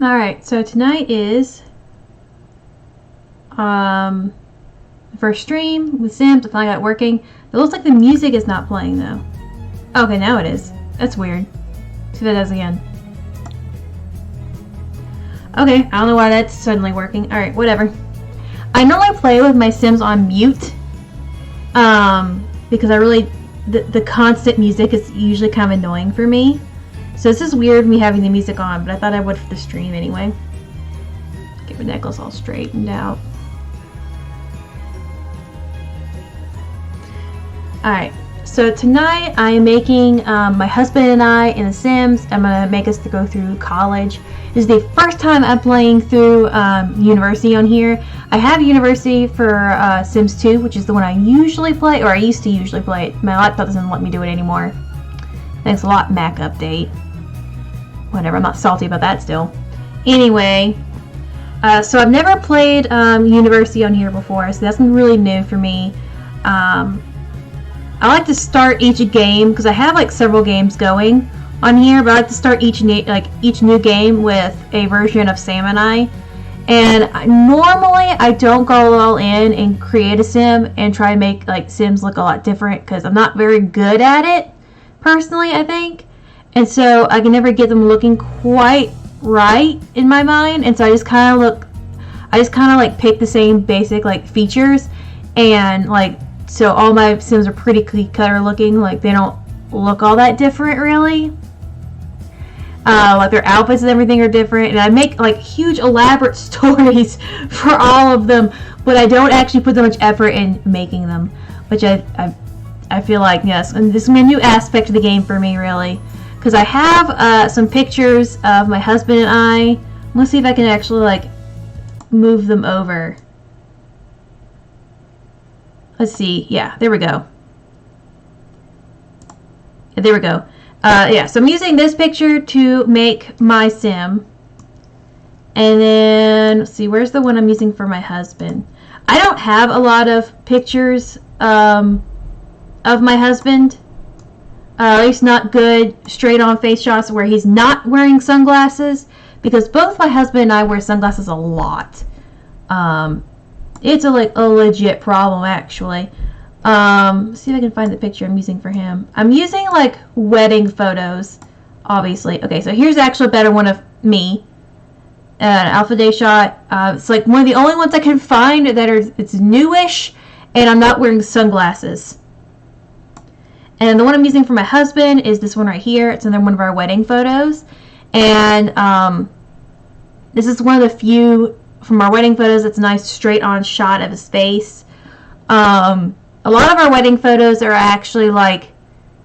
Alright, so tonight is the first stream with Sims. I finally got it working. It looks like the music is not playing though. Okay, now it is. That's weird. See if that does again. Okay, I don't know why that's suddenly working. Alright, whatever. I normally play with my Sims on mute. Because I really... The constant music is usually kind of annoying for me. So this is weird me having the music on, but I thought I would for the stream anyway. Get my necklace all straightened out. Alright, so tonight I am making my husband and I in The Sims. I'm going to make us to go through college. This is the first time I'm playing through university on here. I have university for Sims 2, which is the one I usually play, or I used to usually play it. My laptop doesn't let me do it anymore. Thanks a lot, Mac update. Whatever, I'm not salty about that still. Anyway, so I've never played university on here before, so that's really new for me. I like to start each game, because I have like several games going on here, but I like to start each new game with a version of Sam and I. And normally I don't go all in and create a sim and try to make like Sims look a lot different, because I'm not very good at it personally, I think. And so I can never get them looking quite right in my mind, and so I just kind of like pick the same basic like features, and like so all my Sims are pretty cookie cutter looking. Like they don't look all that different really. Like their outfits and everything are different, and I make like huge elaborate stories for all of them, but I don't actually put that much effort in making them, which I feel like, yes, and this is a new aspect of the game for me really, because I have some pictures of my husband and I. Let's see if I can actually like move them over. Let's see. Yeah, there we go. Yeah, there we go. Yeah, so I'm using this picture to make my sim. And then, let's see, where's the one I'm using for my husband? I don't have a lot of pictures of my husband. At least not good straight-on face shots where he's not wearing sunglasses. Because both my husband and I wear sunglasses a lot. It's a legit problem, actually. Let's see if I can find the picture I'm using for him. I'm using like wedding photos, obviously. Okay, so here's actually a better one of me. An Alpha Day shot. It's like one of the only ones I can find that it's newish, and I'm not wearing sunglasses. And the one I'm using for my husband is this one right here. It's another one of our wedding photos, and this is one of the few from our wedding photos that's a nice straight-on shot of his face. A lot of our wedding photos are actually like,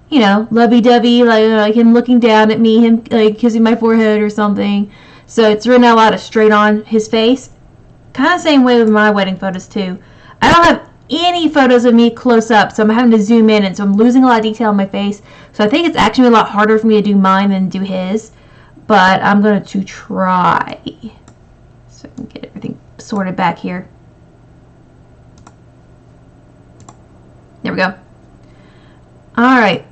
you know, lovey-dovey, like him looking down at me, him like kissing my forehead or something. So it's really not a lot of straight on his face. Kind of same way with my wedding photos too. I don't have any photos of me close up, so I'm having to zoom in, and so I'm losing a lot of detail on my face. So I think it's actually a lot harder for me to do mine than do his. But I'm going to try. So I can get everything sorted back here. There we go. Alright.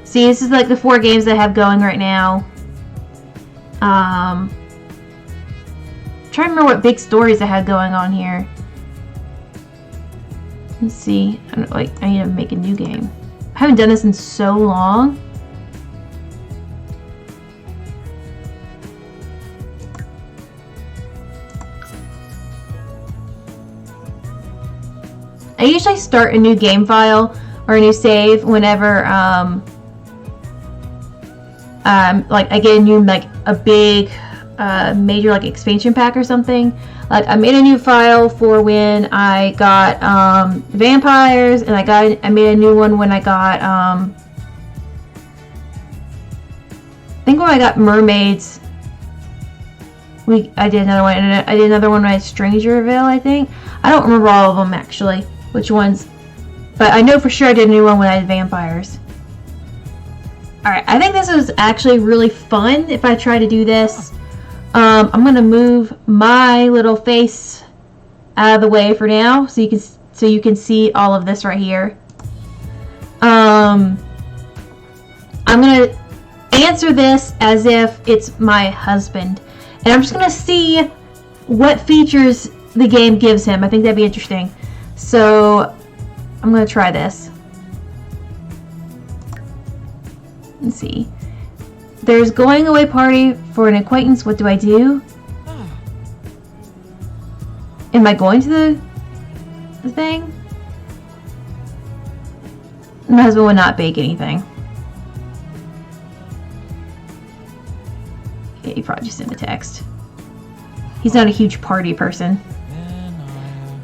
See, this is like the 4 games I have going right now. Trying to remember what big stories I had going on here. Let's see. I need to make a new game. I haven't done this in so long. I usually start a new game file or a new save whenever like I get a new a big major like expansion pack or something. Like I made a new file for when I got vampires, and I made a new one when I got I think when I got mermaids. I did another one, and I did another one when I had Strangerville, I think. I don't remember all of them actually, which ones, but I know for sure I did a new one when I had vampires. Alright, I think this is actually really fun if I try to do this. I'm gonna move my little face out of the way for now, so you can see all of this right here. I'm gonna answer this as if it's my husband. And I'm just going to see what features the game gives him. I think that'd be interesting. So I'm going to try this. Let's see. There's going away party for an acquaintance. What do I do? Am I going to the thing? My husband would not bake anything. Yeah, he probably just sent a text. He's not a huge party person.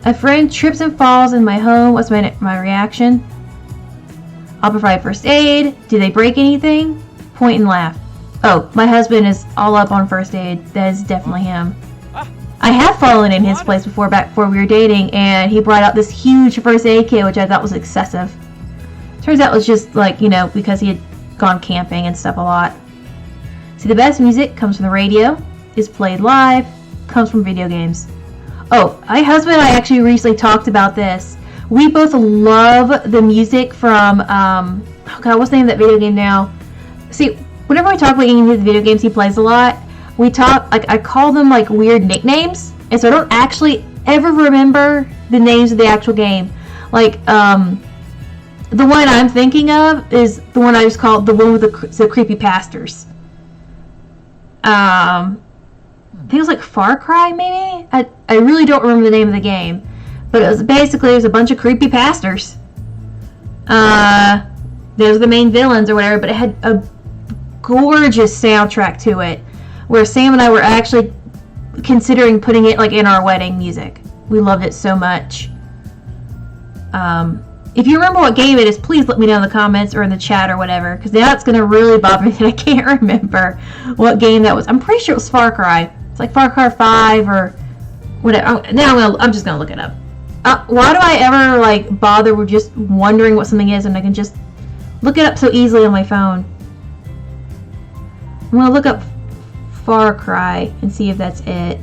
A friend trips and falls in my home. What's my reaction? I'll provide first aid. Do they break anything? Point and laugh. Oh, my husband is all up on first aid. That is definitely him. I have fallen in his place before, back before we were dating, and he brought out this huge first aid kit, which I thought was excessive. Turns out it was just like, you know, because he had gone camping and stuff a lot. See, the best music comes from the radio, is played live, comes from video games. Oh, my husband and I actually recently talked about this. We both love the music from, oh god, what's the name of that video game now? See, whenever we talk about any of the video games he plays a lot, we talk, like, I call them, like, weird nicknames, and so I don't actually ever remember the names of the actual game. Like, the one I'm thinking of is the one I just called the one with the creepy pastors. I think it was like Far Cry, maybe? I really don't remember the name of the game. But it was basically, a bunch of creepy pastors. Those are the main villains or whatever, but it had a gorgeous soundtrack to it, where Sam and I were actually considering putting it like in our wedding music. We loved it so much. If you remember what game it is, please let me know in the comments or in the chat or whatever, because now it's going to really bother me that I can't remember what game that was. I'm pretty sure it was Far Cry. It's like Far Cry 5 or whatever. Now I'm just going to look it up. Why do I ever like bother with just wondering what something is, and I can just look it up so easily on my phone? I'm going to look up Far Cry and see if that's it.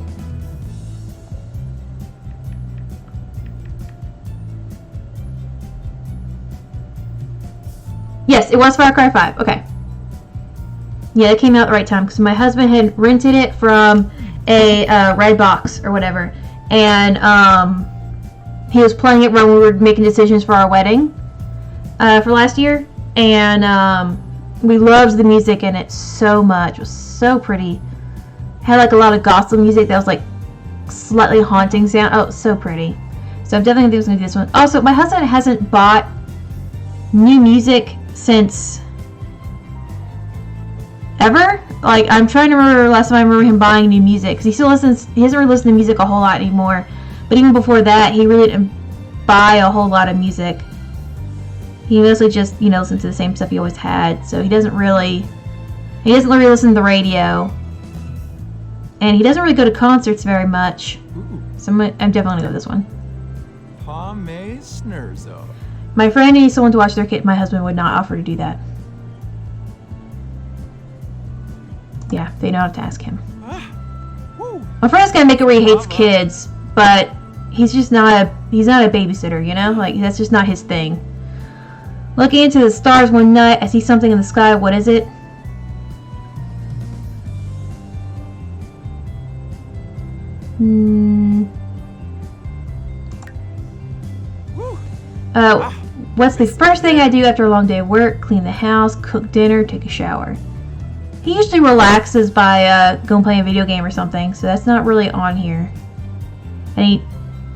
Yes, it was Far Cry 5. Okay. Yeah, it came out at the right time because my husband had rented it from a red box or whatever, and he was playing it when we were making decisions for our wedding for last year, and we loved the music in it so much. It was so pretty. It had like a lot of gospel music that was like slightly haunting sound. Oh, so pretty. So I'm definitely going to do this one. Also, my husband hasn't bought new music since ever. Like, I'm trying to remember the last time I remember him buying new music, because he hasn't really listened to music a whole lot anymore. But even before that, he really didn't buy a whole lot of music. He mostly just, you know, listened to the same stuff he always had. So he doesn't really listen to the radio, and he doesn't really go to concerts very much. So I'm definitely gonna go with this one. My friend needs someone to watch their kid. My husband would not offer to do that. Yeah, they don't have to ask him. My friend's gonna make it where he hates kids, but he's not a babysitter, you know? Like, that's just not his thing. Looking into the stars one night, I see something in the sky. What is it? What's the first thing I do after a long day of work? Clean the house, cook dinner, take a shower. He usually relaxes by going play a video game or something, so that's not really on here. And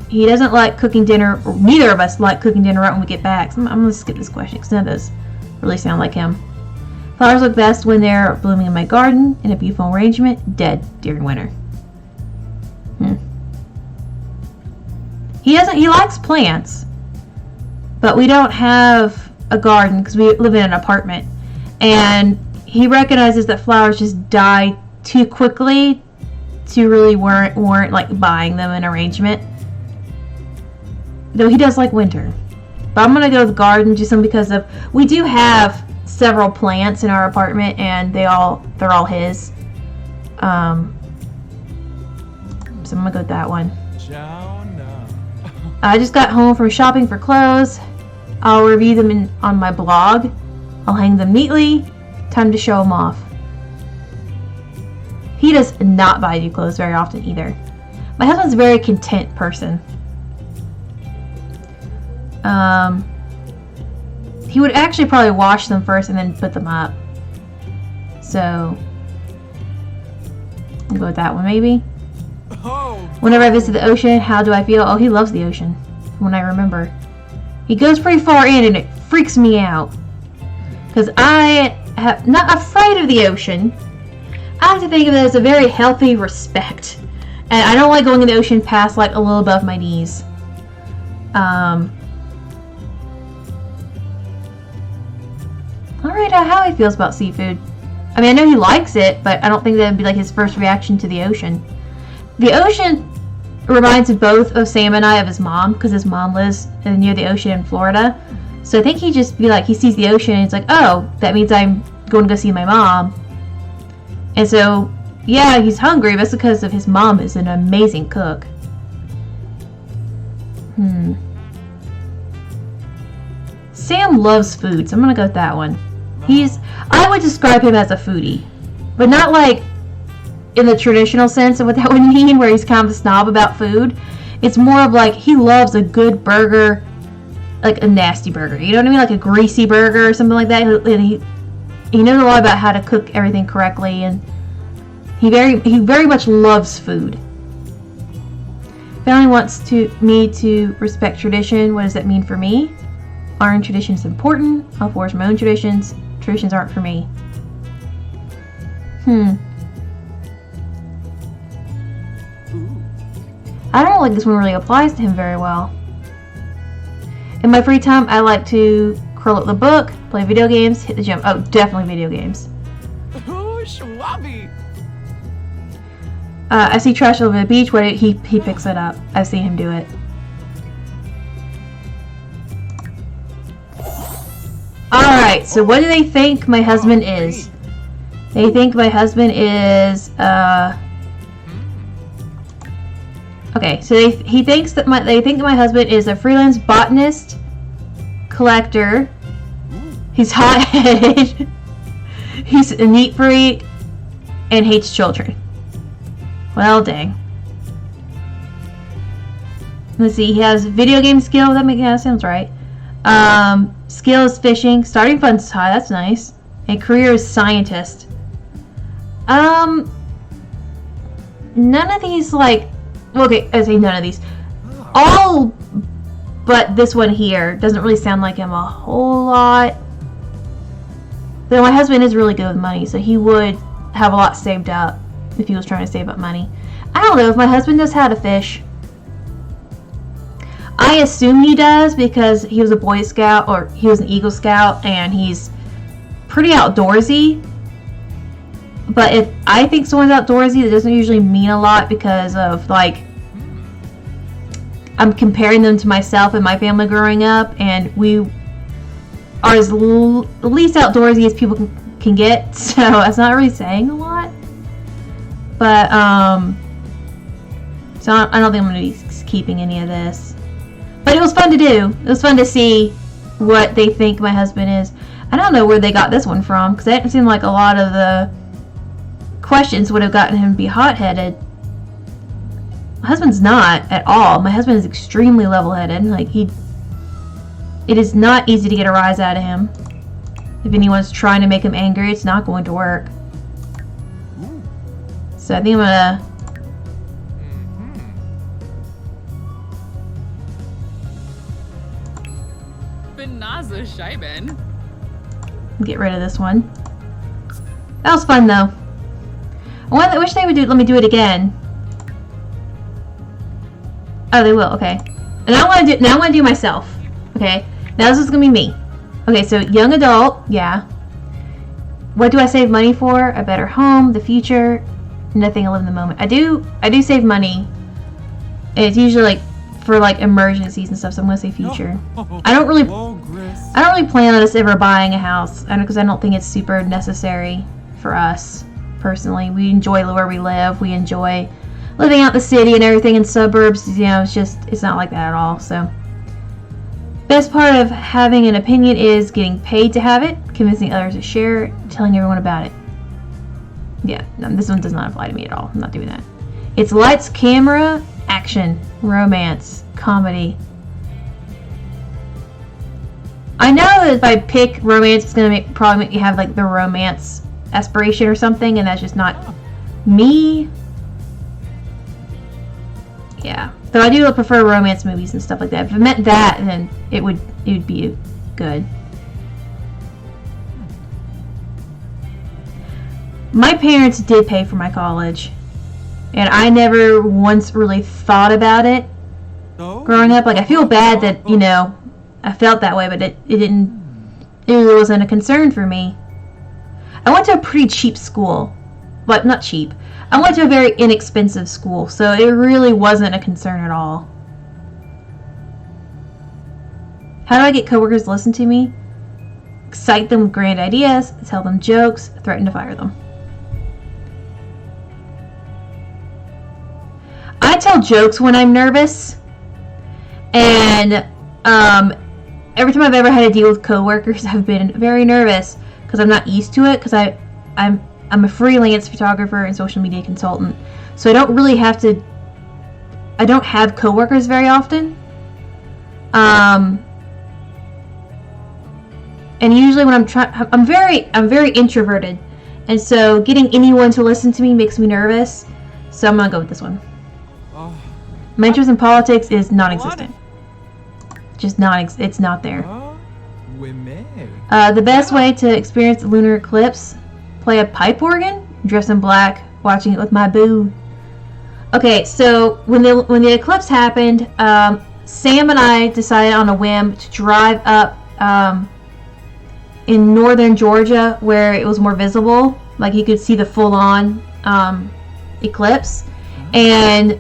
he doesn't like cooking dinner, or neither of us like cooking dinner right when we get back. So I'm going to skip this question because none of those really sound like him. Flowers look best when they're blooming in my garden in a beautiful arrangement, dead during winter. He likes plants, but we don't have a garden because we live in an apartment, and he recognizes that flowers just die too quickly to really warrant like buying them in arrangement. Though he does like winter. But I'm gonna go with garden just because we do have several plants in our apartment, and they're all his. So I'm gonna go with that one. I just got home from shopping for clothes. I'll review them on my blog. I'll hang them neatly. Time to show him off. He does not buy new clothes very often either. My husband's a very content person. He would actually probably wash them first and then put them up. So, I'll go with that one maybe. Whenever I visit the ocean, how do I feel? Oh, he loves the ocean, from what I remember. He goes pretty far in and it freaks me out. Because I am not afraid of the ocean. I have to think of it as a very healthy respect. And I don't like going in the ocean past like a little above my knees. Alright, how he feels about seafood. I mean, I know he likes it, but I don't think that would be like his first reaction to the ocean. The ocean reminds both of Sam and I of his mom, because his mom lives near the ocean in Florida. So I think he'd just be like, he sees the ocean and he's like, oh, that means I'm going to go see my mom. And so, yeah, he's hungry, but that's because of his mom is an amazing cook. Sam loves food, so I'm going to go with that one. I would describe him as a foodie, but not like in the traditional sense of what that would mean, where he's kind of a snob about food. It's more of like, he loves a good burger, like a nasty burger. You know what I mean? Like a greasy burger or something like that. And he knows a lot about how to cook everything correctly, and he very much loves food. Family wants me to respect tradition. What does that mean for me? Aren't traditions important? I'll forge my own traditions. Traditions aren't for me. I don't think this one really applies to him very well. In my free time, I like to curl up the book, play video games, hit the gym. Oh, definitely video games. I see trash over the beach. Where he picks it up. I've seen him do it. Alright, so what do they think my husband is? They think my husband is, okay, so they think that my husband is a freelance botanist, collector. He's hot-headed. He's a neat freak and hates children. Well, dang. Let's see. He has video game skill. That sounds right. Skills fishing. Starting funds high. That's nice. And career is scientist. None of these okay, I say none of these. All but this one here doesn't really sound like him a whole lot. Though my husband is really good with money, so he would have a lot saved up if he was trying to save up money. I don't know if my husband knows how to fish. I assume he does because he was a Boy Scout, or he was an Eagle Scout, and he's pretty outdoorsy. But if I think someone's outdoorsy, that doesn't usually mean a lot because of, I'm comparing them to myself and my family growing up, and we are as least outdoorsy as people can get, so that's not really saying a lot. But, so I don't think I'm going to be keeping any of this. But it was fun to do. It was fun to see what they think my husband is. I don't know where they got this one from, because it didn't seem like a lot of the questions would have gotten him to be hot-headed. My husband's not at all. My husband is extremely level-headed. It is not easy to get a rise out of him. If anyone's trying to make him angry, it's not going to work. So I think I'm gonna get rid of this one. That was fun though. I wish they would let me do it again. Oh, they will. Okay. And now I want to do myself. Okay. Now this is gonna be me. Okay. So young adult. Yeah. What do I save money for? A better home, the future, nothing. I live in the moment. I do save money. And it's usually for emergencies and stuff. So I'm gonna say future. I don't really plan on us ever buying a house, because I don't think it's super necessary for us personally. We enjoy where we live. We enjoy living out the city and everything in suburbs. It's not like that at all. So, Best part of having an opinion is getting paid to have it, convincing others to share it, telling everyone about it. Yeah, no, this one does not apply to me at all. I'm not doing that. It's lights, camera, action, romance, comedy. I know that if I pick romance, it's gonna probably make me have like the romance aspiration or something, and that's just not me. Yeah, though I do prefer romance movies and stuff like that. If it meant that, then it would be good. My parents did pay for my college, and I never once really thought about it growing up. Like, I feel bad that, you know, I felt that way, but it really wasn't a concern for me. I went to a pretty cheap school. But not cheap. I went to a very inexpensive school, so it really wasn't a concern at all. How do I get coworkers to listen to me? Excite them with grand ideas, tell them jokes, threaten to fire them. I tell jokes when I'm nervous, and every time I've ever had to deal with coworkers, I've been very nervous because I'm not used to it, because I'm a freelance photographer and social media consultant, so I don't really have to. I don't have coworkers very often, and usually when I'm very introverted, and so getting anyone to listen to me makes me nervous. So I'm gonna go with this one. My interest in politics is non-existent. Just it's not there. The best way to experience the lunar eclipse: play a pipe organ, dress in black, watching it with my boo. Okay, so when the eclipse happened, Sam and I decided on a whim to drive up in northern Georgia where it was more visible, like you could see the full-on eclipse, and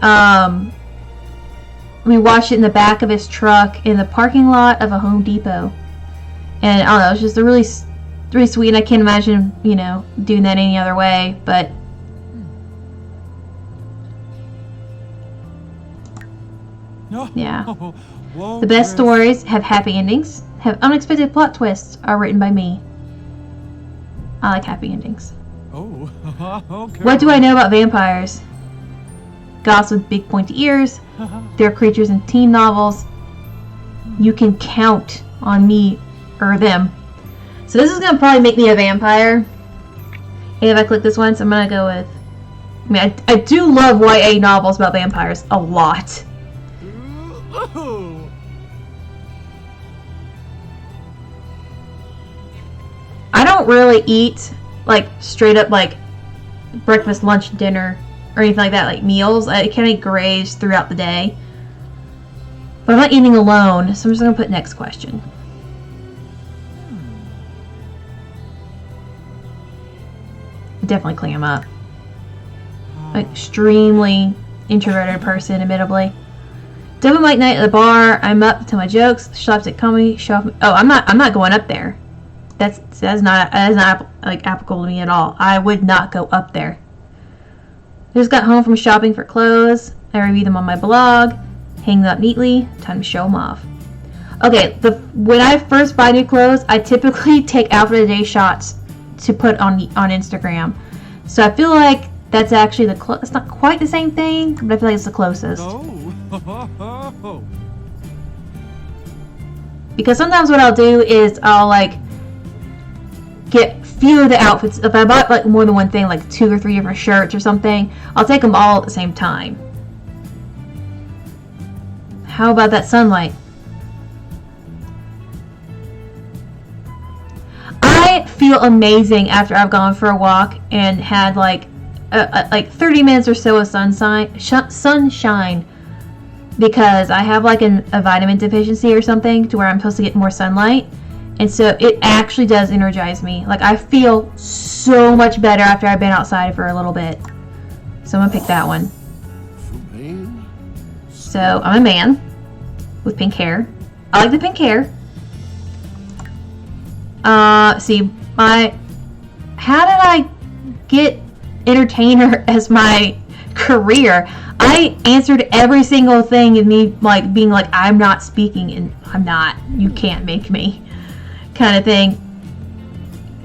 we watched it in the back of his truck in the parking lot of a Home Depot. And I don't know, it was just a really sweet, and I can't imagine, you know, doing that any other way, but yeah. The best stories have happy endings, have unexpected plot twists, are written by me. I like happy endings. Okay. What do I know about vampires? Goths with big pointy ears. They're creatures in teen novels. You can count on me or them. So this is going to probably make me a vampire. And if I click this once, I'm going to go with... I mean, I do love YA novels about vampires a lot. I don't really eat, like, straight up, like, breakfast, lunch, dinner, or anything like that, like meals. I kind of graze throughout the day. But I'm not eating alone, so I'm just going to put next question. Definitely clam up. Extremely introverted person, admittably. Double mic night at the bar. I'm up to my jokes. Shops at comedy. Oh, I'm not going up there. That's not like applicable to me at all. I would not go up there. Just got home from shopping for clothes. I review them on my blog. Hang them up neatly. Time to show them off. Okay, when I first buy new clothes, I typically take out for the day shots to put on Instagram. So I feel like that's actually it's not quite the same thing, but I feel like it's the closest. Because sometimes what I'll do is I'll like get few of the outfits. If I bought like more than one thing, like 2 or 3 different shirts or something, I'll take them all at the same time. How about that sunlight? I feel amazing after I've gone for a walk and had like 30 minutes or so of sunshine, because I have like a vitamin deficiency or something to where I'm supposed to get more sunlight, and so it actually does energize me. Like, I feel so much better after I've been outside for a little bit. So I'm gonna pick that one. So I'm a man with pink hair. I like the pink hair. How did I get entertainer as my career. I answered every single thing and me like being like, I'm not speaking and I'm not. You can't make me. Kind of thing.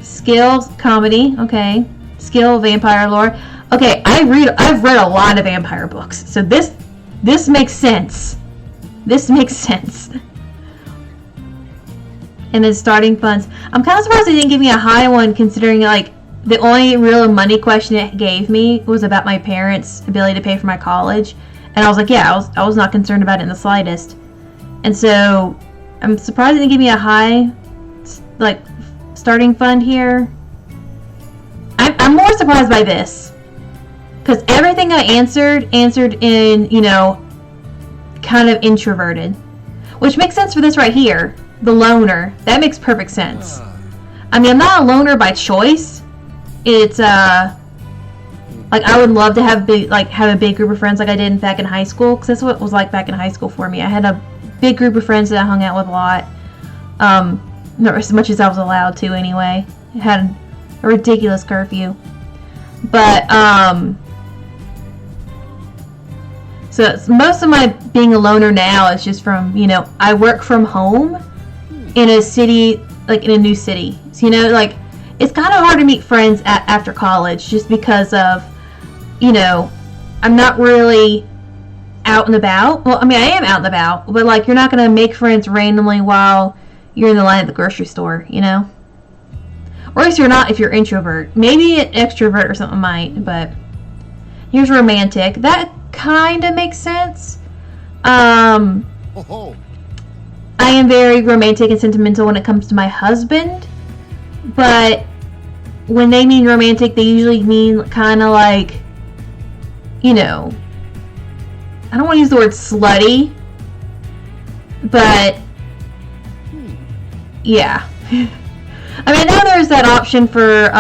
Skills, comedy, okay. Skill, vampire lore. Okay, I've read a lot of vampire books, so this makes sense. This makes sense. And then starting funds. I'm kind of surprised they didn't give me a high one, considering like the only real money question it gave me was about my parents' ability to pay for my college, and I was like, yeah, I was not concerned about it in the slightest. And so I'm surprised they didn't give me a high like starting fund here. I'm more surprised by this, because everything I answered in, you know, kind of introverted, which makes sense for this right here. The loner, that makes perfect sense. I mean, I'm not a loner by choice. It's like I would love to have a big group of friends like I did back in high school, because that's what it was like back in high school for me. I had a big group of friends that I hung out with a lot, not as much as I was allowed to anyway. I had a ridiculous curfew, but so most of my being a loner now is just from, you know, I work from home in a city, like in a new city. So, you know, like it's kind of hard to meet friends after college just because of, you know, I'm not really out and about. Well, I mean, I am out and about, but like you're not going to make friends randomly while you're in the line at the grocery store, you know? Or at least you're not if you're introvert. Maybe an extrovert or something might, but here's romantic. That kind of makes sense. I am very romantic and sentimental when it comes to my husband, but when they mean romantic, they usually mean kind of like, you know, I don't want to use the word slutty, but yeah. I mean, I know there's that option for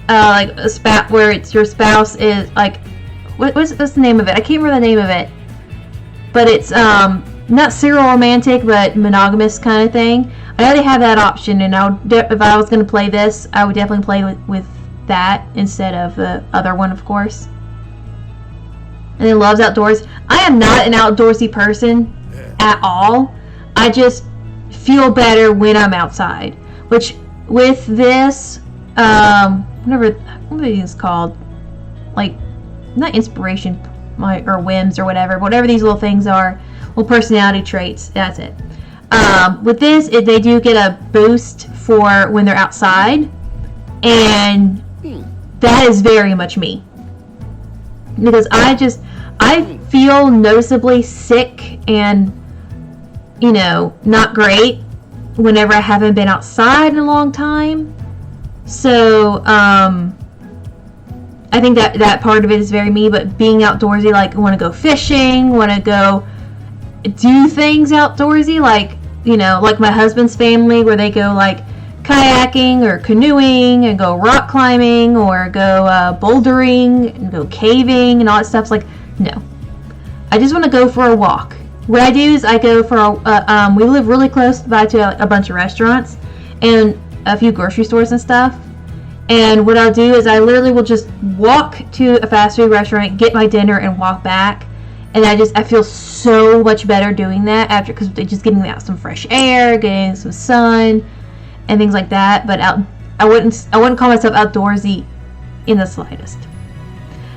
like a spat where it's your spouse is like, what's the name of it? I can't remember the name of it, but it's not serial romantic, but monogamous kind of thing. I know they have that option, and if I was going to play this, I would definitely play with that instead of the other one, of course. And then loves outdoors. I am not an outdoorsy person at all. I just feel better when I'm outside. Which with this, what it's called, like not inspiration, or whims or whatever these little things are, little personality traits. That's it. With this, they do get a boost for when they're outside, and that is very much me. Because I feel noticeably sick and, you know, not great whenever I haven't been outside in a long time. So, I think that part of it is very me, but being outdoorsy, like, want to go fishing, want to go do things outdoorsy, like, you know, like my husband's family, where they go, like, kayaking or canoeing and go rock climbing or go bouldering and go caving and all that stuff. It's like, no. I just want to go for a walk. What I do is I go for we live really close by to a bunch of restaurants and a few grocery stores and stuff. And what I'll do is I literally will just walk to a fast food restaurant, get my dinner, and walk back. And I feel so much better doing that after, because just getting out some fresh air, getting some sun, and things like that. But I wouldn't call myself outdoorsy in the slightest.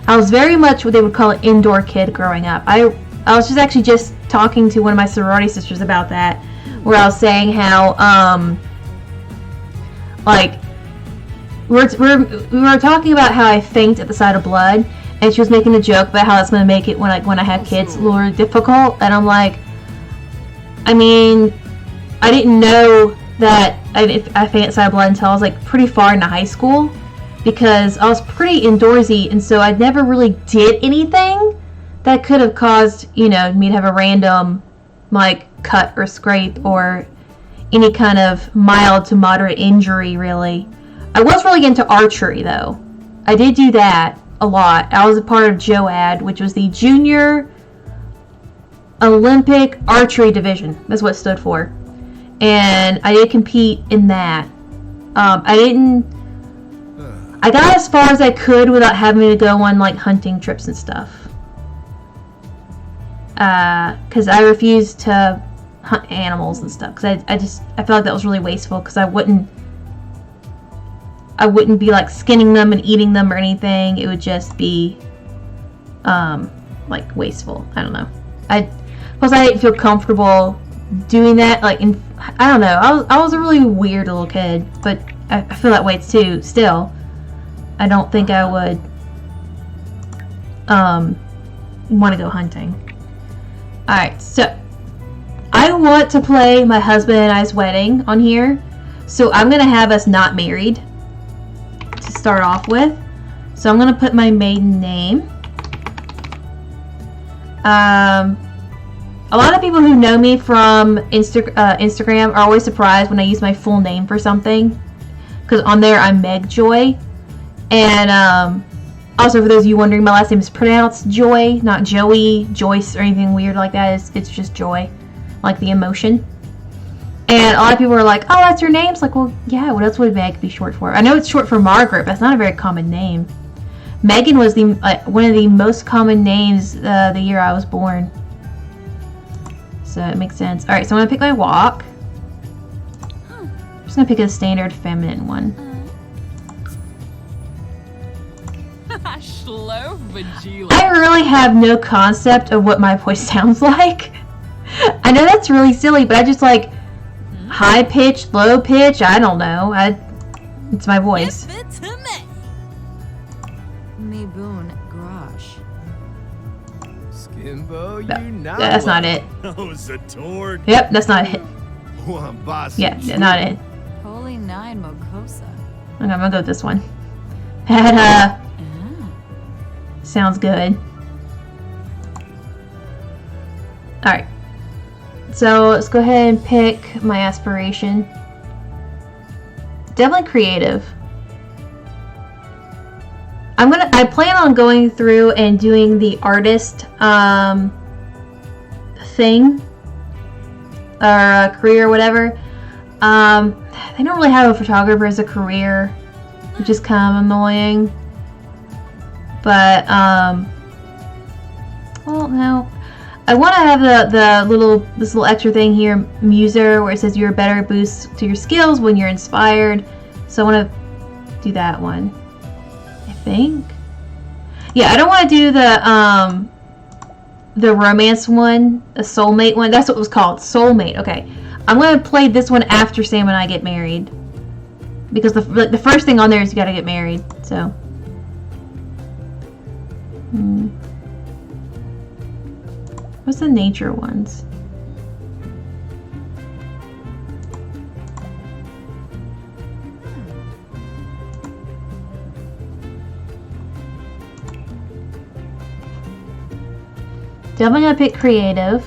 I was very much what they would call an indoor kid growing up. I was just talking to one of my sorority sisters about that, where I was saying how like we were talking about how I faint at the sight of blood, and she was making a joke about how that's going to make it when I have kids a little difficult. And I'm like, I mean, I didn't know that I faint at the sight of blood until I was like pretty far into high school, because I was pretty indoorsy, and so I never really did anything that could have caused, you know, me to have a random like cut or scrape or any kind of mild to moderate injury, really. I was really into archery, though. I did do that a lot. I was a part of JOAD, which was the Junior Olympic Archery Division. That's what it stood for. And I did compete in that. I I got as far as I could without having to go on like hunting trips and stuff. Because I refuse to hunt animals and stuff. Because I feel like that was really wasteful. Because I wouldn't be like skinning them and eating them or anything. It would just be like wasteful. I don't know. Plus I didn't feel comfortable doing that. Like I don't know. I was a really weird little kid, but I feel that way too. Still, I don't think I would want to go hunting. All right, so I want to play my husband and I's wedding on here, so I'm gonna have us not married to start off with. So I'm gonna put my maiden name. A lot of people who know me from Instagram are always surprised when I use my full name for something, because on there I'm Meg Joy. And also, for those of you wondering, my last name is pronounced Joy, not Joey, Joyce, or anything weird like that. It's just Joy, like the emotion. And a lot of people are like, "Oh, that's your name?" It's like, well, yeah. What else would Meg be short for? I know it's short for Margaret, but it's not a very common name. Megan was one of the most common names the year I was born. So it makes sense. All right, so I'm gonna pick my walk. I'm just gonna pick a standard feminine one. I really have no concept of what my voice sounds like. I know that's really silly, but I just like high pitch, low pitch. I don't know. It's my voice. No, that's not it. Yep, that's not it. Yeah, not it. Holy nine Mokosa. Okay, I'm gonna go with this one. That sounds good. Alright. So let's go ahead and pick my aspiration. Definitely creative. I plan on going through and doing the artist thing or career or whatever. They don't really have a photographer as a career, which is kind of annoying. But well, no. I want to have this little extra thing here, Muser, where it says you're a better boost to your skills when you're inspired. So I want to do that one. I think. Yeah, I don't want to do the romance one, a soulmate one. That's what it was called, soulmate. Okay, I'm going to play this one after Sam and I get married, because the first thing on there is you got to get married. So. What's the nature ones? Definitely gonna pick creative.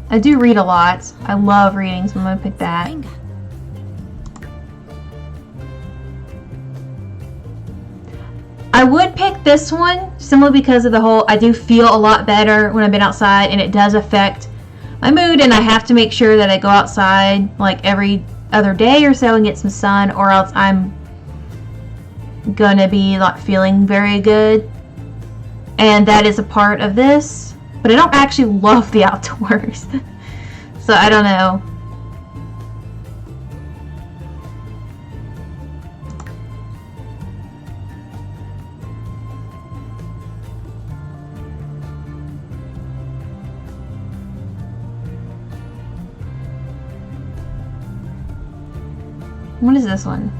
I do read a lot. I love reading, so I'm gonna pick that. I would pick this one simply because of the whole, I do feel a lot better when I've been outside, and it does affect my mood, and I have to make sure that I go outside like every other day or so and get some sun, or else I'm gonna be not feeling very good. And that is a part of this, but I don't actually love the outdoors. So I don't know. What is this one?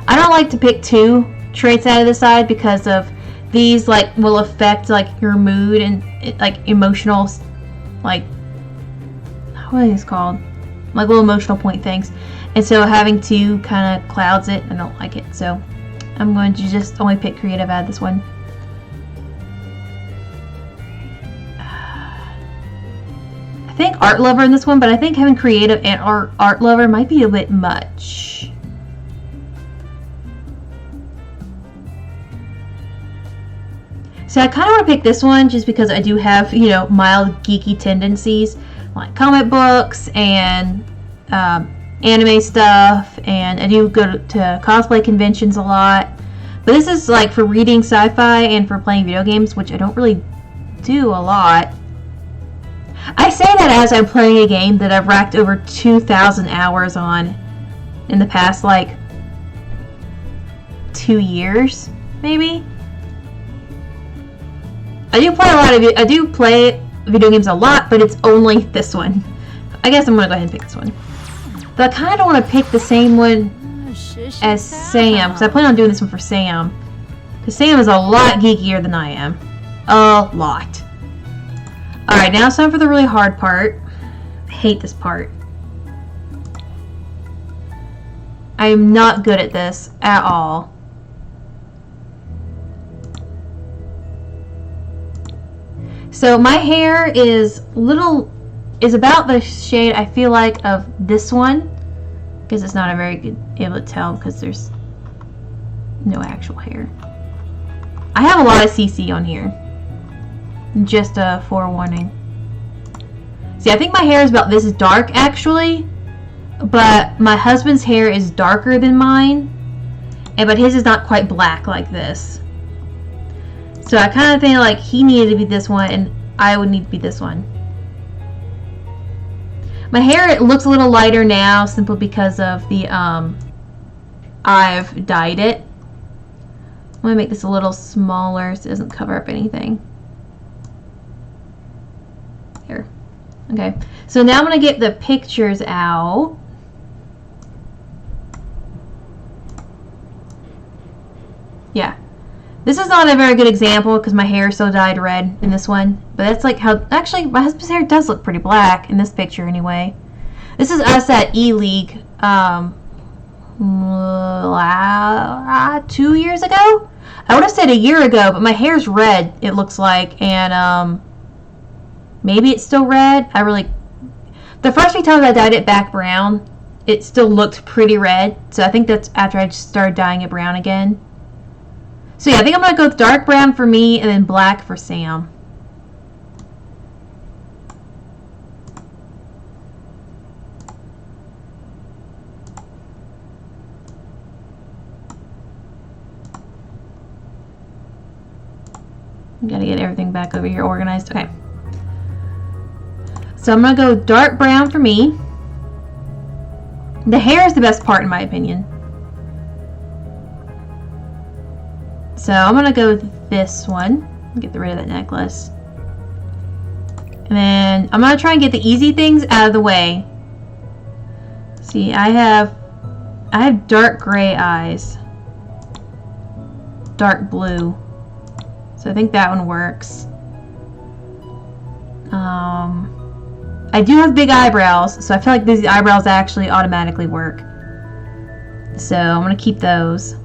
I don't like to pick two traits out of the side because of these like will affect like your mood and like emotional, like what are these called? Like little emotional point things. And so having two kind of clouds it. I don't like it. So I'm going to just only pick creative out of this one. I think art lover in this one, but I think having creative and art lover might be a bit much. So I kind of want to pick this one just because I do have, you know, mild geeky tendencies, like comic books and anime stuff, and I do go to cosplay conventions a lot. But this is like for reading sci-fi and for playing video games, which I don't really do a lot. I say that as I'm playing a game that I've racked over 2,000 hours on in the past, like, 2 years, maybe? I do play video games a lot, but it's only this one. I guess I'm gonna go ahead and pick this one. But I kind of don't want to pick the same one as Sam, because I plan on doing this one for Sam. Because Sam is a lot geekier than I am. A lot. Alright, now it's time for the really hard part. I hate this part. I am not good at this at all. So my hair is about the shade I feel like of this one. Because it's not a very good able to tell because there's no actual hair. I have a lot of CC on here. Just a forewarning. See, I think my hair is about this dark actually, but my husband's hair is darker than mine, but his is not quite black like this. So I kind of think like he needed to be this one and I would need to be this one. My hair looks a little lighter now simply because of the I've dyed it. I'm going to make this a little smaller so it doesn't cover up anything. Here. Okay. So now I'm going to get the pictures out. Yeah. This is not a very good example because my hair is so dyed red in this one. But that's like how... Actually, my husband's hair does look pretty black in this picture anyway. This is us at E-League 2 years ago? I would have said a year ago, but my hair's red, it looks like. And maybe it's still red. The first few times I dyed it back brown, it still looked pretty red. So I think that's after I just started dyeing it brown again. So yeah, I think I'm going to go with dark brown for me and then black for Sam. Gotta get everything back over here organized. Okay. So I'm going to go dark brown for me. The hair is the best part in my opinion. So I'm going to go with this one. Get rid of that necklace. And then I'm going to try and get the easy things out of the way. See, I have dark gray eyes. Dark blue. So I think that one works. I do have big eyebrows, so I feel like these eyebrows actually automatically work. So I'm going to keep those.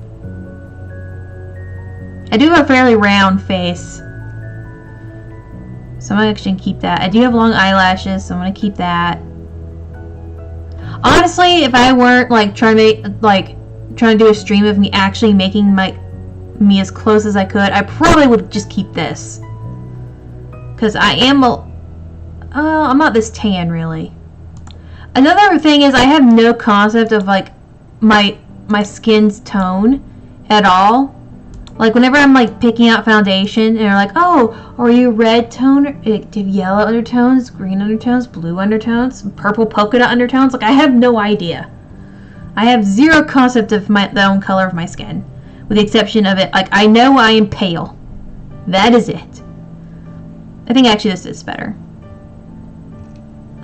I do have a fairly round face, so I'm actually going to keep that. I do have long eyelashes, so I'm going to keep that. Honestly, if I weren't like trying to do a stream of me actually making me as close as I could, I probably would just keep this. Because I am I'm not this tan really. Another thing is I have no concept of like my skin's tone at all. Like whenever I'm like picking out foundation and they're like, oh, are you red tone? Do you have yellow undertones, green undertones, blue undertones, purple polka dot undertones? Like I have no idea. I have zero concept of the own color of my skin. With the exception of it, like I know I am pale. That is it. I think actually this is better.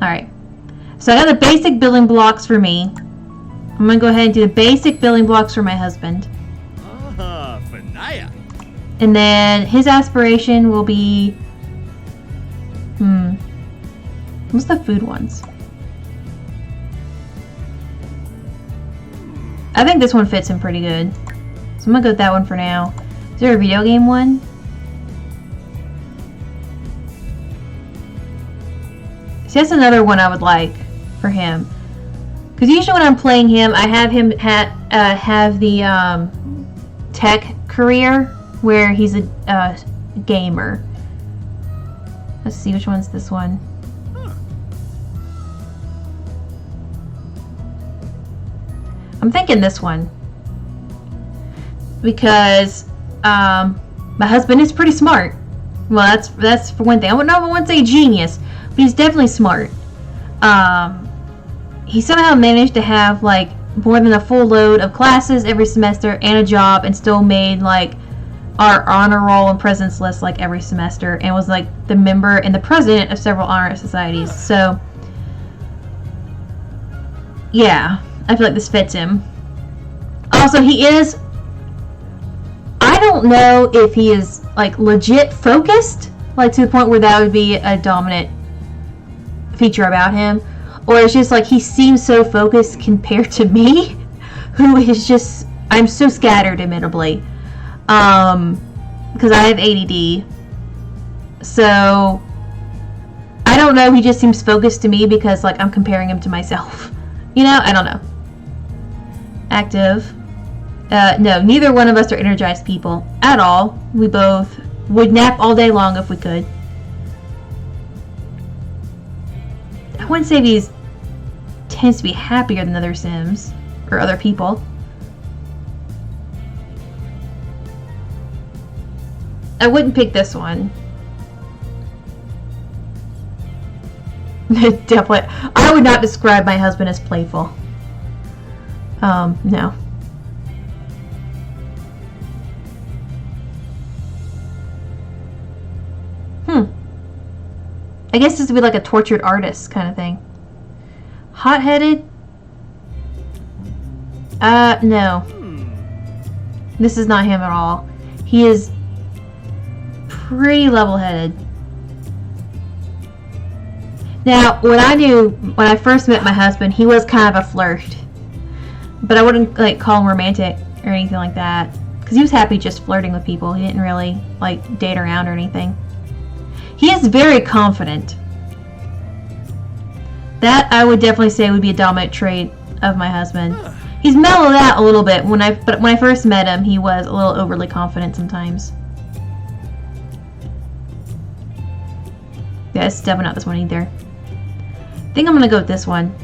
Alright. So I got the basic building blocks for me. I'm going to go ahead and do the basic building blocks for my husband. And then his aspiration will be... What's the food ones? I think this one fits him pretty good. So I'm going to go with that one for now. Is there a video game one? See, that's another one I would like for him. Because usually when I'm playing him, I have him have the tech career where he's a gamer. Let's see which one's this one. I'm thinking this one because my husband is pretty smart. Well, that's for one thing. I wouldn't say genius, but he's definitely smart. He somehow managed to have like more than a full load of classes every semester and a job, and still made like our honor roll and president's list like every semester, and was like the member and the president of several honor societies. So yeah, I feel like this fits him. Also, he is, I don't know if he is like legit focused, like to the point where that would be a dominant feature about him, or it's just like he seems so focused compared to me, who is just, I'm so scattered admittedly, because I have ADD. So I don't know, he just seems focused to me because like I'm comparing him to myself. You know, I don't know. Active. No, neither one of us are energized people at all. We both would nap all day long if we could. I wouldn't say he tends to be happier than other Sims or other people. I wouldn't pick this one. Definitely. I would not describe my husband as playful. No. I guess this would be like a tortured artist kind of thing. Hot-headed? No. This is not him at all. He is pretty level-headed. Now, what I knew when I first met my husband, he was kind of a flirt. But I wouldn't like call him romantic or anything like that. Because he was happy just flirting with people. He didn't really like date around or anything. He is very confident. That I would definitely say would be a dominant trait of my husband. He's mellowed out a little bit but when I first met him, he was a little overly confident sometimes. Yeah, it's definitely not this one either. I think I'm gonna go with this one.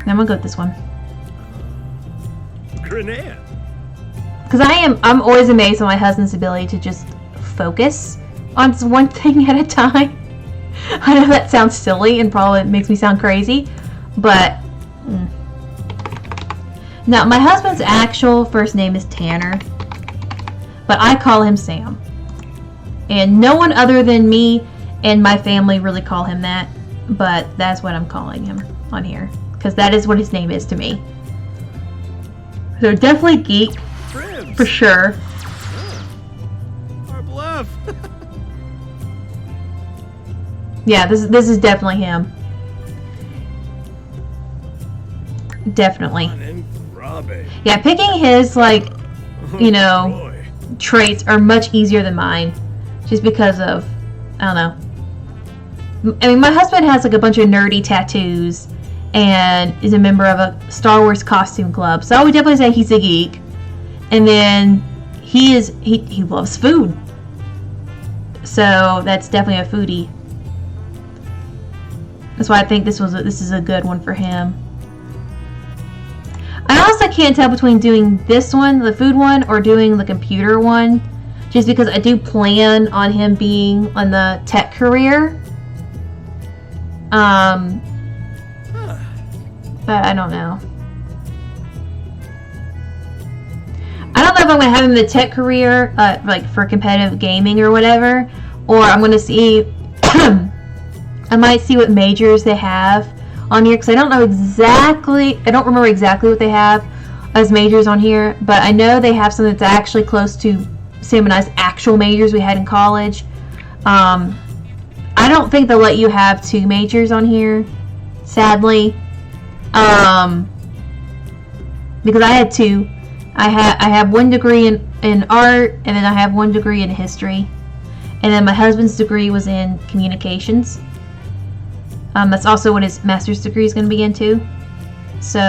I'm gonna go with this one. Grenade. Because I'm always amazed at my husband's ability to just focus on one thing at a time. I know that sounds silly and probably makes me sound crazy, but now my husband's actual first name is Tanner, but I call him Sam, and no one other than me and my family really call him that, but that's what I'm calling him on here because that is what his name is to me. So definitely geek. For sure. Our bluff. Yeah, this is definitely him. Definitely. Yeah, picking his like, you know, traits are much easier than mine, just because of, I don't know. I mean, my husband has like a bunch of nerdy tattoos and is a member of a Star Wars costume club, so I would definitely say he's a geek. And then he loves food, so that's definitely a foodie. That's why I think this is a good one for him. I also can't tell between doing this one, the food one, or doing the computer one, just because I do plan on him being on the tech career. But I don't know. I don't know if I'm going to have him in the tech career, like for competitive gaming or whatever, or I'm going to see, I might see what majors they have on here, because I don't remember exactly what they have as majors on here, but I know they have something that's actually close to Sam and I's actual majors we had in college. I don't think they'll let you have 2 majors on here, sadly, because I had 2. I have 1 degree in art, and then I have 1 degree in history, and then my husband's degree was in communications. That's also what his master's degree is going to be into. So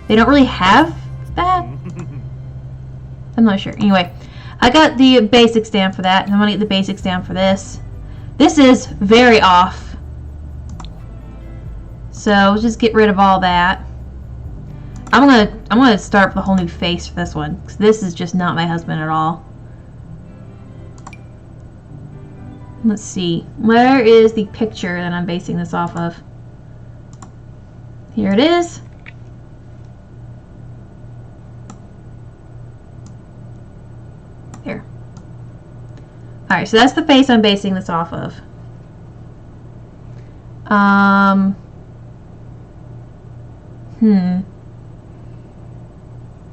they don't really have that. I'm not sure. Anyway, I got the basics down for that, and I'm gonna get the basics down for this. This is very off. So we'll just get rid of all that. I'm gonna start with a whole new face for this one, because this is just not my husband at all. Let's see. Where is the picture that I'm basing this off of? Here it is. There. Alright, so that's the face I'm basing this off of.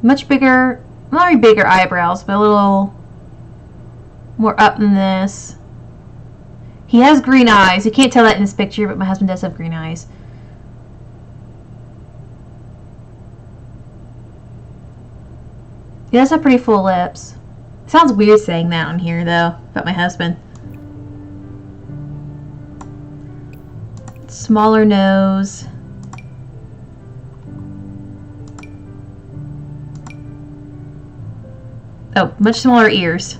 Much bigger, not very bigger eyebrows, but a little more up than this. He has green eyes. You can't tell that in this picture, but my husband does have green eyes. He does have pretty full lips. It sounds weird saying that on here, though, about my husband. Smaller nose. Oh, much smaller ears.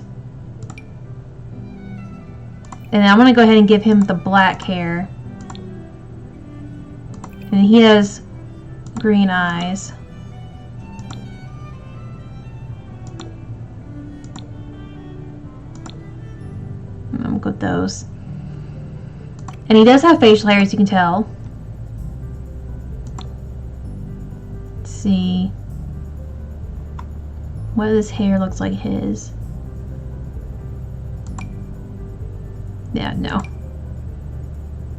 And I'm going to go ahead and give him the black hair. And he has green eyes. I'm good with those. And he does have facial hair, as you can tell. Let's see what his hair looks like his. Yeah, no.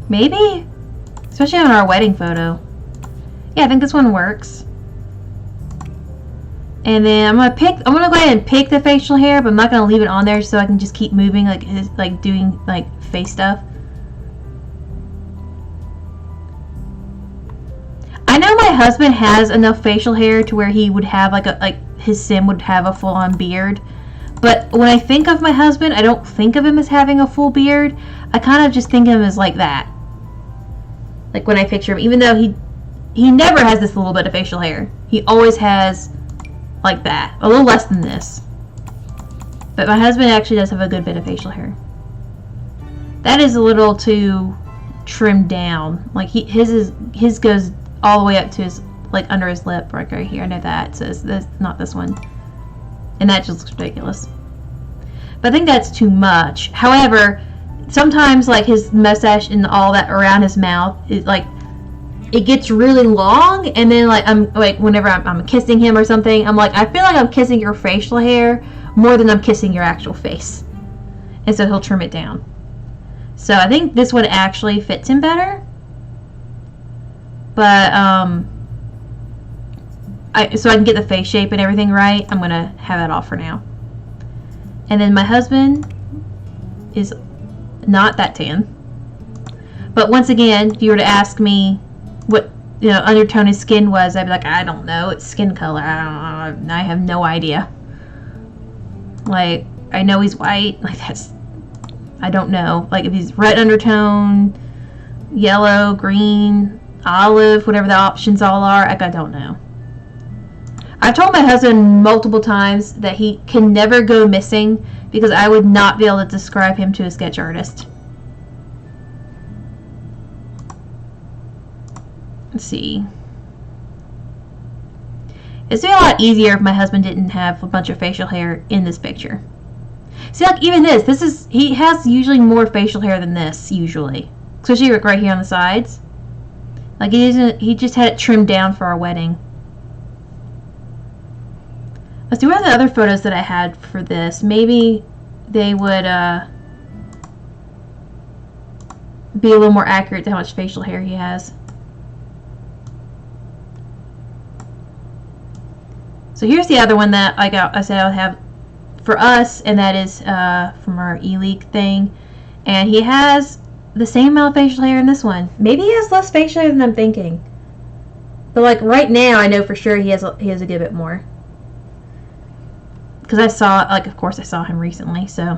Maybe? Especially on our wedding photo. Yeah, I think this one works. And then I'm gonna go ahead and pick the facial hair, but I'm not gonna leave it on there so I can just keep moving doing face stuff. I know my husband has enough facial hair to where he would have his sim would have a full-on beard. But when I think of my husband, I don't think of him as having a full beard. I kind of just think of him as like that. Like when I picture him, even though he never has this little bit of facial hair. He always has like that. A little less than this. But my husband actually does have a good bit of facial hair. That is a little too trimmed down. Like his goes all the way up to his under his lip right here. I know that. So it's not this one. And that just looks ridiculous. But I think that's too much. However, sometimes his mustache and all that around his mouth is it gets really long, and then whenever I'm kissing him or something, I'm I feel like I'm kissing your facial hair more than I'm kissing your actual face. And so he'll trim it down. So I think this one actually fits him better. But so I can get the face shape and everything right, I'm going to have that off for now. And then my husband is not that tan. But once again, if you were to ask me what undertone his skin was, I'd be like, I don't know. It's skin color. I have no idea. I know he's white. I don't know. If he's red undertone, yellow, green, olive, whatever the options all are, I don't know. I've told my husband multiple times that he can never go missing because I would not be able to describe him to a sketch artist. Let's see. It'd be a lot easier if my husband didn't have a bunch of facial hair in this picture. See, even he has usually more facial hair than this, usually. Especially right here on the sides. He just had it trimmed down for our wedding. Let's see, what are the other photos that I had for this? Maybe they would be a little more accurate to how much facial hair he has. So here's the other one that I said I would have for us, and that is from our e-leak thing. And he has the same amount of facial hair in this one. Maybe he has less facial hair than I'm thinking. But right now, I know for sure he has a good bit more. Because I saw, of course I saw him recently, so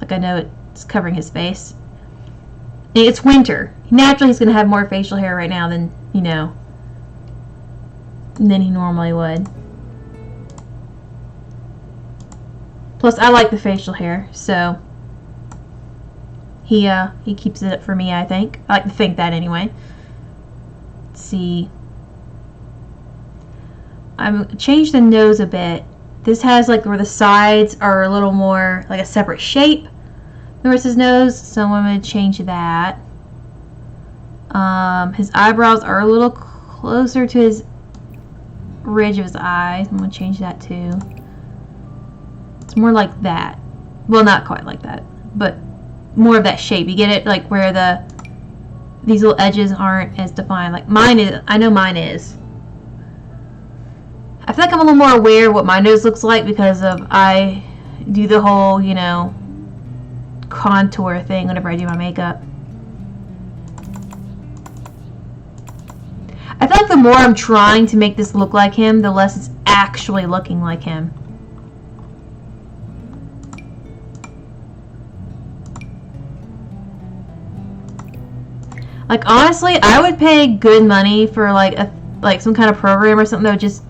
I know it's covering his face. And it's winter. Naturally, he's going to have more facial hair right now than he normally would. Plus, I like the facial hair, so he keeps it up for me, I think. I like to think that anyway. Let's see. I've changed the nose a bit. This has like where the sides are a little more like a separate shape than his nose, so I'm going to change that. His eyebrows are a little closer to his ridge of his eyes. I'm going to change that too. It's more like that. Well, not quite like that, but more of that shape. You get it? Like where these little edges aren't as defined. Like mine is. I know mine is. I feel like I'm a little more aware of what my nose looks like because of I do the whole, you know, contour thing whenever I do my makeup. I feel like the more I'm trying to make this look like him, the less it's actually looking like him. Like honestly, I would pay good money for like some kind of program or something that does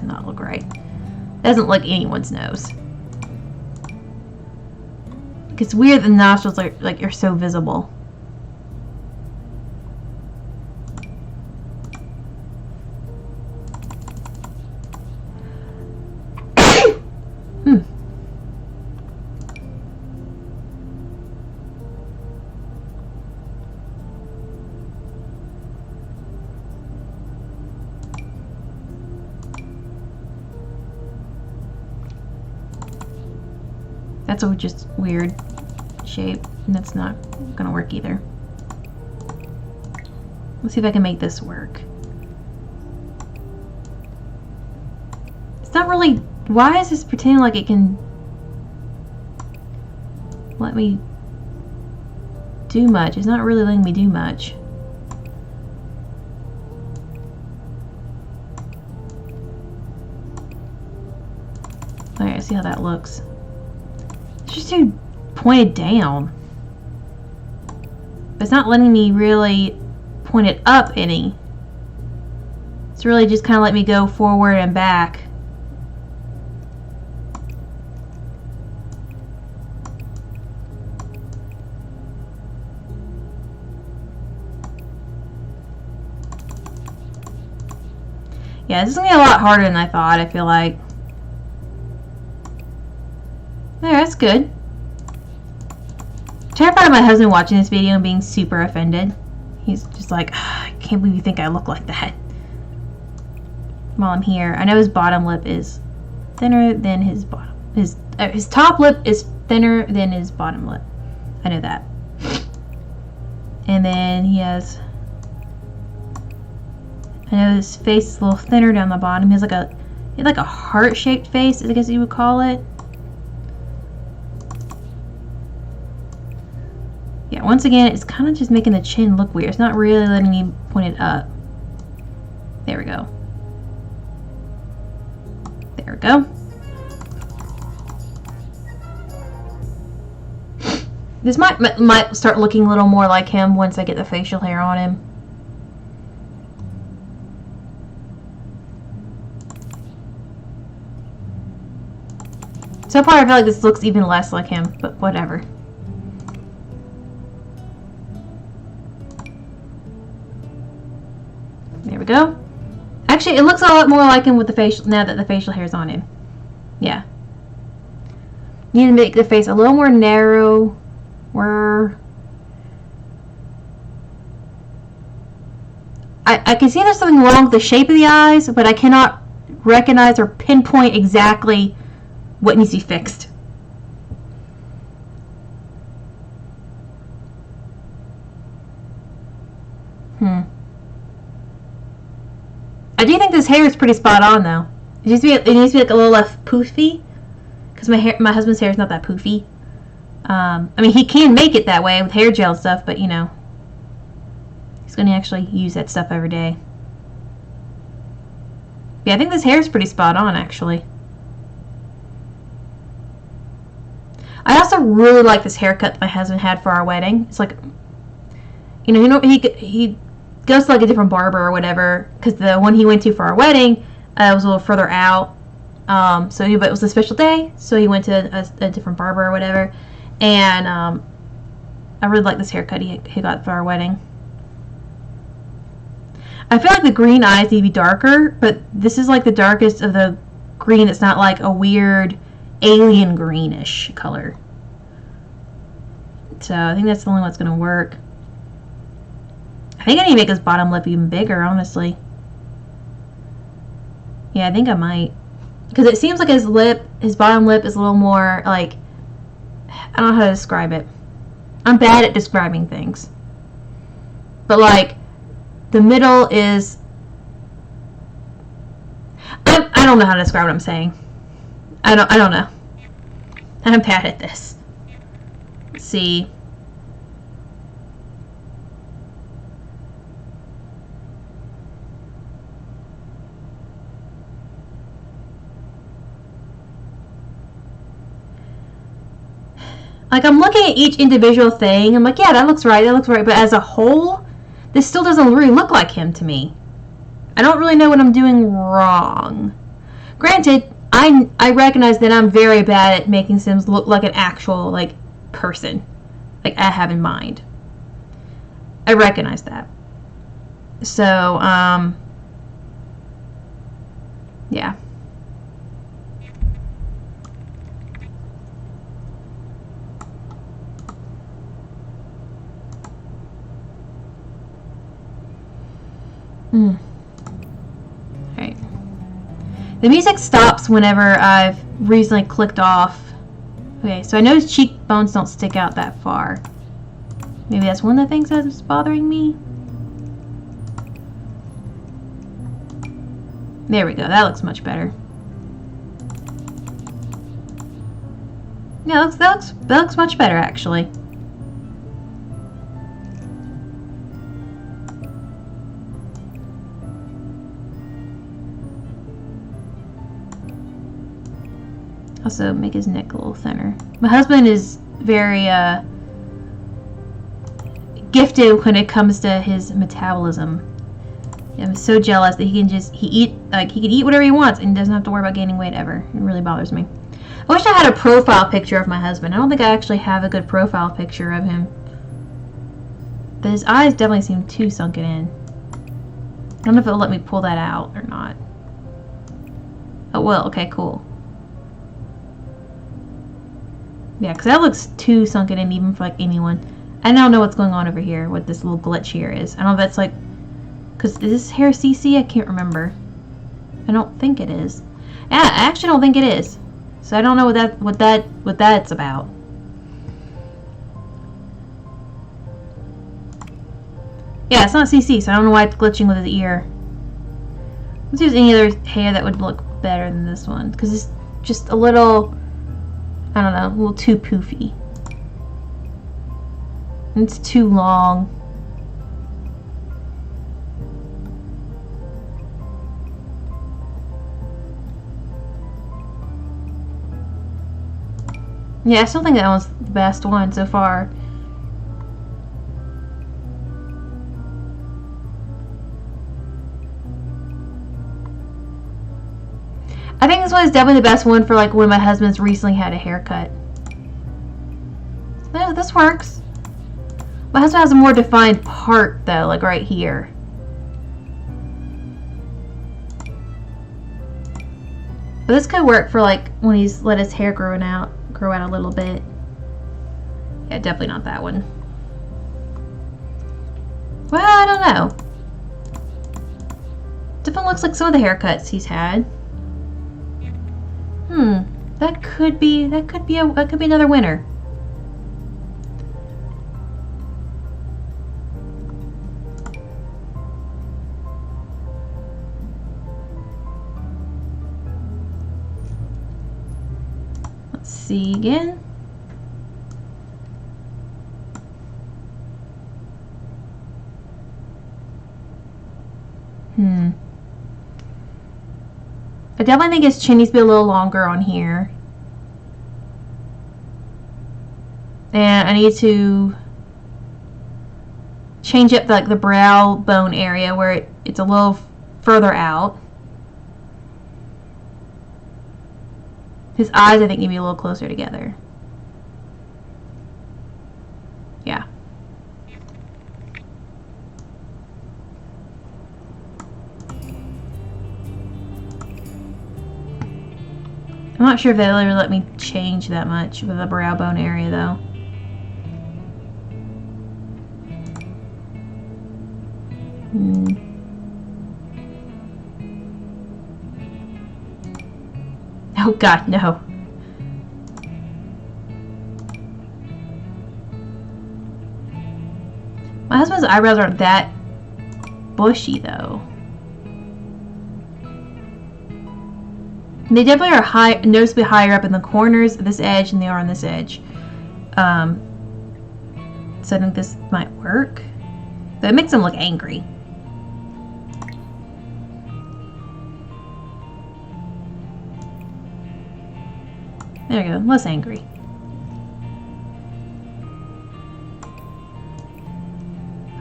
not look right. That doesn't look anyone's nose. It's weird the nostrils are so visible. That's a just weird shape, and that's not gonna work either. Let's see if I can make this work. It's not really. Why is this pretending like it can let me do much? It's not really letting me do much. Alright, see how that looks. It's just too pointed down. But it's not letting me really point it up any. It's really just kind of letting me go forward and back. Yeah, this is going to be a lot harder than I thought, I feel like. There, that's good. Terrified of my husband watching this video and being super offended. He's just like, I can't believe you think I look like that. While I'm here, I know his bottom lip is thinner than his bottom. His top lip is thinner than his bottom lip. I know that. And then he has. I know his face is a little thinner down the bottom. He has like a heart-shaped face, I guess you would call it. Yeah, once again, it's kind of just making the chin look weird. It's not really letting me point it up. There we go. There we go. This might start looking a little more like him once I get the facial hair on him. So far, I feel like this looks even less like him, but whatever. There we go. Actually, it looks a lot more like him with the facial now that the facial hair is on him. Yeah. You need to make the face a little more narrow. I can see there's something wrong with the shape of the eyes, but I cannot recognize or pinpoint exactly what needs to be fixed. I do think this hair is pretty spot on, though. It needs to be like a little less poofy, because my husband's hair is not that poofy. I mean, he can make it that way with hair gel and stuff, but you know, he's going to actually use that stuff every day. Yeah, I think this hair is pretty spot on, actually. I also really like this haircut my husband had for our wedding. It's like, you know, he goes to like a different barber or whatever, because the one he went to for our wedding was a little further out, So but it was a special day, so he went to a different barber or whatever. And I really like this haircut he got for our wedding. I feel like the green eyes need to be darker, but this is like the darkest of the green. It's not like a weird alien greenish color. So I think that's the only one that's going to work. I think I need to make his bottom lip even bigger, honestly. Yeah, I think I might. Because it seems like his bottom lip is a little more like, I don't know how to describe it. I'm bad at describing things. But like, the middle is, I don't know how to describe what I'm saying. I don't know. I'm bad at this. Let's see. Like, I'm looking at each individual thing. I'm like, yeah, that looks right. But as a whole, this still doesn't really look like him to me. I don't really know what I'm doing wrong. Granted, I recognize that I'm very bad at making Sims look like an actual, like, person. Like, I have in mind. I recognize that. So, yeah. Alright. The music stops whenever I've recently clicked off. Okay, so I know his cheekbones don't stick out that far. Maybe that's one of the things that's bothering me. There we go, that looks much better. Yeah, that looks much better actually. Also make his neck a little thinner. My husband is very gifted when it comes to his metabolism. I'm so jealous that he can eat whatever he wants and he doesn't have to worry about gaining weight ever. It really bothers me. I wish I had a profile picture of my husband. I don't think I actually have a good profile picture of him. But his eyes definitely seem too sunken in. I don't know if it'll let me pull that out or not. Oh, well, okay, cool. Yeah, because that looks too sunken in even for like anyone. I don't know what's going on over here, what this little glitch here is. I don't know if that's like, because is this hair CC? I can't remember. I don't think it is. Yeah, I actually don't think it is. So I don't know what that's about. Yeah, it's not CC, so I don't know why it's glitching with his ear. Let's see if there's any other hair that would look better than this one, because it's just a little, I don't know, a little too poofy. It's too long. Yeah, I still think that one's the best one so far. I think this one is definitely the best one for like when my husband's recently had a haircut. No, this works. My husband has a more defined part though, like right here. But this could work for like when he's let his hair grow out a little bit. Yeah, definitely not that one. Well, I don't know. Definitely looks like some of the haircuts he's had. That could be another winner. Let's see again. I definitely think his chin needs to be a little longer on here. And I need to change up like the brow bone area where it's a little further out. His eyes, I think, need to be a little closer together. Yeah. I'm not sure if they'll ever let me change that much with the brow bone area, though. Oh God, no. My husband's eyebrows aren't that bushy, though. They definitely are noticeably higher up in the corners of this edge than they are on this edge. So I think this might work. But it makes them look angry. There we go, less angry.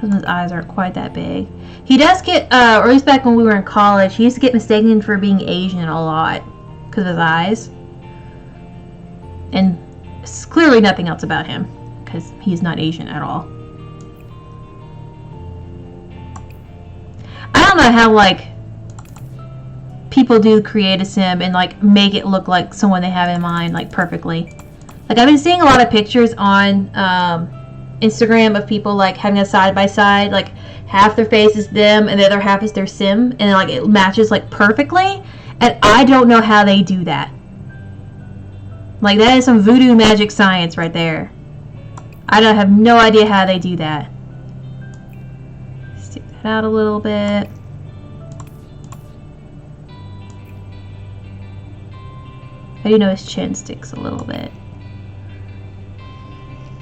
Husband's eyes aren't quite that big. He does get, or at least back when we were in college, he used to get mistaken for being Asian a lot because of his eyes. And it's clearly nothing else about him because he's not Asian at all. I don't know how, like, people do create a sim and, like, make it look like someone they have in mind, like, perfectly. Like, I've been seeing a lot of pictures on Instagram of people, like, having a side-by-side, like, half their face is them and the other half is their sim, and, like, it matches, like, perfectly, and I don't know how they do that. Like, that is some voodoo magic science right there. I have no idea how they do that. Stick that out a little bit. I do know his chin sticks a little bit.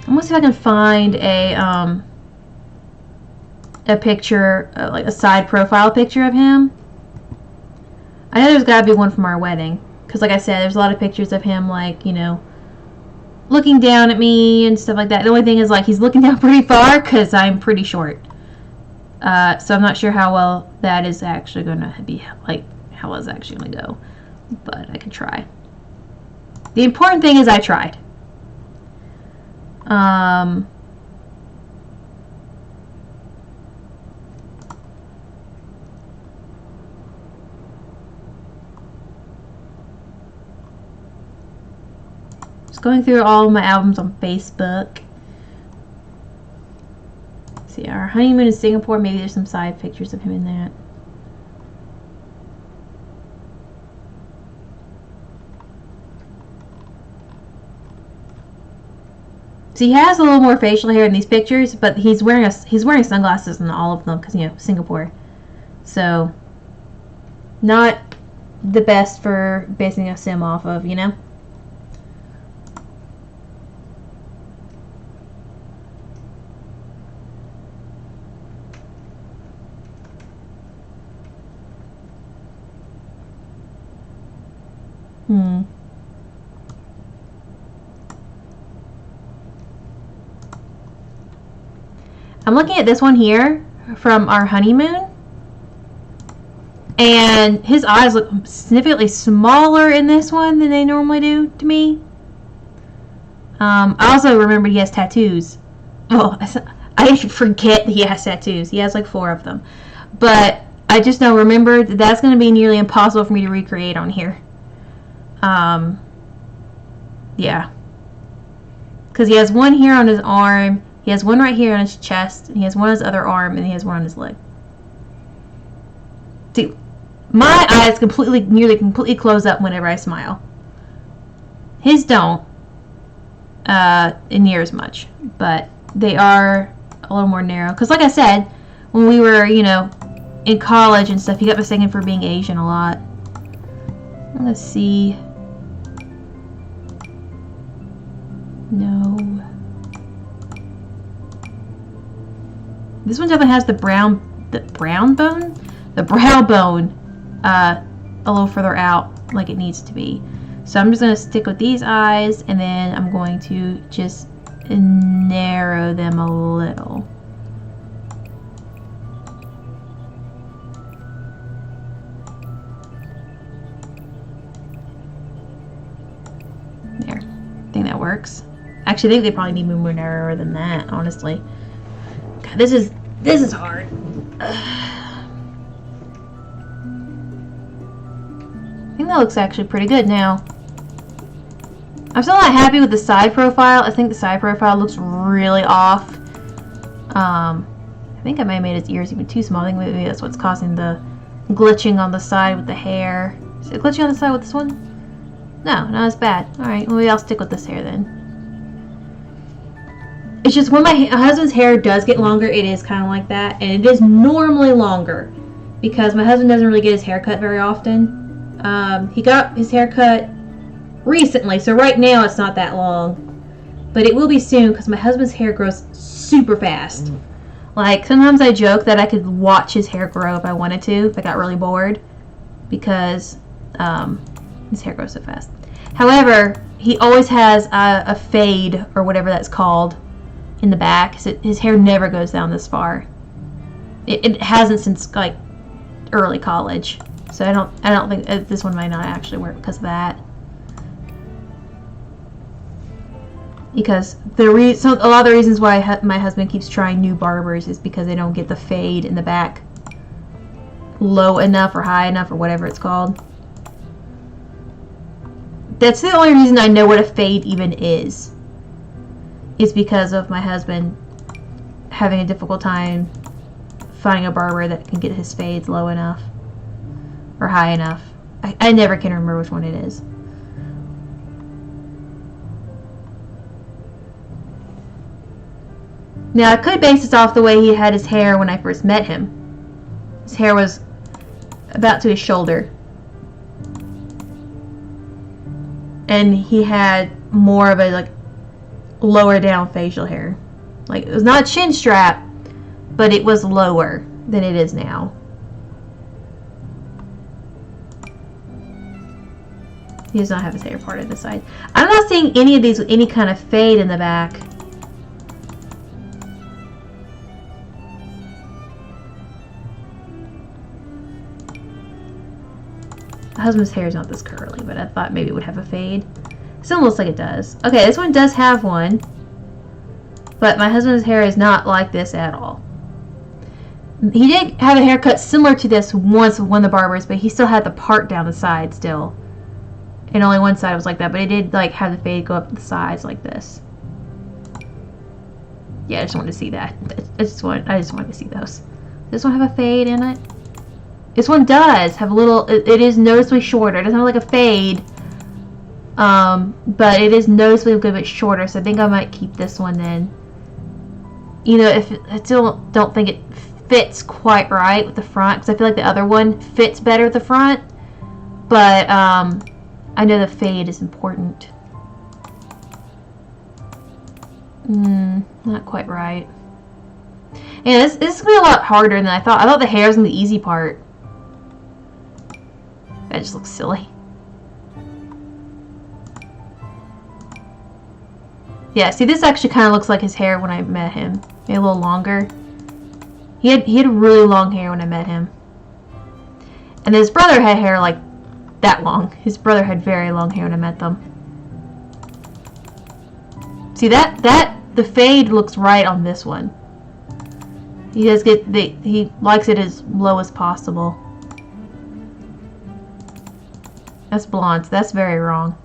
I'm gonna see if I can find a picture, like a side profile picture of him. I know there's gotta be one from our wedding, because like I said, there's a lot of pictures of him, like, you know, looking down at me and stuff like that. The only thing is, like, he's looking down pretty far because I'm pretty short. So I'm not sure how well that is actually gonna be, like, how well it's actually gonna go. But I can try. The important thing is I tried. Just going through all my albums on Facebook. See, our honeymoon in Singapore, maybe there's some side pictures of him in that. So he has a little more facial hair in these pictures, but he's wearing sunglasses in all of them because, you know, Singapore. So not the best for basing a sim off of, you know. I'm looking at this one here from our honeymoon, and his eyes look significantly smaller in this one than they normally do to me. I also remembered he has tattoos. Oh, I forget that he has tattoos. He has like 4 of them. But I just now remembered that that's going to be nearly impossible for me to recreate on here. Yeah. Because he has one here on his arm, he has one right here on his chest, and he has one on his other arm, and he has one on his leg. See, my eyes nearly completely close up whenever I smile. His don't, near as much, but they are a little more narrow. Because like I said, when we were, you know, in college and stuff, he got mistaken for being Asian a lot. Let's see. No. This one definitely has the brow bone a little further out, like it needs to be. So I'm just going to stick with these eyes, and then I'm going to just narrow them a little. that works. Actually, I think they probably need me more narrower than that, honestly. God, this is hard. I think that looks actually pretty good now. I'm still not happy with the side profile. I think the side profile looks really off. I think I might have made his ears even too small. I think maybe that's what's causing the glitching on the side with the hair. Is it glitching on the side with this one? No, not as bad. Alright, well, maybe I'll stick with this hair then. It's just when my husband's hair does get longer, it is kind of like that. And it is normally longer because my husband doesn't really get his hair cut very often. He got his hair cut recently, so right now it's not that long. But it will be soon because my husband's hair grows super fast. Like, sometimes I joke that I could watch his hair grow if I wanted to, if I got really bored. Because his hair grows so fast. However, he always has a fade, or whatever that's called, in the back. So his hair never goes down this far. It hasn't since, like, early college. So I don't think this one might not actually work because of that. Because a lot of the reasons why my husband keeps trying new barbers is because they don't get the fade in the back low enough or high enough or whatever it's called. That's the only reason I know what a fade even is because of my husband having a difficult time finding a barber that can get his fades low enough or high enough. I never can remember which one it is. Now, I could base this off the way he had his hair when I first met him. His hair was about to his shoulder. And he had more of a, like, lower down facial hair. Like, it was not a chin strap, but it was lower than it is now. He does not have his hair parted this side. I'm not seeing any of these with any kind of fade in the back. My husband's hair is not this curly, but I thought maybe it would have a fade. Still looks like it does. Okay, this one does have one. But my husband's hair is not like this at all. He did have a haircut similar to this once with one of the barbers, but he still had the part down the side still. And only one side was like that, but it did like have the fade go up the sides like this. Yeah, I just wanted to see that. I just wanted to see those. Does this one have a fade in it? This one does have a little, it is noticeably shorter. It doesn't have like a fade. But it is noticeably a good bit shorter, so I think I might keep this one then. You know, if I still don't think it fits quite right with the front, because I feel like the other one fits better with the front. But, I know the fade is important. Not quite right. Yeah, this is going to be a lot harder than I thought. I thought the hair was the easy part. That just looks silly. Yeah, see, this actually kind of looks like his hair when I met him. Maybe a little longer. He had really long hair when I met him. And his brother had hair like that long. His brother had very long hair when I met them. See, the fade looks right on this one. He does get he likes it as low as possible. That's blonde, so that's very wrong.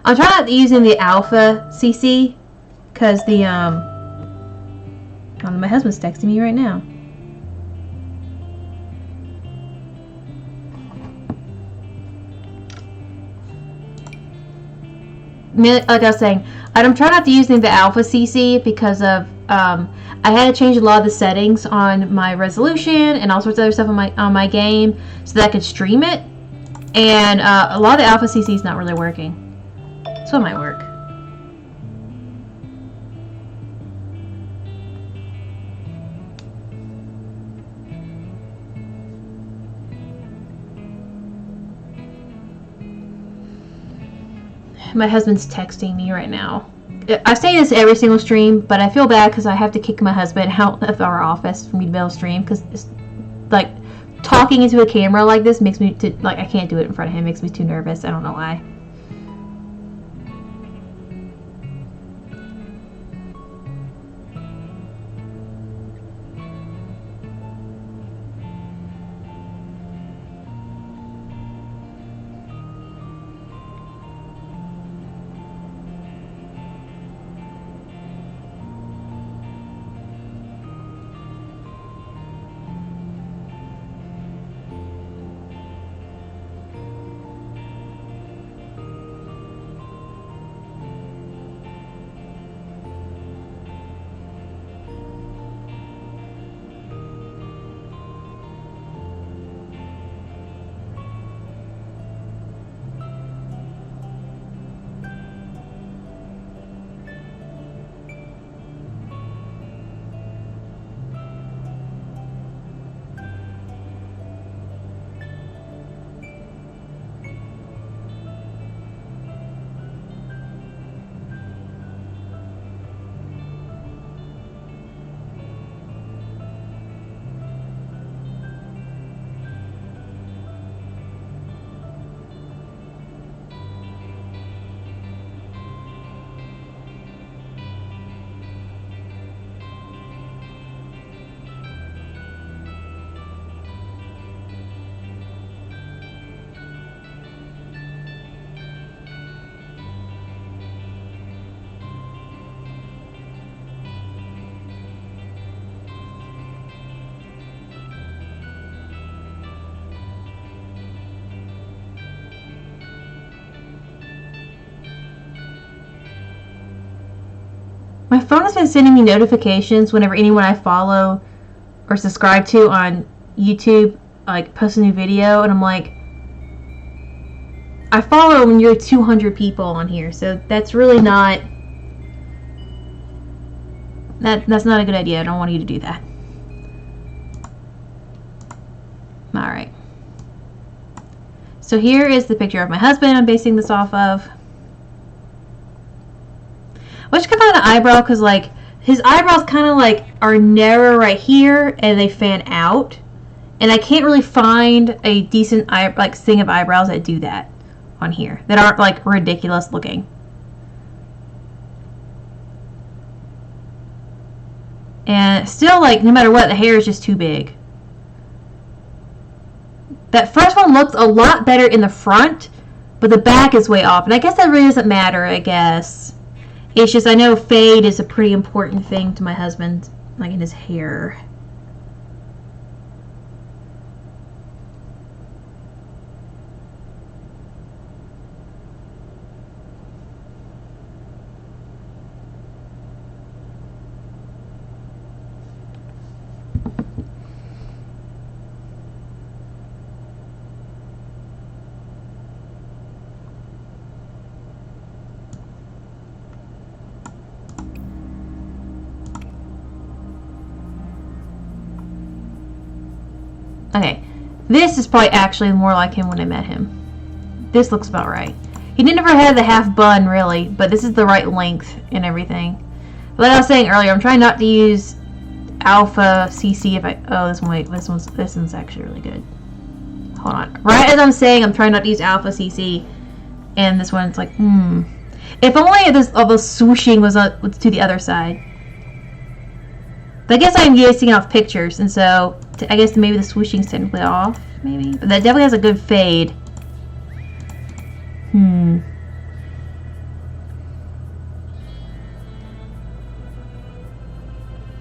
I'm trying not to using the alpha CC because the my husband's texting me right now. Like I was saying, I'm trying not to use the alpha CC because of I had to change a lot of the settings on my resolution and all sorts of other stuff on my game so that I could stream it, and a lot of the alpha CC is not really working. So it might work. My husband's texting me right now. I say this every single stream, but I feel bad because I have to kick my husband out of our office for me to be able to stream because it's like talking into a camera like this makes me I can't do it in front of him. It makes me too nervous. I don't know why. My phone has been sending me notifications whenever anyone I follow or subscribe to on YouTube like posts a new video, and I'm like, I follow when you're 200 people on here, so that's really not that's not a good idea. I don't want you to do that. Alright. So here is the picture of my husband I'm basing this off of. Which come out of the eyebrow, because like his eyebrows kind of like are narrow right here and they fan out, and I can't really find a decent thing of eyebrows that do that on here, that aren't like ridiculous looking. And still, like, no matter what, the hair is just too big. That first one looks a lot better in the front, but the back is way off, and I guess that really doesn't matter, I guess. It's just, I know fade is a pretty important thing to my husband, like in his hair. Okay, this is probably actually more like him when I met him. This looks about right. He never had the half bun, really, but this is the right length and everything. But like I was saying earlier, I'm trying not to use Alpha CC if I... Oh, this one, wait, this one's actually really good. Hold on. Right as I'm saying, I'm trying not to use Alpha CC, and this one's like, If only all the swooshing was to the other side. But I guess I'm basing off pictures, and so I guess maybe the swooshing's technically off, maybe? But that definitely has a good fade.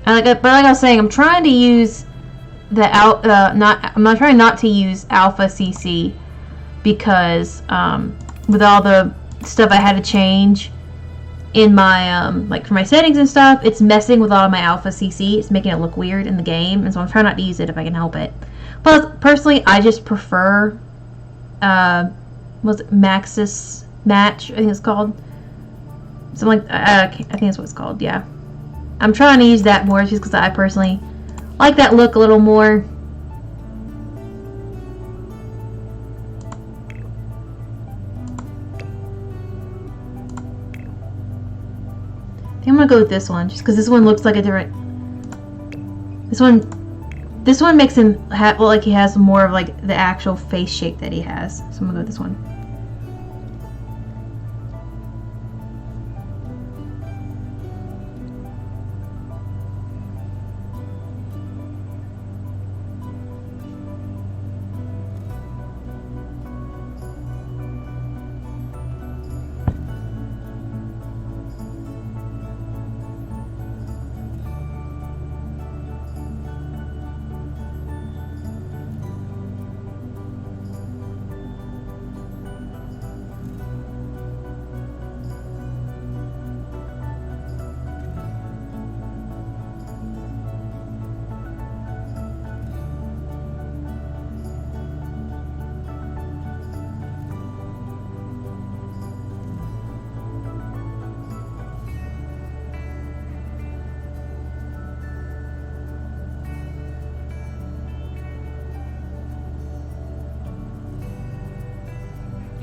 But like I was saying, I'm trying to use I'm not trying not to use Alpha CC because with all the stuff I had to change in my like for my settings and stuff, it's messing with all of my Alpha CC. It's making it look weird in the game, and so I'm trying not to use it if I can help it. Plus, personally, I just prefer was it Maxis Match? I think it's called something like I think that's what it's called. Yeah, I'm trying to use that more just because I personally like that look a little more. I think I'm gonna go with this one, just because this one looks like a different. This one makes him look like he has more of like the actual face shape that he has. So I'm gonna go with this one.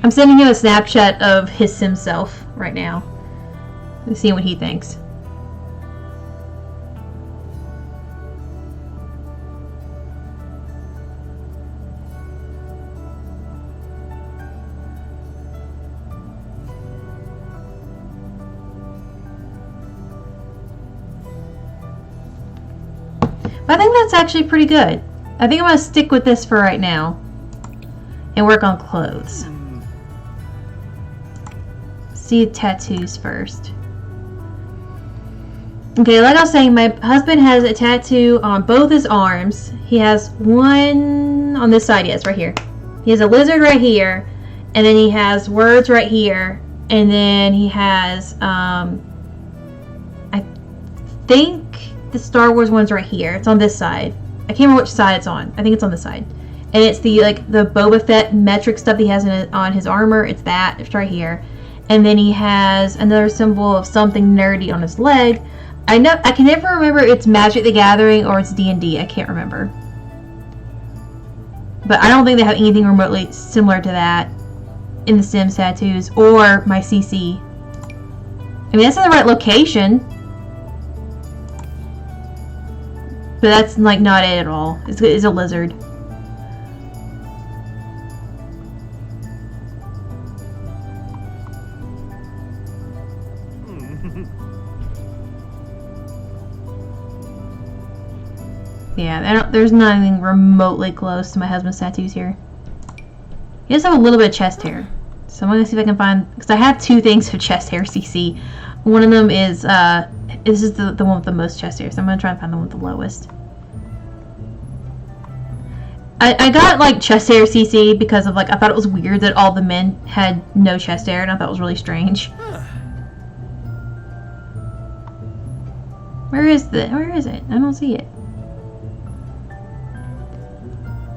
I'm sending him a Snapchat of his Simself right now. Let's see what he thinks. But I think that's actually pretty good. I think I'm going to stick with this for right now and work on clothes. See tattoos first. Okay, like I was saying, my husband has a tattoo on both his arms. He has one on this side, yes, right here. He has a lizard right here, and then he has words right here, and then he has, I think the Star Wars one's right here. It's on this side. I can't remember which side it's on. I think it's on this side. And it's the the Boba Fett metric stuff he has on his armor. It's that. It's right here. And then he has another symbol of something nerdy on his leg. I can never remember if it's Magic the Gathering or it's D&D. I can't remember. But I don't think they have anything remotely similar to that in the Sims tattoos or my CC. I mean, that's in the right location. But that's like not it at all. It's a lizard. Yeah, there's nothing remotely close to my husband's tattoos here. He does have a little bit of chest hair. So I'm going to see if I can find... Because I have two things of chest hair CC. One of them is... this is the one with the most chest hair. So I'm going to try and find the one with the lowest. I got, like, chest hair CC because of, like... I thought it was weird that all the men had no chest hair. And I thought it was really strange. Where is it? I don't see it.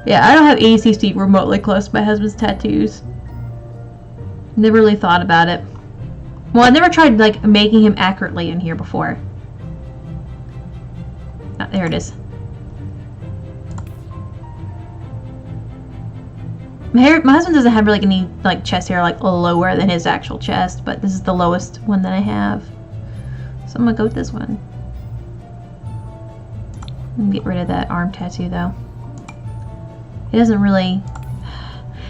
Yeah, I don't have any CC remotely close to my husband's tattoos. Never really thought about it. Well, I never tried, like, making him accurately in here before. Ah, there it is. My husband doesn't have, like, any, like, chest hair, like, lower than his actual chest, but this is the lowest one that I have. So I'm gonna go with this one. I'm gonna get rid of that arm tattoo, though. He doesn't really...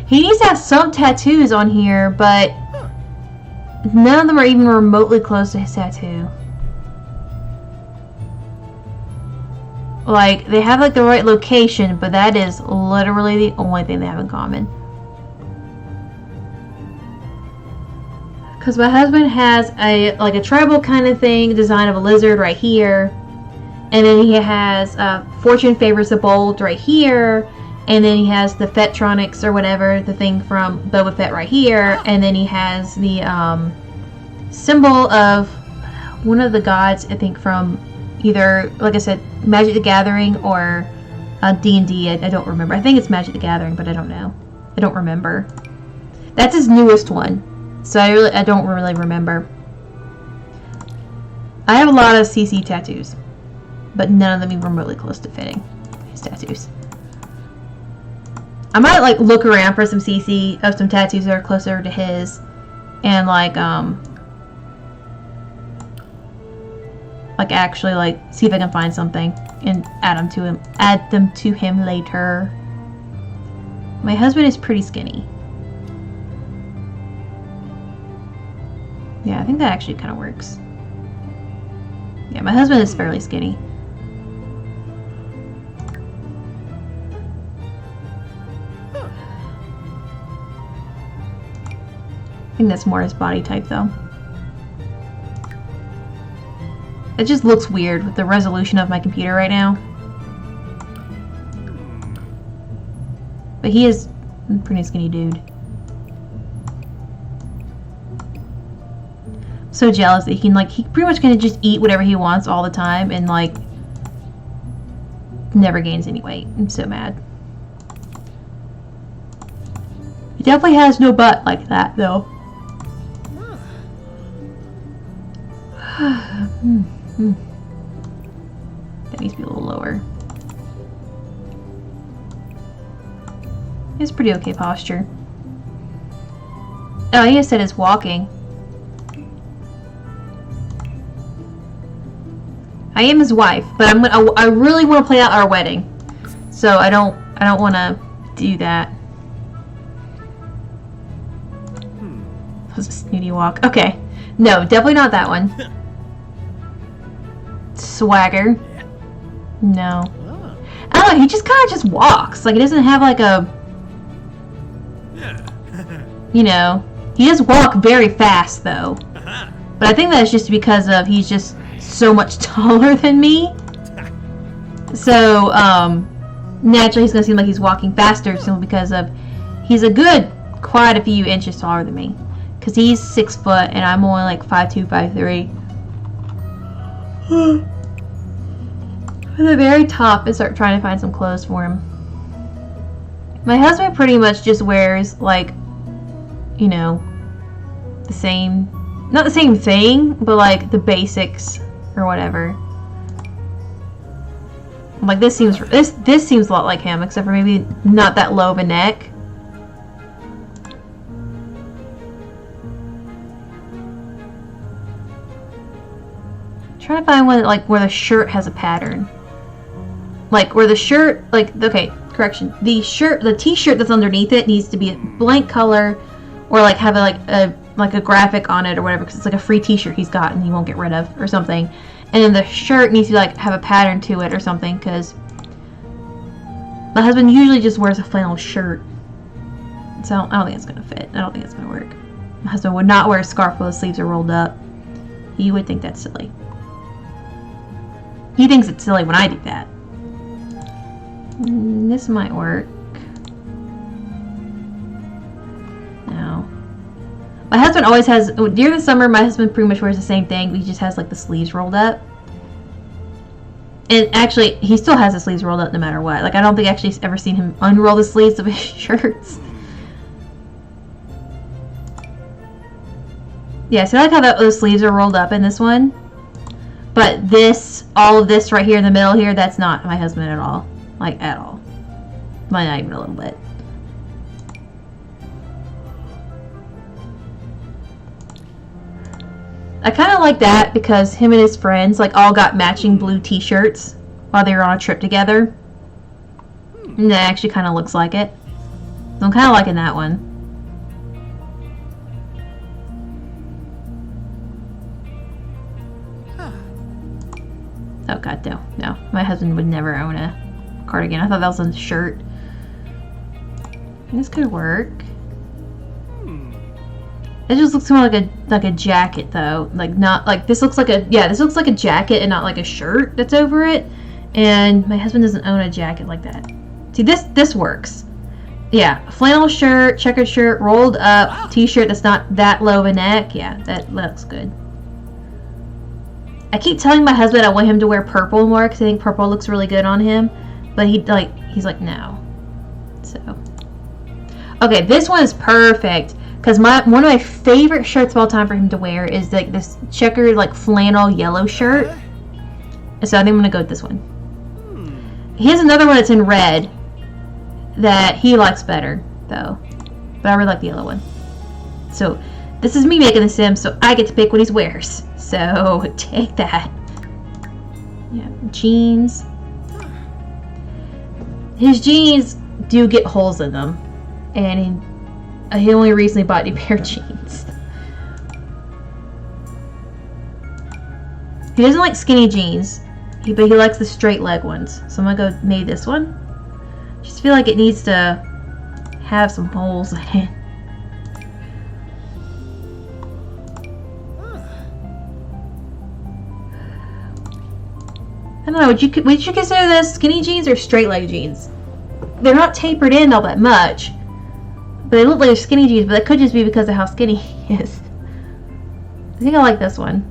He needs to have some tattoos on here, but none of them are even remotely close to his tattoo. Like, they have, like, the right location, but that is literally the only thing they have in common. Because my husband has a tribal kind of thing, design of a lizard right here. And then he has Fortune Favors the Bold right here. And then he has the Fettronics or whatever, the thing from Boba Fett right here. And then he has the symbol of one of the gods, I think, from either, like I said, Magic the Gathering or D&D. I don't remember. I think it's Magic the Gathering, but I don't know. I don't remember. That's his newest one. So I don't really remember. I have a lot of CC tattoos, but none of them even remotely close to fitting his tattoos. I might, like, look around for some CC of some tattoos that are closer to his, and, like, actually, like, see if I can find something and add them to him later. My husband is pretty skinny. Yeah, I think that actually kind of works. Yeah, my husband is fairly skinny. I think that's more his body type, though. It just looks weird with the resolution of my computer right now. But he is a pretty skinny dude. So jealous that he pretty much can just eat whatever he wants all the time and, like, never gains any weight. I'm so mad. He definitely has no butt like that, though. That needs to be a little lower. It's pretty okay posture. Oh, he said it's walking. I am his wife, but I really want to play out our wedding, so I don't want to do that. That was a snooty walk. Okay, no, definitely not that one. Swagger. No. I don't know, he just kind of just walks. Like, he doesn't have, like, a... You know, he does walk very fast, though. But I think that's just because of he's just so much taller than me. So, naturally he's going to seem like he's walking faster simply because of he's a good quite a few inches taller than me. Because he's 6 foot and I'm only like 5'2", 5'3". at the very top and start trying to find some clothes for him. My husband pretty much just wears, like, you know, the same, not the same thing, but like the basics or whatever. Like this seems a lot like him, except for maybe not that low of a neck. Trying to find one like where the shirt has a pattern. Like where the shirt, like, okay, correction. The t-shirt that's underneath it needs to be a blank color, or like have a graphic on it or whatever, because it's like a free t-shirt he's got and he won't get rid of or something. And then the shirt needs to like have a pattern to it or something, because my husband usually just wears a flannel shirt. So I don't think it's gonna fit. I don't think it's gonna work. My husband would not wear a scarf where the sleeves are rolled up. He would think that's silly. He thinks it's silly when I do that. This might work. No. My husband always has, during the summer, my husband pretty much wears the same thing, but he just has like the sleeves rolled up. And actually, he still has the sleeves rolled up no matter what. Like, I don't think actually ever seen him unroll the sleeves of his shirts. Yeah, so I like how those sleeves are rolled up in this one. But this, all of this right here in the middle here, that's not my husband at all. Like, at all. Well, not even a little bit. I kind of like that because him and his friends, like, all got matching blue t-shirts while they were on a trip together. And that actually kind of looks like it. So I'm kind of liking that one. Oh god, no. My husband would never own a cardigan. I thought that was a shirt. This could work. It just looks more like a jacket though. Like not like this looks like a this looks like a jacket and not like a shirt that's over it. And my husband doesn't own a jacket like that. See, this works. Yeah, flannel shirt, checkered shirt, rolled up t-shirt that's not that low of a neck. Yeah, that looks good. I keep telling my husband I want him to wear purple more because I think purple looks really good on him, but he's like no. So okay, this one is perfect because one of my favorite shirts of all time for him to wear is like this checkered like flannel yellow shirt. So I think I'm gonna go with this one. He has another one that's in red that he likes better though, but I really like the yellow one. So this is me making the Sims, so I get to pick what he wears. So take that. Yeah, jeans. His jeans do get holes in them, and he only recently bought a new pair of jeans. He doesn't like skinny jeans, but he likes the straight leg ones. So I'm gonna go maybe this one. Just feel like it needs to have some holes in it. I don't know, would you consider this skinny jeans or straight leg jeans? They're not tapered in all that much, but they look like skinny jeans, but that could just be because of how skinny he is. I think I like this one.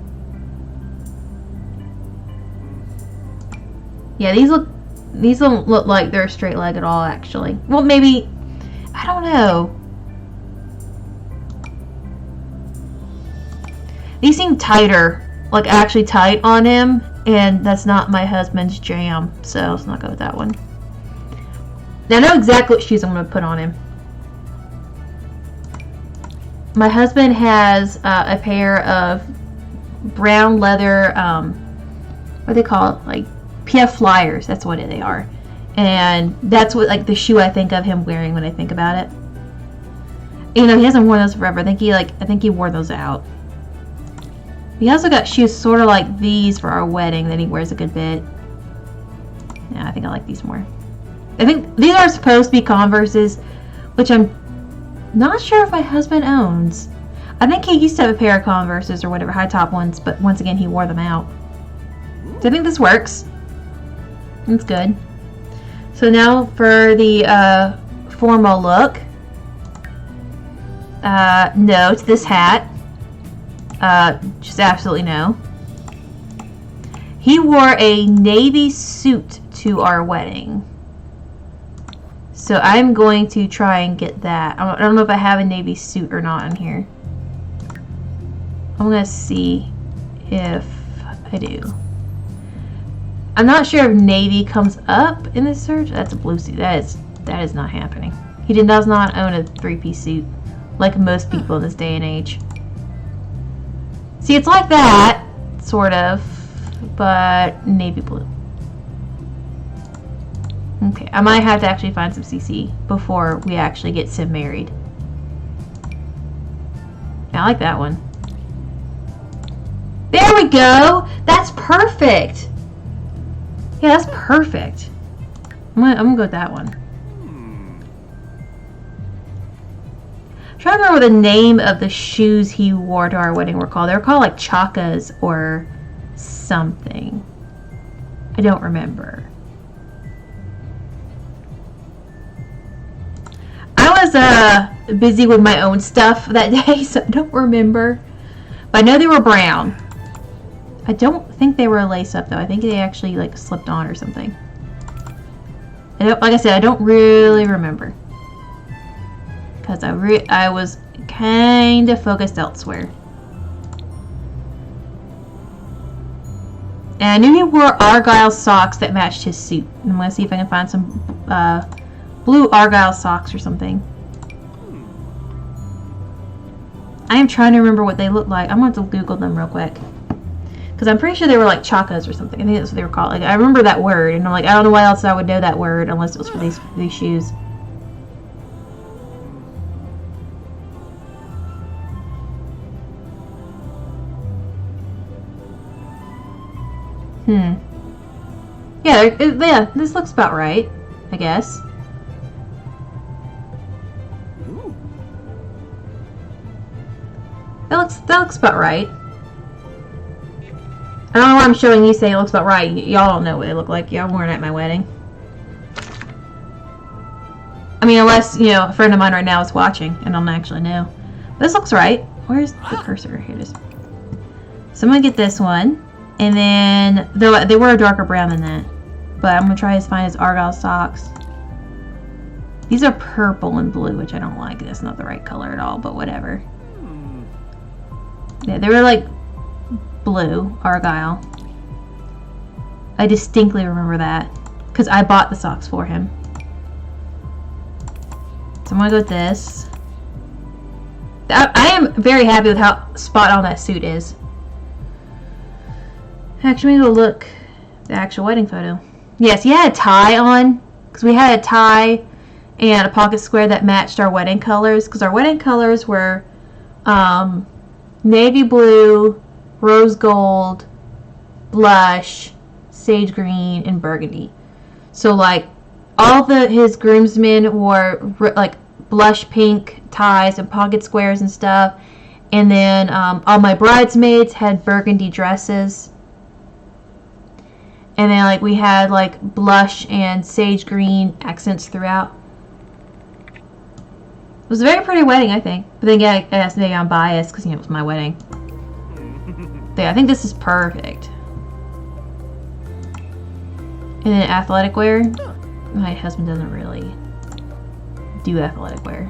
Yeah, these don't look like they're straight leg at all, actually. Well, maybe, I don't know. These seem tighter, like actually tight on him. And that's not my husband's jam, so let's not go with that one. Now I know exactly what shoes I'm going to put on him. My husband has a pair of brown leather, what do they call it? Like PF Flyers, that's what they are. And that's what like the shoe I think of him wearing when I think about it. You know, he hasn't worn those forever. I think he wore those out. He also got shoes sort of like these for our wedding that he wears a good bit. Yeah, I think I like these more. I think these are supposed to be Converses, which I'm not sure if my husband owns. I think he used to have a pair of Converses or whatever, high top ones, but once again he wore them out. So I think this works. It's good. So now for the formal look. No to this hat. Just absolutely no. He wore a navy suit to our wedding. So I'm going to try and get that. I don't know if I have a navy suit or not in here. I'm going to see if I do. I'm not sure if navy comes up in this search. That's a blue suit. That is not happening. He does not own a 3-piece suit like most people in this day and age. See, it's like that, sort of, but navy blue. Okay, I might have to actually find some CC before we actually get Sim married. I like that one. There we go! That's perfect! Yeah, that's perfect. I'm gonna go with that one. I'm trying to remember what the name of the shoes he wore to our wedding were called. They were called like chakas or something. I don't remember. I was busy with my own stuff that day, so I don't remember. But I know they were brown. I don't think they were lace up though. I think they actually like slipped on or something. Like I said, I don't really remember because I was kind of focused elsewhere. And I knew he wore Argyle socks that matched his suit. I'm gonna see if I can find some blue Argyle socks or something. I am trying to remember what they look like. I'm going to have to Google them real quick. Because I'm pretty sure they were like chakas or something. I think that's what they were called. Like, I remember that word. And I'm like, I don't know why else I would know that word unless it was for these shoes. Yeah, this looks about right, I guess. That looks about right. I don't know why I'm showing you saying it looks about right. Y'all don't know what they look like. Y'all weren't at my wedding. I mean, unless, you know, a friend of mine right now is watching and don't actually know. This looks right. Where's the cursor? Here it is. So I'm going to get this one. And then, they were a darker brown than that. But I'm going to try to find his Argyle socks. These are purple and blue, which I don't like. That's not the right color at all, but whatever. Yeah, they were like blue, Argyle. I distinctly remember that. Because I bought the socks for him. So I'm going to go with this. I am very happy with how spot on that suit is. Actually, I'm going to look at the actual wedding photo. Yes, he had a tie on. Because we had a tie and a pocket square that matched our wedding colors. Because our wedding colors were navy blue, rose gold, blush, sage green, and burgundy. So like all his groomsmen wore like blush pink ties and pocket squares and stuff. And then all my bridesmaids had burgundy dresses. And then like we had like blush and sage green accents throughout. It was a very pretty wedding, I think. But then yeah, I guess maybe I'm biased because, you know, it was my wedding. But yeah, I think this is perfect. And then athletic wear. My husband doesn't really do athletic wear.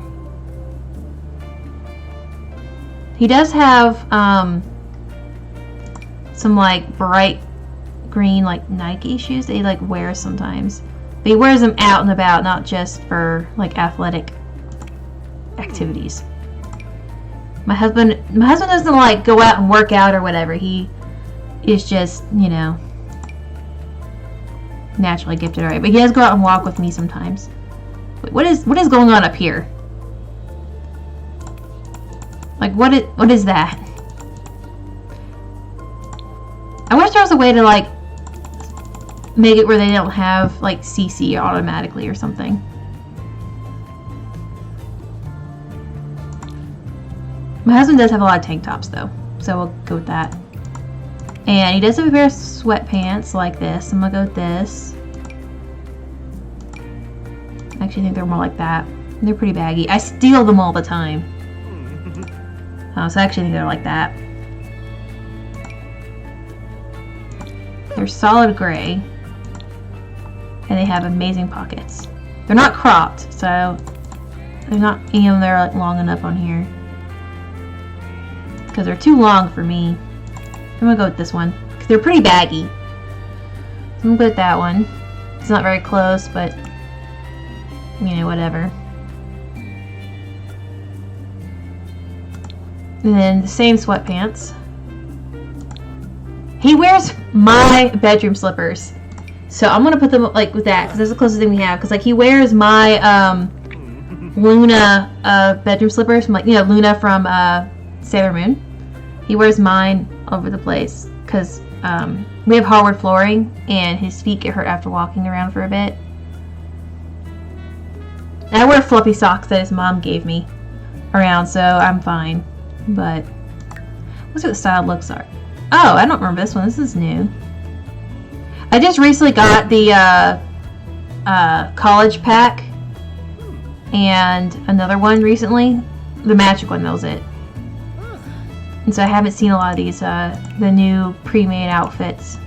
He does have some like bright green like Nike shoes that he like wears sometimes. But he wears them out and about, not just for like athletic activities. My husband doesn't like go out and work out or whatever. He is just, you know, naturally gifted, alright. But he does go out and walk with me sometimes. Wait, what is going on up here? Like what is that? I wish there was a way to like make it where they don't have like CC automatically or something. My husband does have a lot of tank tops though, so we'll go with that. And he does have a pair of sweatpants like this. I'm gonna go with this. I actually think they're more like that. They're pretty baggy. I steal them all the time. So I actually think they're like that. They're solid gray. And they have amazing pockets. They're not cropped, so they're not, you know, they're like long enough on here. Because they're too long for me. I'm gonna go with this one. Because they're pretty baggy. So I'm gonna go with that one. It's not very close, but you know, whatever. And then the same sweatpants. He wears my bedroom slippers. So I'm gonna put them like with that because that's the closest thing we have. Because like he wears my Luna bedroom slippers from like, you know, Luna from Sailor Moon. He wears mine all over the place because we have hardwood flooring and his feet get hurt after walking around for a bit. And I wear fluffy socks that his mom gave me around, so I'm fine. But let's see what the style looks like. Oh, I don't remember this one. This is new. I just recently got the college pack and another one recently. The magic one, that was it. And so I haven't seen a lot of these, the new pre-made outfits.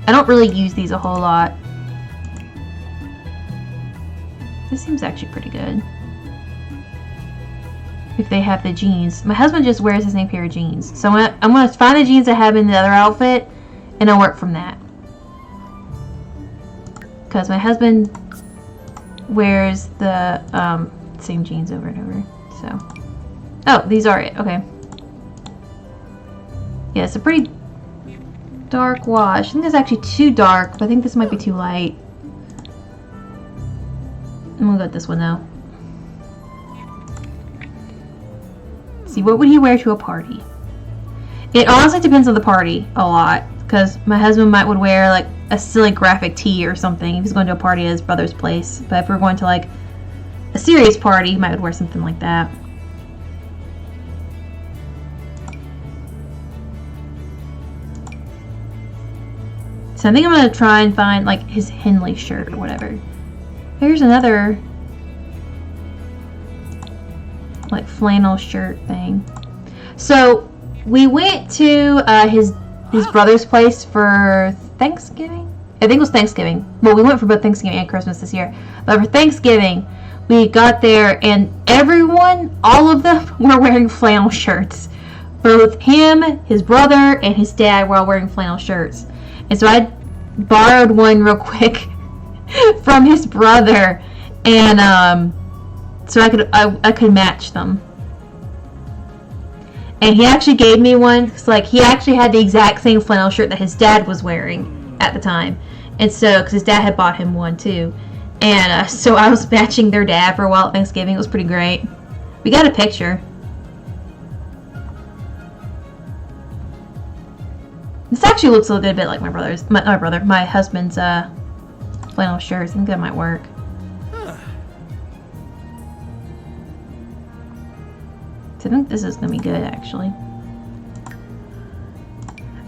I don't really use these a whole lot. This seems actually pretty good. If they have the jeans. My husband just wears the same pair of jeans. So I'm gonna find the jeans I have in the other outfit and I'll work from that. Because my husband wears the same jeans over and over. So. Oh, these are it. Okay. Yeah, it's a pretty dark wash. I think it's actually too dark, but I think this might be too light. I'm gonna go with this one though. See, what would he wear to a party? It honestly depends on the party a lot, because my husband would wear like a silly graphic tee or something if he's going to a party at his brother's place. But if we're going to like a serious party, he might wear something like that. So I think I'm gonna try and find like his Henley shirt or whatever. Here's another like flannel shirt thing. So we went to his brother's place for Thanksgiving. I think it was Thanksgiving. Well, we went for both Thanksgiving and Christmas this year. But for Thanksgiving, we got there and everyone, all of them, were wearing flannel shirts. Both him, his brother, and his dad were all wearing flannel shirts. And so I borrowed one real quick from his brother, and so I could match them. And he actually gave me one because like he actually had the exact same flannel shirt that his dad was wearing at the time, and so because his dad had bought him one too, and so I was matching their dad for a while at Thanksgiving. It was pretty great. We got a picture. This actually looks a little bit like my husband's flannel shirts. I think that might work. So I think this is gonna be good actually.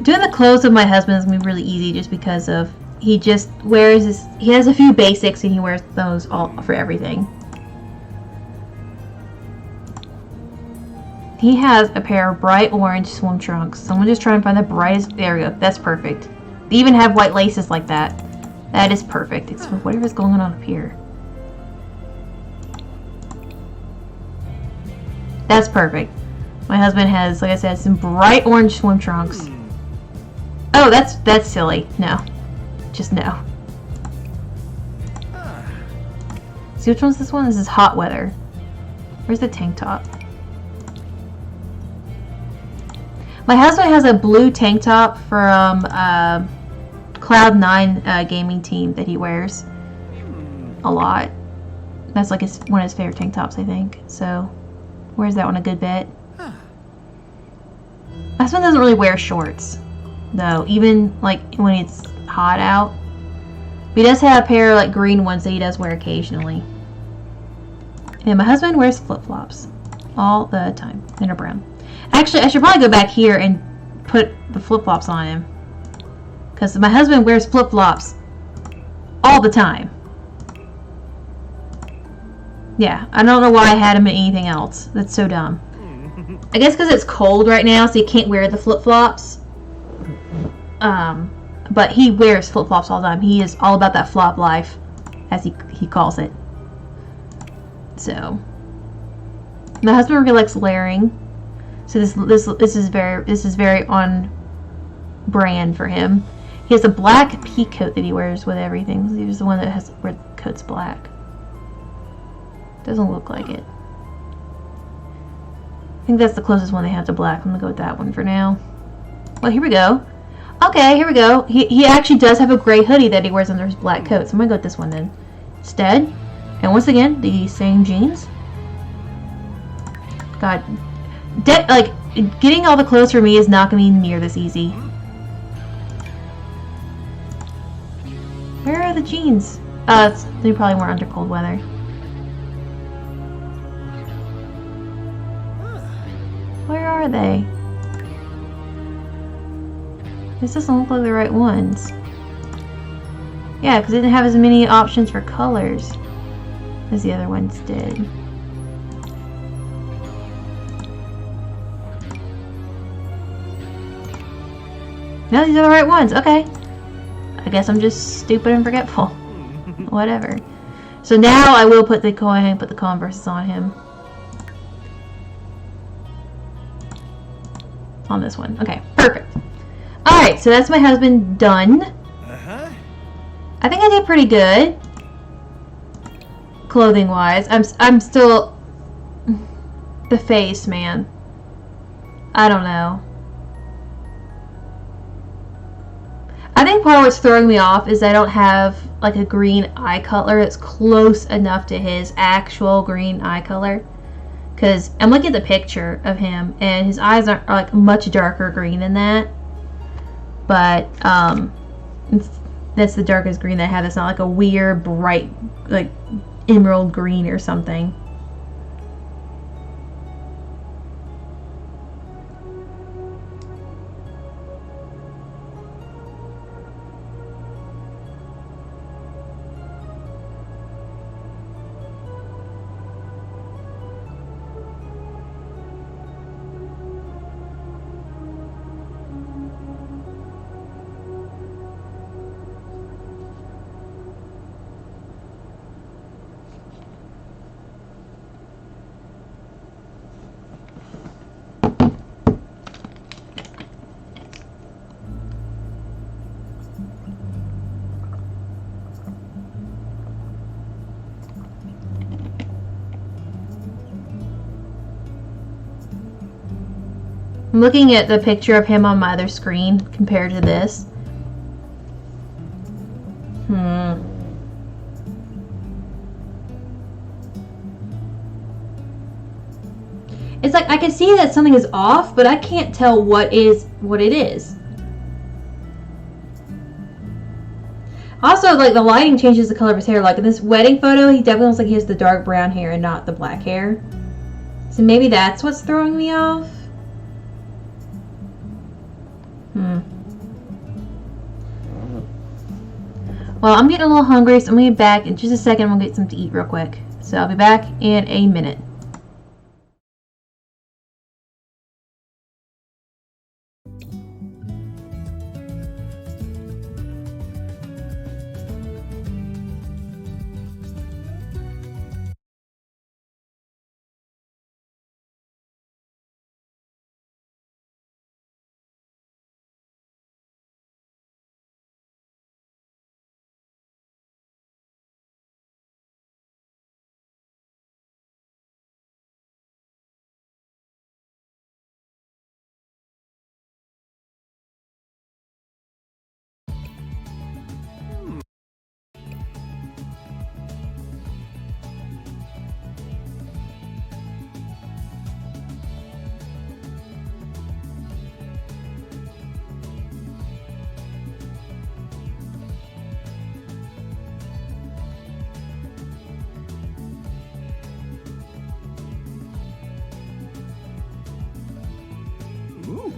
Doing the clothes of my husband is gonna be really easy just because of he just wears this. He has a few basics and he wears those all for everything. He has a pair of bright orange swim trunks. So I'm just trying to find the brightest. There we go. That's perfect. They even have white laces like that. That is perfect. It's for whatever's going on up here. That's perfect. My husband has, like I said, some bright orange swim trunks. Oh, that's silly. No. Just no. See which one's this one? This is hot weather. Where's the tank top? My husband has a blue tank top from Cloud9 gaming team that he wears a lot. That's like one of his favorite tank tops, I think. So, wears that one a good bit. My husband doesn't really wear shorts, though, even like when it's hot out. But he does have a pair of like green ones that he does wear occasionally. And my husband wears flip-flops all the time. And they're brown. Actually, I should probably go back here and put the flip-flops on him. Because my husband wears flip-flops all the time. Yeah, I don't know why I had him in anything else. That's so dumb. I guess because it's cold right now, so he can't wear the flip-flops. But he wears flip-flops all the time. He is all about that flop life, as he calls it. So, my husband really likes layering. So this is very on brand for him. He has a black pea coat that he wears with everything. He's the one that has where the coat's black. Doesn't look like it. I think that's the closest one they have to black. I'm gonna go with that one for now. Well, here we go. Okay, here we go. He actually does have a gray hoodie that he wears under his black coat. So I'm gonna go with this one then instead. And once again, the same jeans. God, like getting all the clothes for me is not gonna be near this easy. Where are the jeans? They probably weren't under cold weather. Where are they? This doesn't look like the right ones. Yeah, because it didn't have as many options for colors as the other ones did. No, these are the right ones. Okay. I guess I'm just stupid and forgetful. Whatever. So now I will go ahead and put the Converses on him. On this one. Okay, perfect. Alright, so that's my husband done. I think I did pretty good. Clothing wise. I'm still the face, man. I don't know. I think part of what's throwing me off is I don't have like a green eye color that's close enough to his actual green eye color. Because I'm looking at the picture of him and his eyes are like much darker green than that. But that's the darkest green that I have. It's not like a weird bright like emerald green or something. I'm looking at the picture of him on my other screen compared to this. It's like I can see that something is off, but I can't tell what it is. Also, like the lighting changes the color of his hair. Like in this wedding photo, he definitely looks like he has the dark brown hair and not the black hair. So maybe that's what's throwing me off. Well, I'm getting a little hungry, so I'm going to get back in just a second. I'm going to get something to eat real quick. So I'll be back in a minute. Ooh.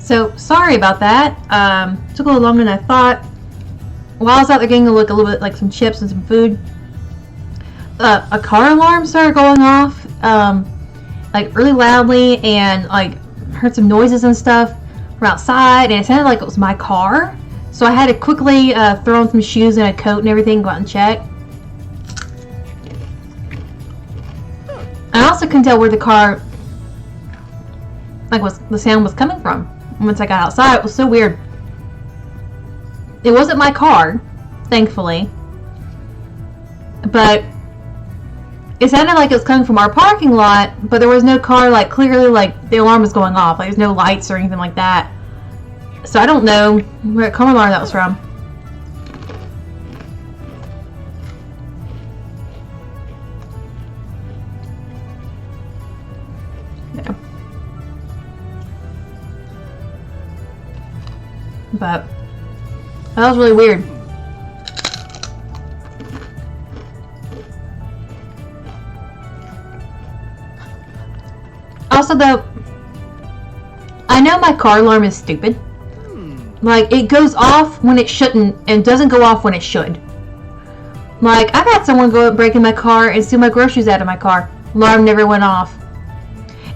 So, sorry about that. Took a little longer than I thought. While I was out there getting a little bit like some chips and some food, a car alarm started going off, like really loudly, and like heard some noises and stuff from outside, and it sounded like it was my car. So I had to quickly throw on some shoes and a coat and everything, go out and check. I also couldn't tell where the car, like, the sound was coming from. Once I got outside, it was so weird. It wasn't my car, thankfully, but it sounded like it was coming from our parking lot, but there was no car, like, clearly, like, the alarm was going off. Like, there's no lights or anything like that. So I don't know where car alarm that was from. Yeah. But that was really weird. Also, though, I know my car alarm is stupid. Like, it goes off when it shouldn't and doesn't go off when it should. Like, I've had someone go break in my car and steal my groceries out of my car. Alarm never went off.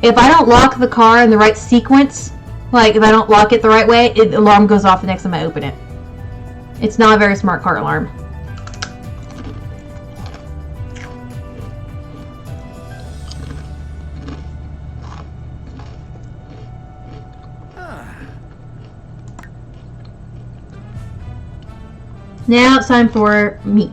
If I don't lock the car in the right sequence, like if I don't lock it the right way, the alarm goes off the next time I open it. It's not a very smart car alarm. Now it's time for meat.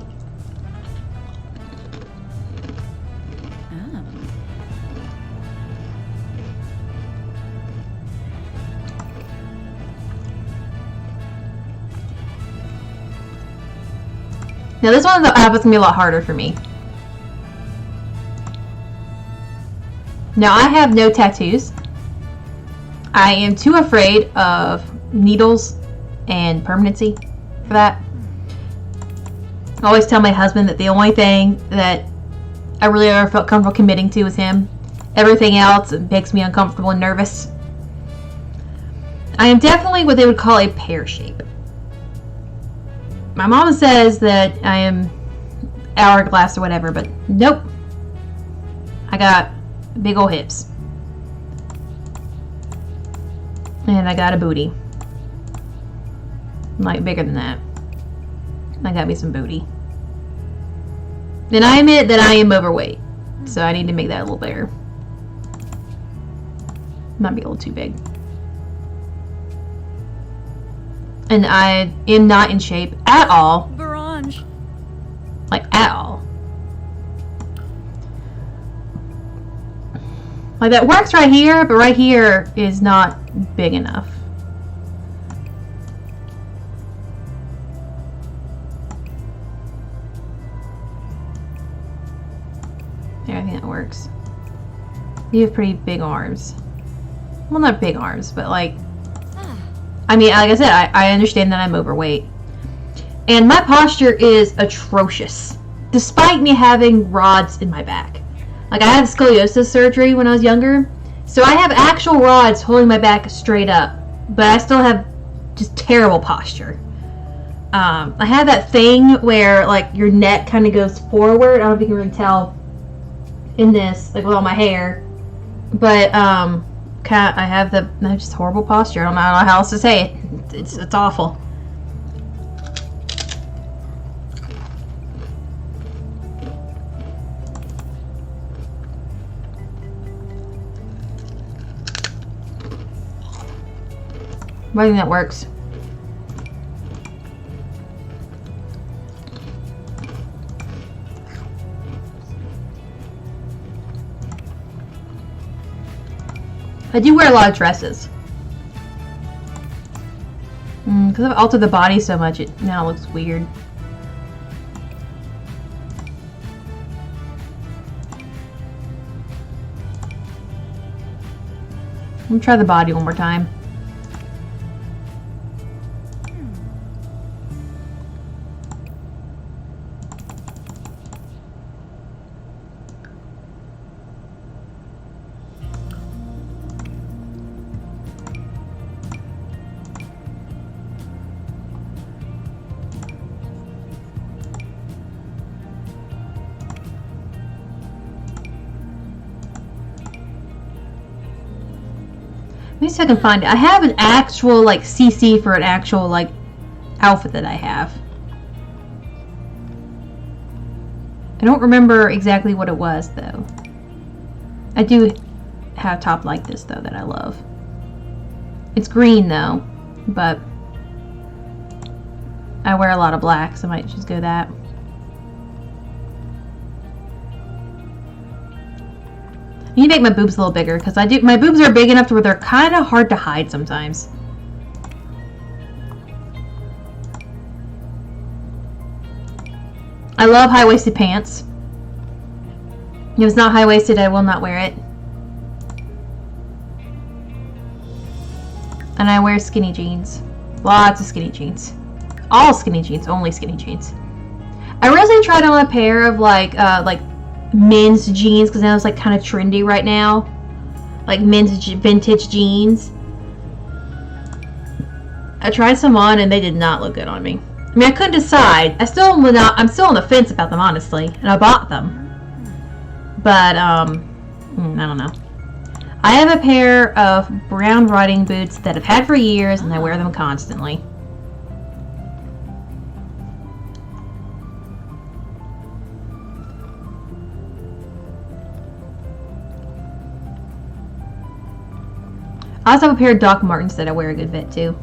Now this one, the app is going to be a lot harder for me. Now I have no tattoos. I am too afraid of needles and permanency for that. I always tell my husband that the only thing that I really ever felt comfortable committing to was him. Everything else makes me uncomfortable and nervous. I am definitely what they would call a pear shape. My mom says that I am hourglass or whatever, but nope. I got big old hips. And I got a booty. Like bigger than that. I got me some booty. And I admit that I am overweight. So I need to make that a little bigger. Might be a little too big. And I am not in shape at all. Barange. Like, at all. Like, that works right here, but right here is not big enough. Yeah, I think that works. You have pretty big arms. Well, not big arms, but like... I mean, like I said, I understand that I'm overweight. And my posture is atrocious. Despite me having rods in my back. Like, I had scoliosis surgery when I was younger. So I have actual rods holding my back straight up. But I still have just terrible posture. I have that thing where, like, your neck kind of goes forward. I don't know if you can really tell in this, like, with all my hair. But, I have just horrible posture. I don't know how else to say it. It's awful. I think that works. I do wear a lot of dresses. Because I've altered the body so much, it now looks weird. Let me try the body one more time. Let me see if I can find it. I have an actual, like, CC for an actual, like, outfit that I have. I don't remember exactly what it was, though. I do have a top like this, though, that I love. It's green, though, but I wear a lot of black, so I might just go that. I need to make my boobs a little bigger, because my boobs are big enough to where they're kind of hard to hide sometimes. I love high-waisted pants. If it's not high-waisted, I will not wear it. And I wear skinny jeans. Lots of skinny jeans. All skinny jeans, only skinny jeans. I recently tried on a pair of like men's jeans because that was like kind of trendy right now. Like men's vintage jeans. I tried some on and they did not look good on me. I mean, I couldn't decide. I'm still on the fence about them, honestly, and I bought them. But I don't know. I have a pair of brown riding boots that I've had for years, and I wear them constantly. I also have a pair of Doc Martens that I wear a good bit too.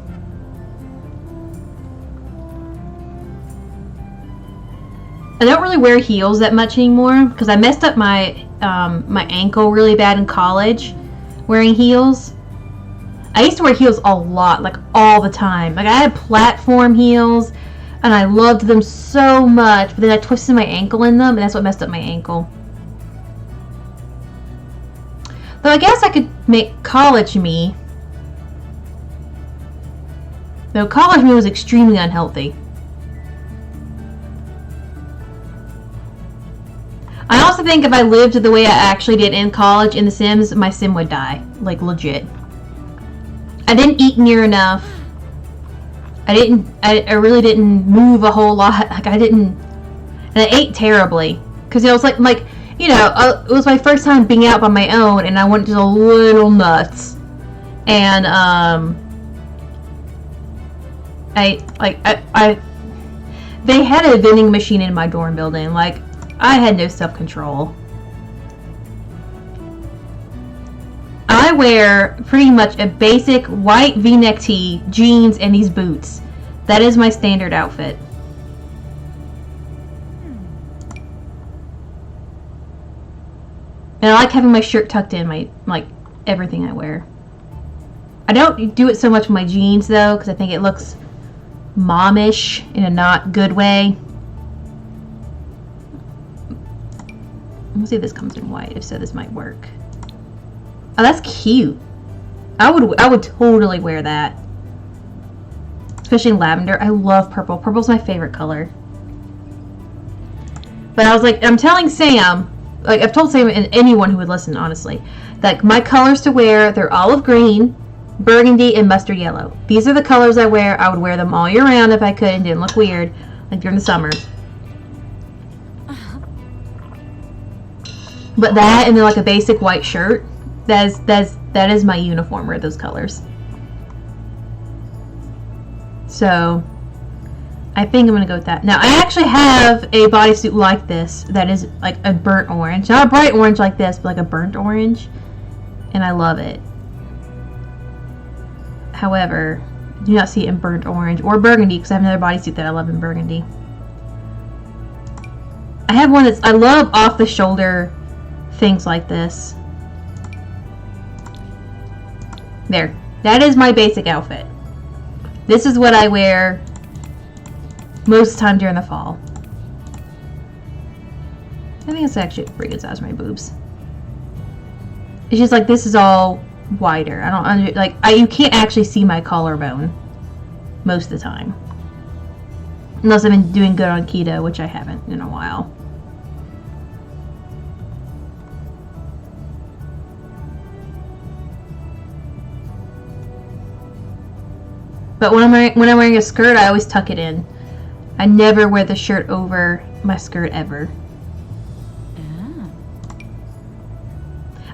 I don't really wear heels that much anymore because I messed up my my ankle really bad in college wearing heels. I used to wear heels a lot, like all the time. Like I had platform heels and I loved them so much, but then I twisted my ankle in them and that's what messed up my ankle. Though I guess I could make college me. Though college me was extremely unhealthy. I also think if I lived the way I actually did in college in The Sims, my sim would die. Like, legit. I didn't eat near enough. I really didn't move a whole lot. Like, I didn't... And I ate terribly. Because it was like, you know, it was my first time being out by my own, and I went just a little nuts. And, they had a vending machine in my dorm building. Like, I had no self-control. I wear pretty much a basic white v-neck tee, jeans, and these boots. That is my standard outfit. And I like having my shirt tucked in like everything I wear. I don't do it so much with my jeans though, because I think it looks momish in a not good way. Let's see if this comes in white. If so, this might work. Oh, that's cute. I would totally wear that. Especially in lavender. I love purple. Purple's my favorite color. But I was like, I'm telling Sam, like I've told Sam and anyone who would listen, honestly, that my colors to wear, they're olive green, burgundy, and mustard yellow. These are the colors I wear. I would wear them all year round if I could and didn't look weird, like during the summer. But that and then like a basic white shirt, that is my uniform, wear those colors. So I think I'm gonna go with that. Now I actually have a bodysuit like this that is like a burnt orange. Not a bright orange like this, but like a burnt orange. And I love it. However, I do not see it in burnt orange or burgundy because I have another bodysuit that I love in burgundy. I have one I love off the shoulder things like this. There. That is my basic outfit. This is what I wear most of the time during the fall. I think it's actually a pretty good size for my boobs. It's just like this is all wider. I don't you can't actually see my collarbone most of the time. Unless I've been doing good on keto, which I haven't in a while. But when I'm wearing a skirt, I always tuck it in. I never wear the shirt over my skirt ever.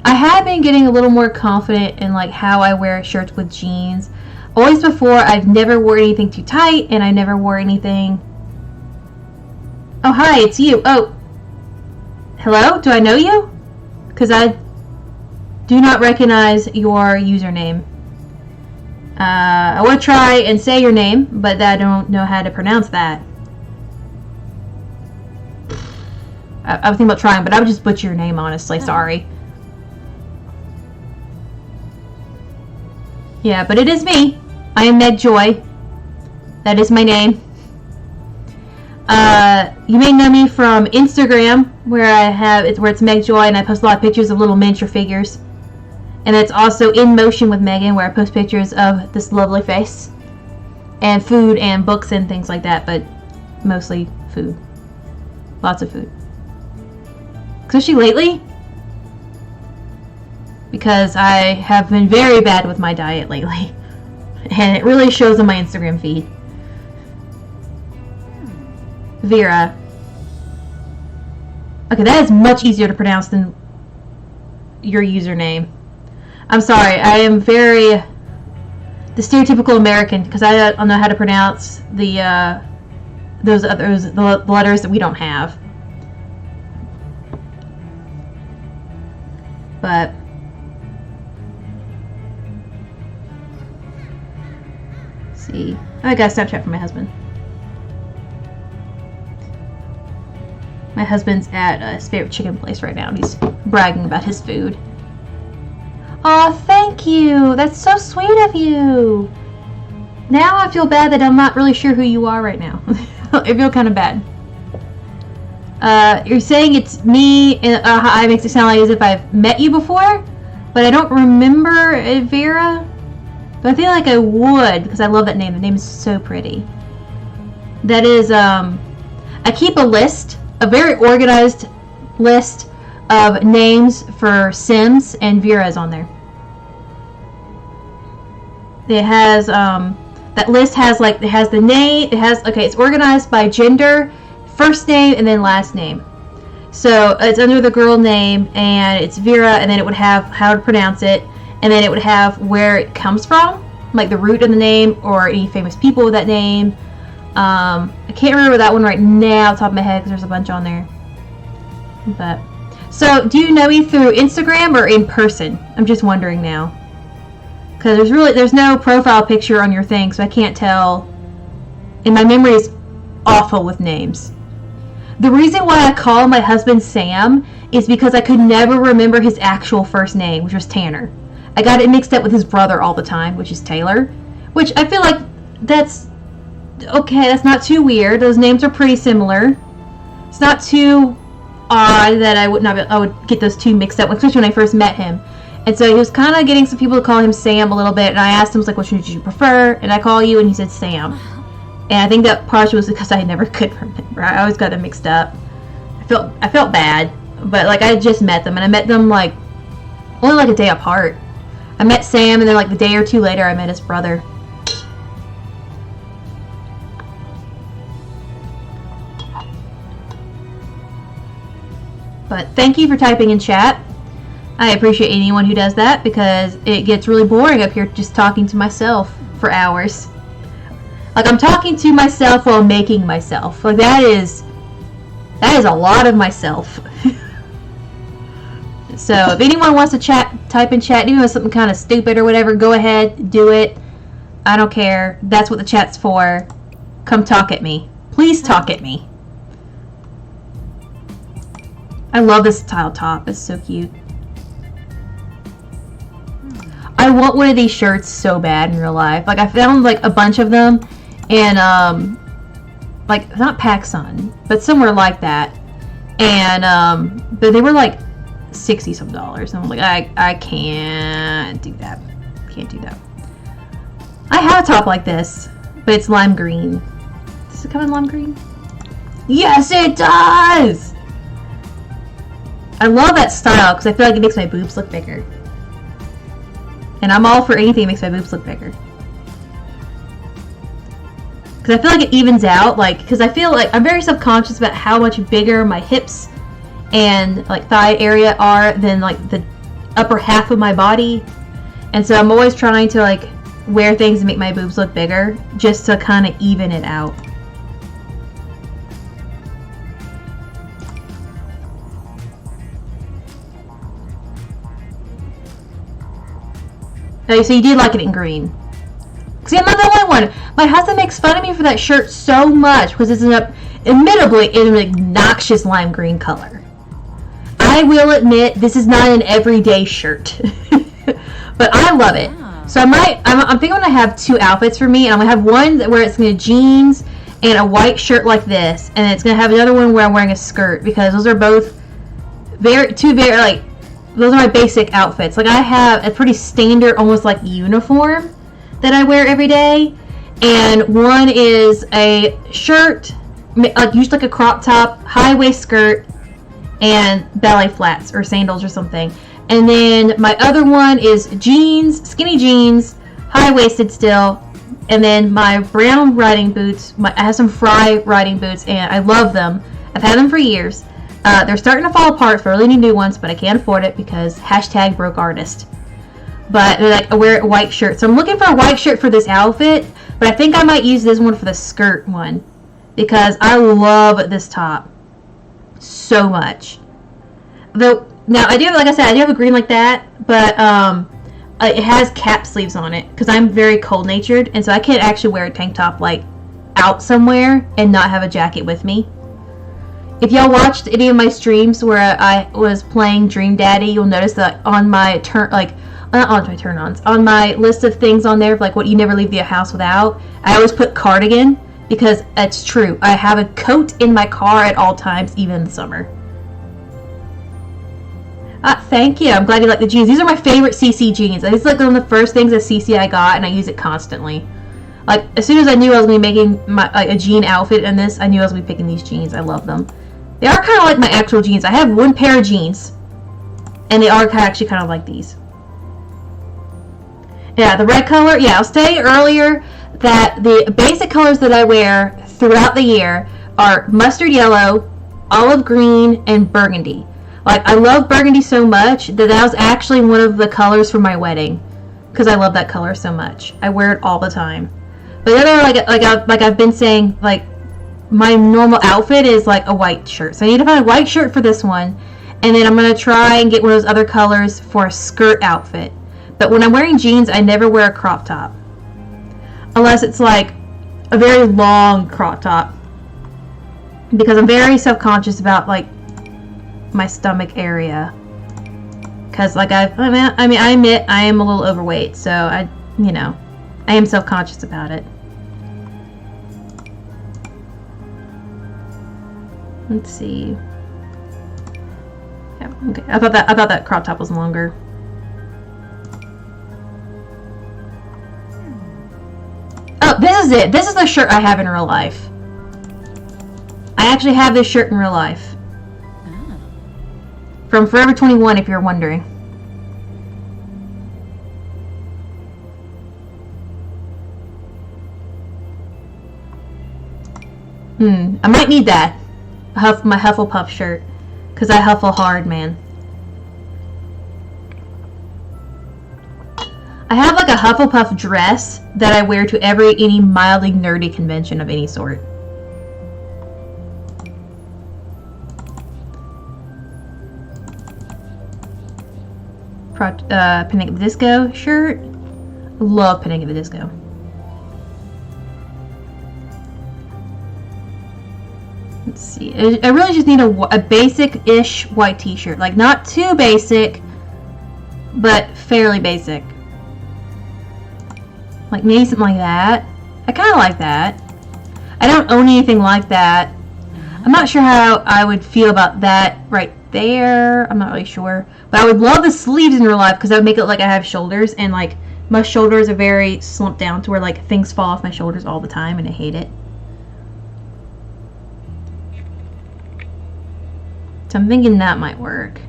I have been getting a little more confident in like how I wear shirts with jeans. Always before, I've never wore anything too tight, and I never wore anything... Oh, hi, it's you. Oh. Hello? Do I know you? Because I do not recognize your username. I want to try and say your name, but I don't know how to pronounce that. I was thinking about trying, but I would just butcher your name, honestly. Sorry. Yeah, but it is me. I am Meg Joy. That is my name. You may know me from Instagram, where it's Meg Joy, and I post a lot of pictures of little miniature figures. And it's also In Motion with Megan, where I post pictures of this lovely face. And food and books and things like that, but mostly food. Lots of food. Especially lately. Because I have been very bad with my diet lately. And it really shows on my Instagram feed. Vera. Okay, that is much easier to pronounce than your username. I'm sorry, I am the stereotypical American, because I don't know how to pronounce the letters that we don't have. But let's see. Oh, I got a Snapchat from my husband. My husband's at his favorite chicken place right now, and he's bragging about his food. Aw, thank you! That's so sweet of you! Now I feel bad that I'm not really sure who you are right now. I feel kind of bad. You're saying it's me, and it makes it sound like as if I've met you before, but I don't remember Vera. But I feel like I would, because I love that name. The name is so pretty. That is, I keep a list, a very organized list of names for Sims, and Vera is on there. It has, that list has, like, it has the name, it's organized by gender, first name, and then last name. So, it's under the girl name, and it's Vera, and then it would have how to pronounce it, and then it would have where it comes from, like the root of the name, or any famous people with that name. I can't remember that one right now off the top of my head, because there's a bunch on there. But... So, do you know me through Instagram or in person? I'm just wondering now. Because there's no profile picture on your thing, so I can't tell. And my memory is awful with names. The reason why I call my husband Sam is because I could never remember his actual first name, which was Tanner. I got it mixed up with his brother all the time, which is Taylor. Which I feel like that's okay, that's not too weird. Those names are pretty similar. It's not too odd that I would get those two mixed up, especially when I first met him. And so he was kind of getting some people to call him Sam a little bit, and I asked him, like, which one did you prefer? And I call you, and he said Sam. And I think that partially was because I never could remember. I always got them mixed up. I felt bad, but like I just met them, and I met them like only like a day apart. I met Sam, and then like the day or two later, I met his brother. But thank you for typing in chat. I appreciate anyone who does that, because it gets really boring up here just talking to myself for hours. Like, I'm talking to myself while making myself. Like, that is a lot of myself. So, if anyone wants to type in chat, even with something kind of stupid or whatever, go ahead, do it. I don't care. That's what the chat's for. Come talk at me. Please talk at me. I love this tile top. It's so cute. I want one of these shirts so bad in real life. Like, I found like a bunch of them in like, not PacSun, but somewhere like that. And but they were like $60 some. And I'm like, I can't do that. Can't do that. I have a top like this, but it's lime green. Does it come in lime green? Yes, it does! I love that style because I feel like it makes my boobs look bigger. And I'm all for anything that makes my boobs look bigger. Because I feel like it evens out, like, because I feel like I'm very subconscious about how much bigger my hips and like thigh area are than like the upper half of my body. And so I'm always trying to like wear things and make my boobs look bigger just to kind of even it out. Oh, so you did like it in green. See, I'm not the only one. My husband makes fun of me for that shirt so much because it's admittedly an obnoxious lime green color. I will admit this is not an everyday shirt, but I love it. So I'm thinking I'm gonna have two outfits for me, and I'm gonna have one where it's gonna jeans and a white shirt like this, and it's gonna have another one where I'm wearing a skirt because those are both those are my basic outfits. Like I have a pretty standard, almost like uniform that I wear every day, and one is a shirt, like usually like a crop top, high waist skirt, and ballet flats or sandals or something. And then my other one is jeans, skinny jeans, high-waisted still, and then my brown riding boots. I have some Fry riding boots, and I love them. I've had them for years. They're starting to fall apart, so I really need new ones, but I can't afford it because #broke artist. But they're like, I wear a white shirt. So I'm looking for a white shirt for this outfit, but I think I might use this one for the skirt one because I love this top so much. Though, now I do, like I said, I do have a green like that, but it has cap sleeves on it because I'm very cold natured, and so I can't actually wear a tank top like out somewhere and not have a jacket with me. If y'all watched any of my streams where I was playing Dream Daddy, you'll notice that on my on my list of things on there, like what you never leave the house without, I always put cardigan because it's true. I have a coat in my car at all times, even in the summer. Thank you. I'm glad you like the jeans. These are my favorite CC jeans. It's like one of the first things at CC I got, and I use it constantly. Like, as soon as I knew I was going to be making a jean outfit in this, I knew I was going to be picking these jeans. I love them. They are kind of like my actual jeans. I have one pair of jeans, and they are actually kind of like these. Yeah, the red color. Yeah, I was saying earlier that the basic colors that I wear throughout the year are mustard yellow, olive green, and burgundy. Like, I love burgundy so much that was actually one of the colors for my wedding because I love that color so much. I wear it all the time. But the other, like I've been saying, like, my normal outfit is like a white shirt. So I need to find a white shirt for this one, and then I'm going to try and get one of those other colors for a skirt outfit. But when I'm wearing jeans, I never wear a crop top. Unless it's like a very long crop top. Because I'm very self-conscious about like my stomach area. Because like I admit I am a little overweight. So I am self-conscious about it. Let's see. Yeah, okay. I thought that crop top was longer. Oh, this is it. This is the shirt I have in real life. I actually have this shirt in real life. From Forever 21, if you're wondering. I might need that. My Hufflepuff shirt. Because I huffle hard, man. I have like a Hufflepuff dress that I wear to any mildly nerdy convention of any sort. Panic at the Disco shirt. Love Panic at the Disco. Let's see. I really just need a basic-ish white t-shirt. Like, not too basic, but fairly basic. Like, maybe something like that. I kind of like that. I don't own anything like that. I'm not sure how I would feel about that right there. I'm not really sure. But I would love the sleeves in real life because that would make it like I have shoulders. And, like, my shoulders are very slumped down to where, like, things fall off my shoulders all the time. And I hate it. So I'm thinking that might work.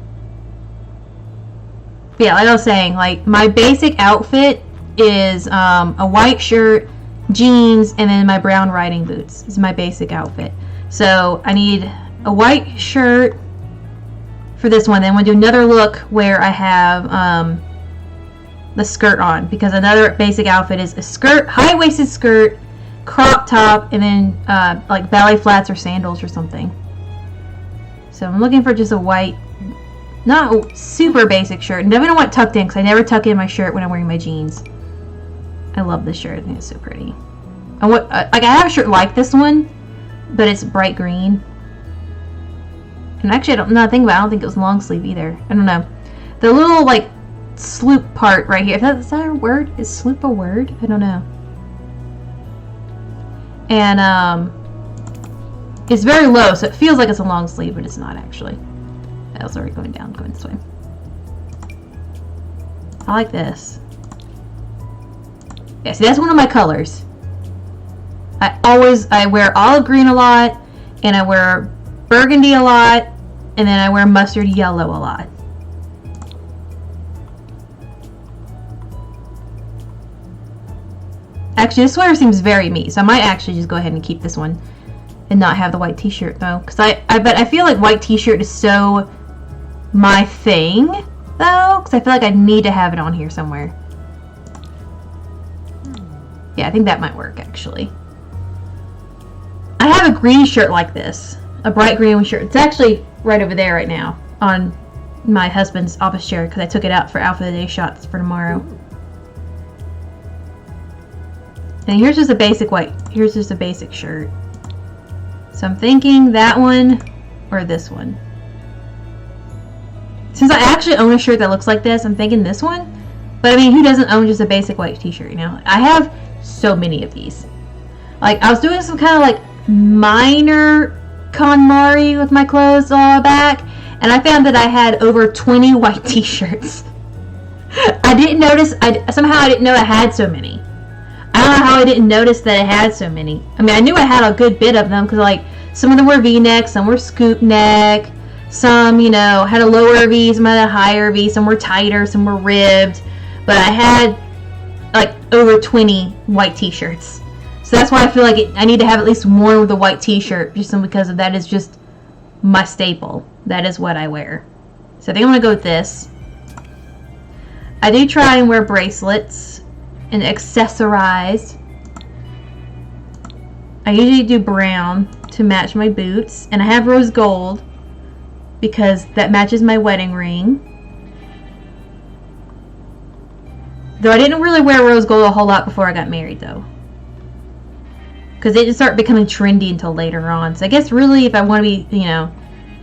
But yeah, like I was saying, like, my basic outfit is a white shirt, jeans, and then my brown riding boots. This is my basic outfit. So I need a white shirt for this one. Then I'm going to do another look where I have the skirt on, because another basic outfit is a skirt, high-waisted skirt, crop top, and then like ballet flats or sandals or something. So I'm looking for just a white, not super basic shirt. Never don't want tucked in, because I never tuck in my shirt when I'm wearing my jeans. I love this shirt. I think it's so pretty. Like I have a shirt like this one, but it's bright green. And actually, I don't think about it, I don't think it was long sleeve either. I don't know. The little like sloop part right here. Is that a word? Is sloop a word? I don't know. And it's very low, so it feels like it's a long sleeve, but it's not actually. I was already going this way. I like this. Yeah, see, that's one of my colors. I wear olive green a lot, and I wear burgundy a lot, and then I wear mustard yellow a lot. Actually, this sweater seems very me, so I might actually just go ahead and keep this one and not have the white t-shirt though, because I feel like white t-shirt is so my thing though, because I feel like I need to have it on here somewhere. Yeah, I think that might work actually. I have a green shirt like this, a bright green shirt. It's actually right over there right now on my husband's office chair, because I took it out for outfit of the day shots for tomorrow. And here's just a basic here's just a basic shirt. So I'm thinking that one or this one. Since I actually own a shirt that looks like this, I'm thinking this one. But I mean, who doesn't own just a basic white t-shirt, you know? I have so many of these. Like, I was doing some kind of like minor KonMari with my clothes a while back, and I found that I had over 20 white t-shirts. I didn't notice, somehow I didn't know I had so many. I don't know how I didn't notice that I had so many. I mean, I knew I had a good bit of them, because like some of them were V-neck, some were scoop neck, some, you know, had a lower V, some had a higher V, some were tighter, some were ribbed. But I had like over 20 white t-shirts. So that's why I feel like I need to have at least one with a white t-shirt, just because of that is just my staple. That is what I wear. So I think I'm going to go with this. I do try and wear bracelets and accessorize. I usually do brown to match my boots, and I have rose gold because that matches my wedding ring. Though I didn't really wear rose gold a whole lot before I got married though, because it didn't start becoming trendy until later on. So I guess really if I want to be, you know,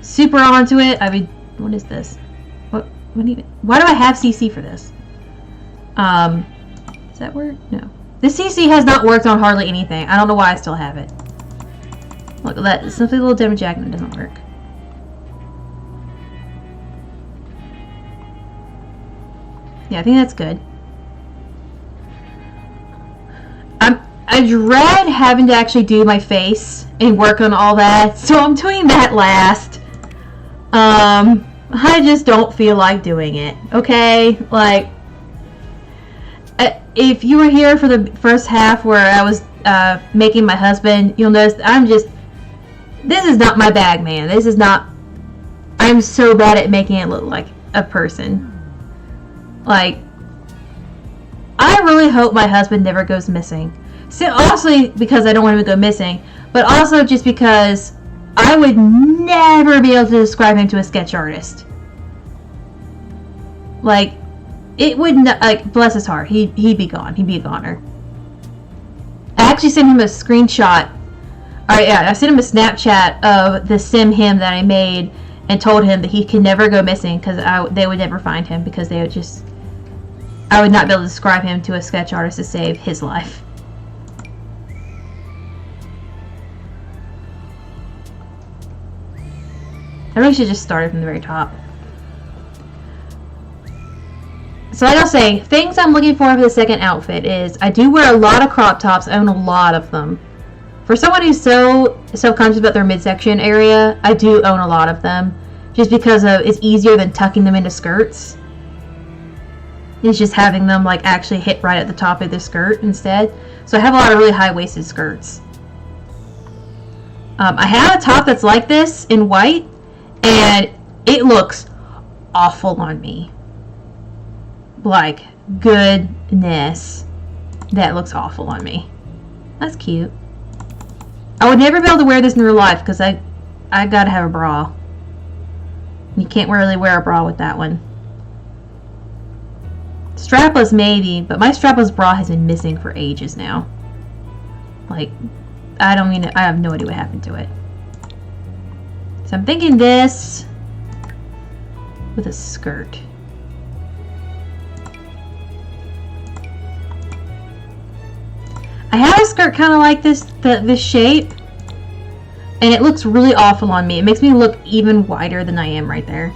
super onto it, I would, what is this? Why do I have CC for this? Does that work? No. This CC has not worked on hardly anything. I don't know why I still have it. Look at that. It's simply a little denim jacket and it doesn't work. Yeah, I think that's good. I dread having to actually do my face and work on all that, so I'm doing that last. I just don't feel like doing it, okay? Like, if you were here for the first half where I was making my husband, you'll notice this is not my bag, man. This is not, I'm so bad at making it look like a person. Like, I really hope my husband never goes missing. So, honestly, because I don't want him to go missing, but also just because I would never be able to describe him to a sketch artist. Like, it would not, like, bless his heart, he'd be gone. He'd be a goner. I actually sent him a screenshot. Alright, yeah, I sent him a Snapchat of the sim him that I made and told him that he could never go missing because they would never find him, because they would just, I would not be able to describe him to a sketch artist to save his life. I really should just start it from the very top. So like I was saying, things I'm looking for the second outfit is, I do wear a lot of crop tops. I own a lot of them. For someone who's so self-conscious about their midsection area, I do own a lot of them. Just because it's easier than tucking them into skirts. It's just having them like actually hit right at the top of the skirt instead. So I have a lot of really high-waisted skirts. I have a top that's like this in white, and it looks awful on me. Like, goodness. That looks awful on me. That's cute. I would never be able to wear this in real life because I gotta have a bra. You can't really wear a bra with that one. Strapless maybe, but my strapless bra has been missing for ages now. Like, I have no idea what happened to it. So I'm thinking this with a skirt. I have a skirt kind of like this shape, and it looks really awful on me. It makes me look even wider than I am right there.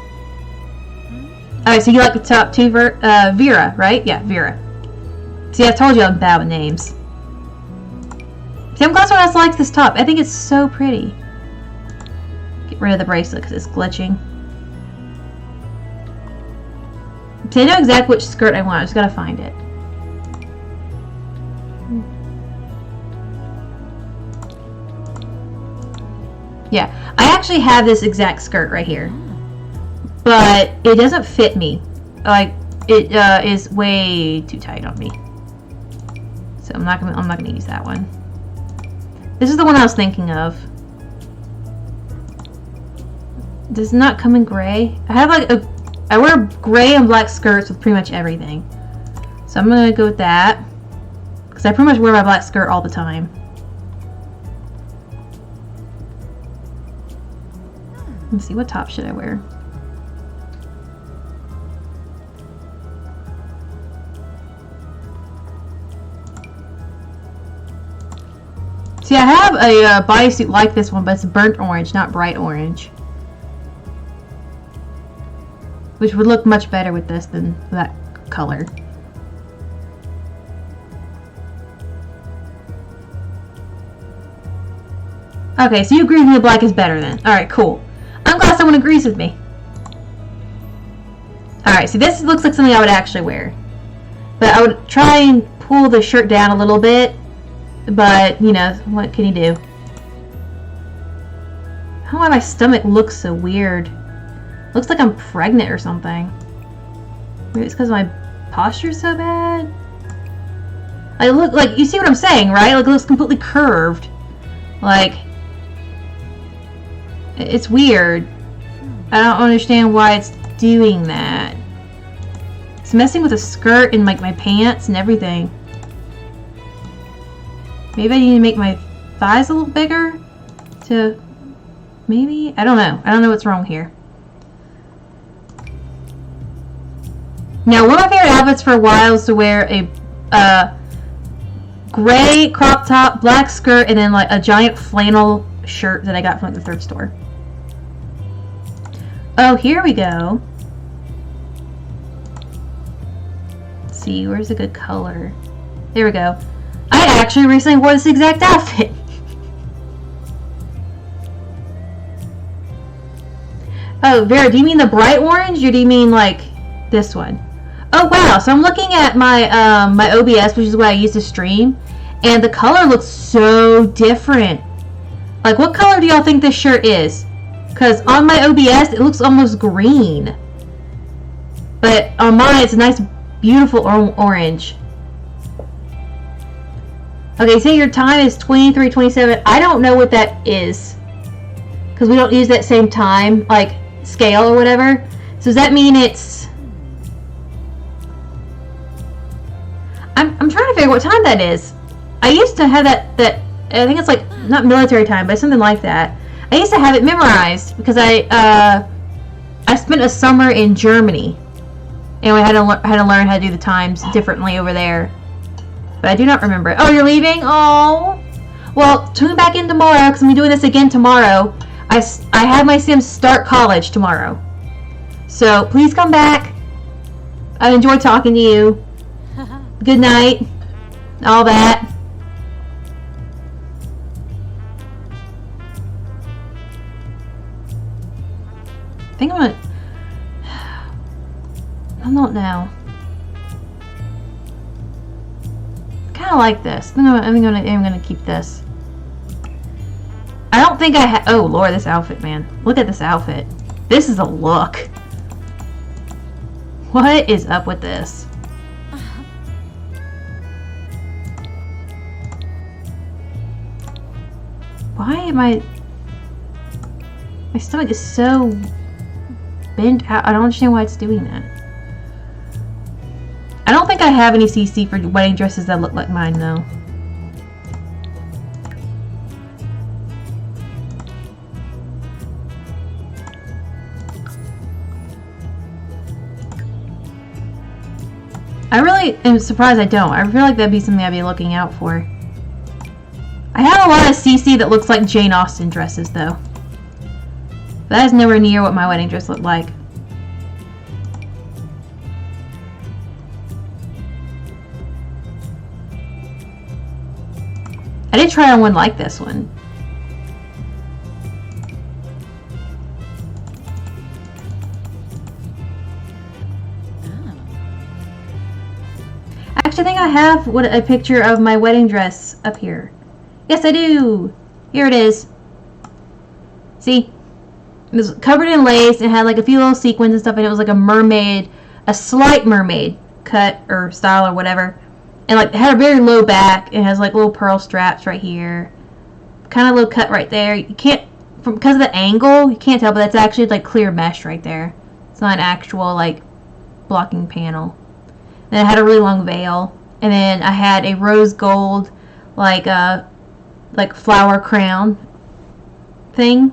Alright, so you like the top two, Vera, right? Yeah, Vera. See, I told you I'm bad with names. See, I'm glad someone else likes this top. I think it's so pretty. Get rid of the bracelet because it's glitching. See, I know exactly which skirt I want. I just gotta find it. Yeah, I actually have this exact skirt right here, but it doesn't fit me. Like, it is way too tight on me. So I'm not gonna use that one. This is the one I was thinking of. Does not come in gray. I wear gray and black skirts with pretty much everything. So I'm gonna go with that because I pretty much wear my black skirt all the time. Let's see, what top should I wear? See, I have a bodysuit like this one, but it's burnt orange, not bright orange. Which would look much better with this than that color. Okay, so you agree with me the black is better then. Alright, cool. I'm glad someone agrees with me. Alright, so this looks like something I would actually wear. But I would try and pull the shirt down a little bit. But, you know, what can you do? I don't know why my stomach looks so weird. Looks like I'm pregnant or something. Maybe it's because my posture's so bad? I look like, you see what I'm saying, right? Like, it looks completely curved. Like, it's weird. I don't understand why it's doing that. It's messing with the skirt and like my pants and everything. Maybe I need to make my thighs a little bigger to maybe? I don't know. I don't know what's wrong here. Now, one of my favorite outfits for a while was to wear a gray crop top, black skirt, and then like a giant flannel shirt that I got from like the thrift store. Oh, here we go. Let's see, where's a good color? There we go. I actually recently wore this exact outfit. Oh, Vera, do you mean the bright orange or do you mean like this one? Oh wow, so I'm looking at my my OBS, which is what I use to stream, and the color looks so different. Like, what color do y'all think this shirt is? Because on my OBS, it looks almost green. But on mine, it's a nice, beautiful orange. Okay, say your time is 23:27. I don't know what that is. Because we don't use that same time, like, scale or whatever. So does that mean it's... I'm trying to figure out what time that is. I used to have that I think it's like, not military time, but something like that. I used to have it memorized because I spent a summer in Germany, and I had to learn how to do the times differently over there. But I do not remember it. Oh, you're leaving? Oh, well, tune back in tomorrow because I'm doing this again tomorrow. I have my Sims start college tomorrow, so please come back. I enjoyed talking to you. Good night. All that. I think I'm gonna... I don't know. Kind of like this. I'm gonna keep this. I don't think I have... Oh, Lord, this outfit, man. Look at this outfit. This is a look. What is up with this? Why am I... My stomach is so bent out. I don't understand why it's doing that. I don't think I have any CC for wedding dresses that look like mine, though. I really am surprised I don't. I feel like that'd be something I'd be looking out for. I have a lot of CC that looks like Jane Austen dresses, though. That is nowhere near what my wedding dress looked like. I did try on one like this one. Actually, I think I have a picture of my wedding dress up here. Yes, I do. Here it is. See? It was covered in lace. It had like a few little sequins and stuff, and it was like a mermaid, a slight mermaid cut or style or whatever. And like it had a very low back. It has like little pearl straps right here. Kind of low cut right there. You can't, because of the angle, you can't tell, but that's actually like clear mesh right there. It's not an actual like blocking panel. And it had a really long veil. And then I had a rose gold like flower crown thing.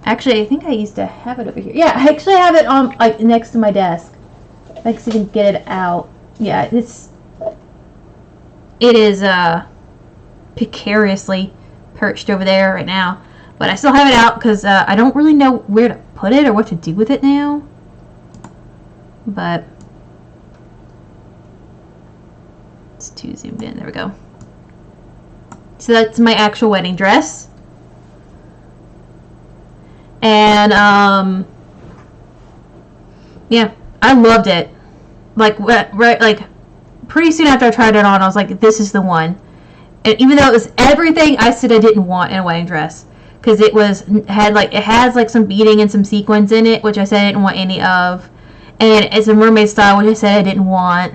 Actually, I think I used to have it over here. Yeah, I actually have it on like next to my desk. I can get it out. Yeah, it is precariously perched over there right now. But I still have it out because I don't really know where to put it or what to do with it now. But it's too zoomed in. There we go. So that's my actual wedding dress. And yeah, I loved it. Like right, like pretty soon after I tried it on, I was like, this is the one. And even though it was everything I said I didn't want in a wedding dress, because it has like some beading and some sequins in it, which I said I didn't want any of, and it's a mermaid style, which I said I didn't want.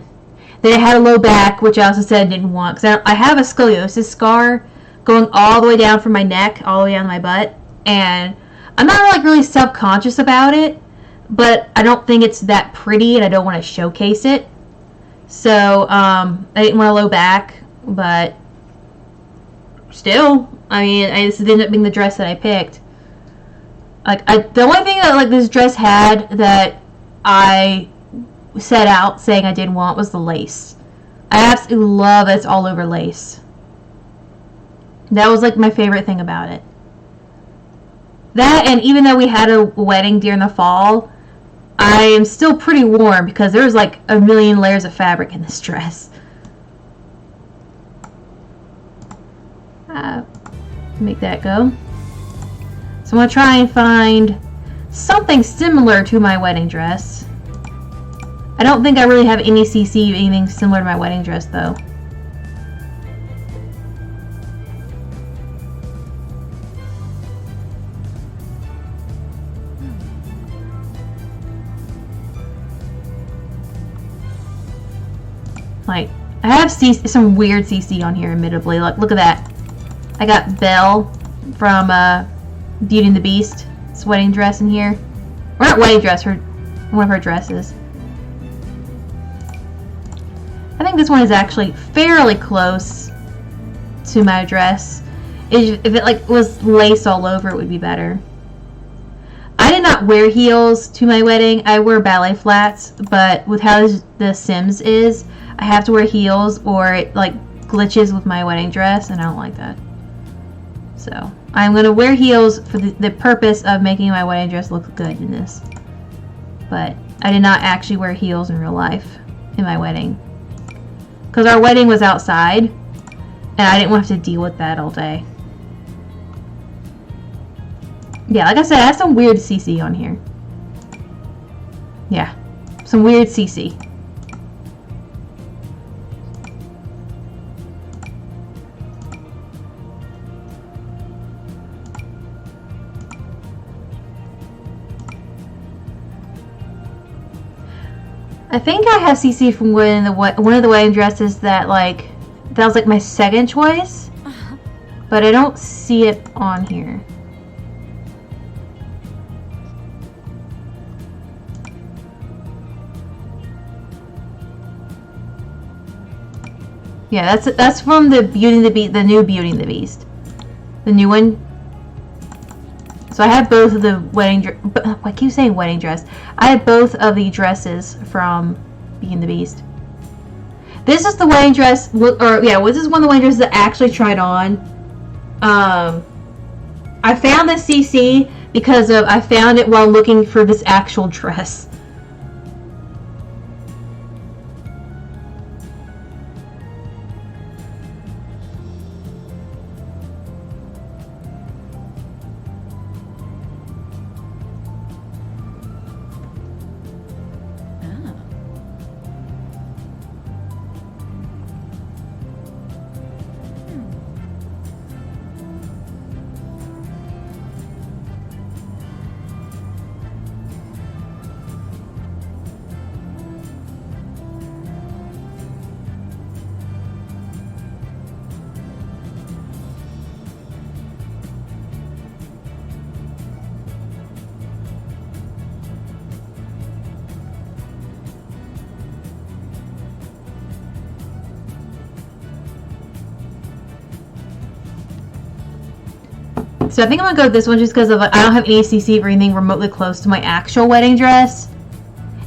Then it had a low back, which I also said I didn't want, because I have a scoliosis scar going all the way down from my neck all the way down to my butt, and I'm not like really self-conscious about it, but I don't think it's that pretty, and I don't want to showcase it. So I didn't want a low back, but still, I mean, this ended up being the dress that I picked. Like, the only thing that like this dress had that I set out saying I didn't want was the lace. I absolutely love it's all over lace. That was like my favorite thing about it. That, and even though we had a wedding during the fall, I am still pretty warm because there's like a million layers of fabric in this dress. Make that go. So I'm going to try and find something similar to my wedding dress. I don't think I really have any CC of anything similar to my wedding dress though. Like, I have some weird CC on here, admittedly. Look at that. I got Belle from Beauty and the Beast. It's wedding dress in here. Or not wedding dress, one of her dresses. I think this one is actually fairly close to my dress. If it like was lace all over, it would be better. I did not wear heels to my wedding. I wear ballet flats, but with how the Sims is, I have to wear heels or it like glitches with my wedding dress, and I don't like that. So I'm going to wear heels for the purpose of making my wedding dress look good in this. But I did not actually wear heels in real life in my wedding. Because our wedding was outside, and I didn't want to have to deal with that all day. Yeah, like I said, I have some weird CC on here. Yeah, some weird CC. I think I have CC from one of the wedding dresses that was like my second choice, but I don't see it on here. Yeah, that's from the Beauty and the Beast, the new Beauty and the Beast, the new one. So I have both of the I keep saying wedding dress. I have both of the dresses from Beauty and the Beast. This is the wedding dress, this is one of the wedding dresses that I actually tried on. I found this CC because I found it while looking for this actual dress. So I think I'm gonna go with this one just because I don't have any CC for anything remotely close to my actual wedding dress.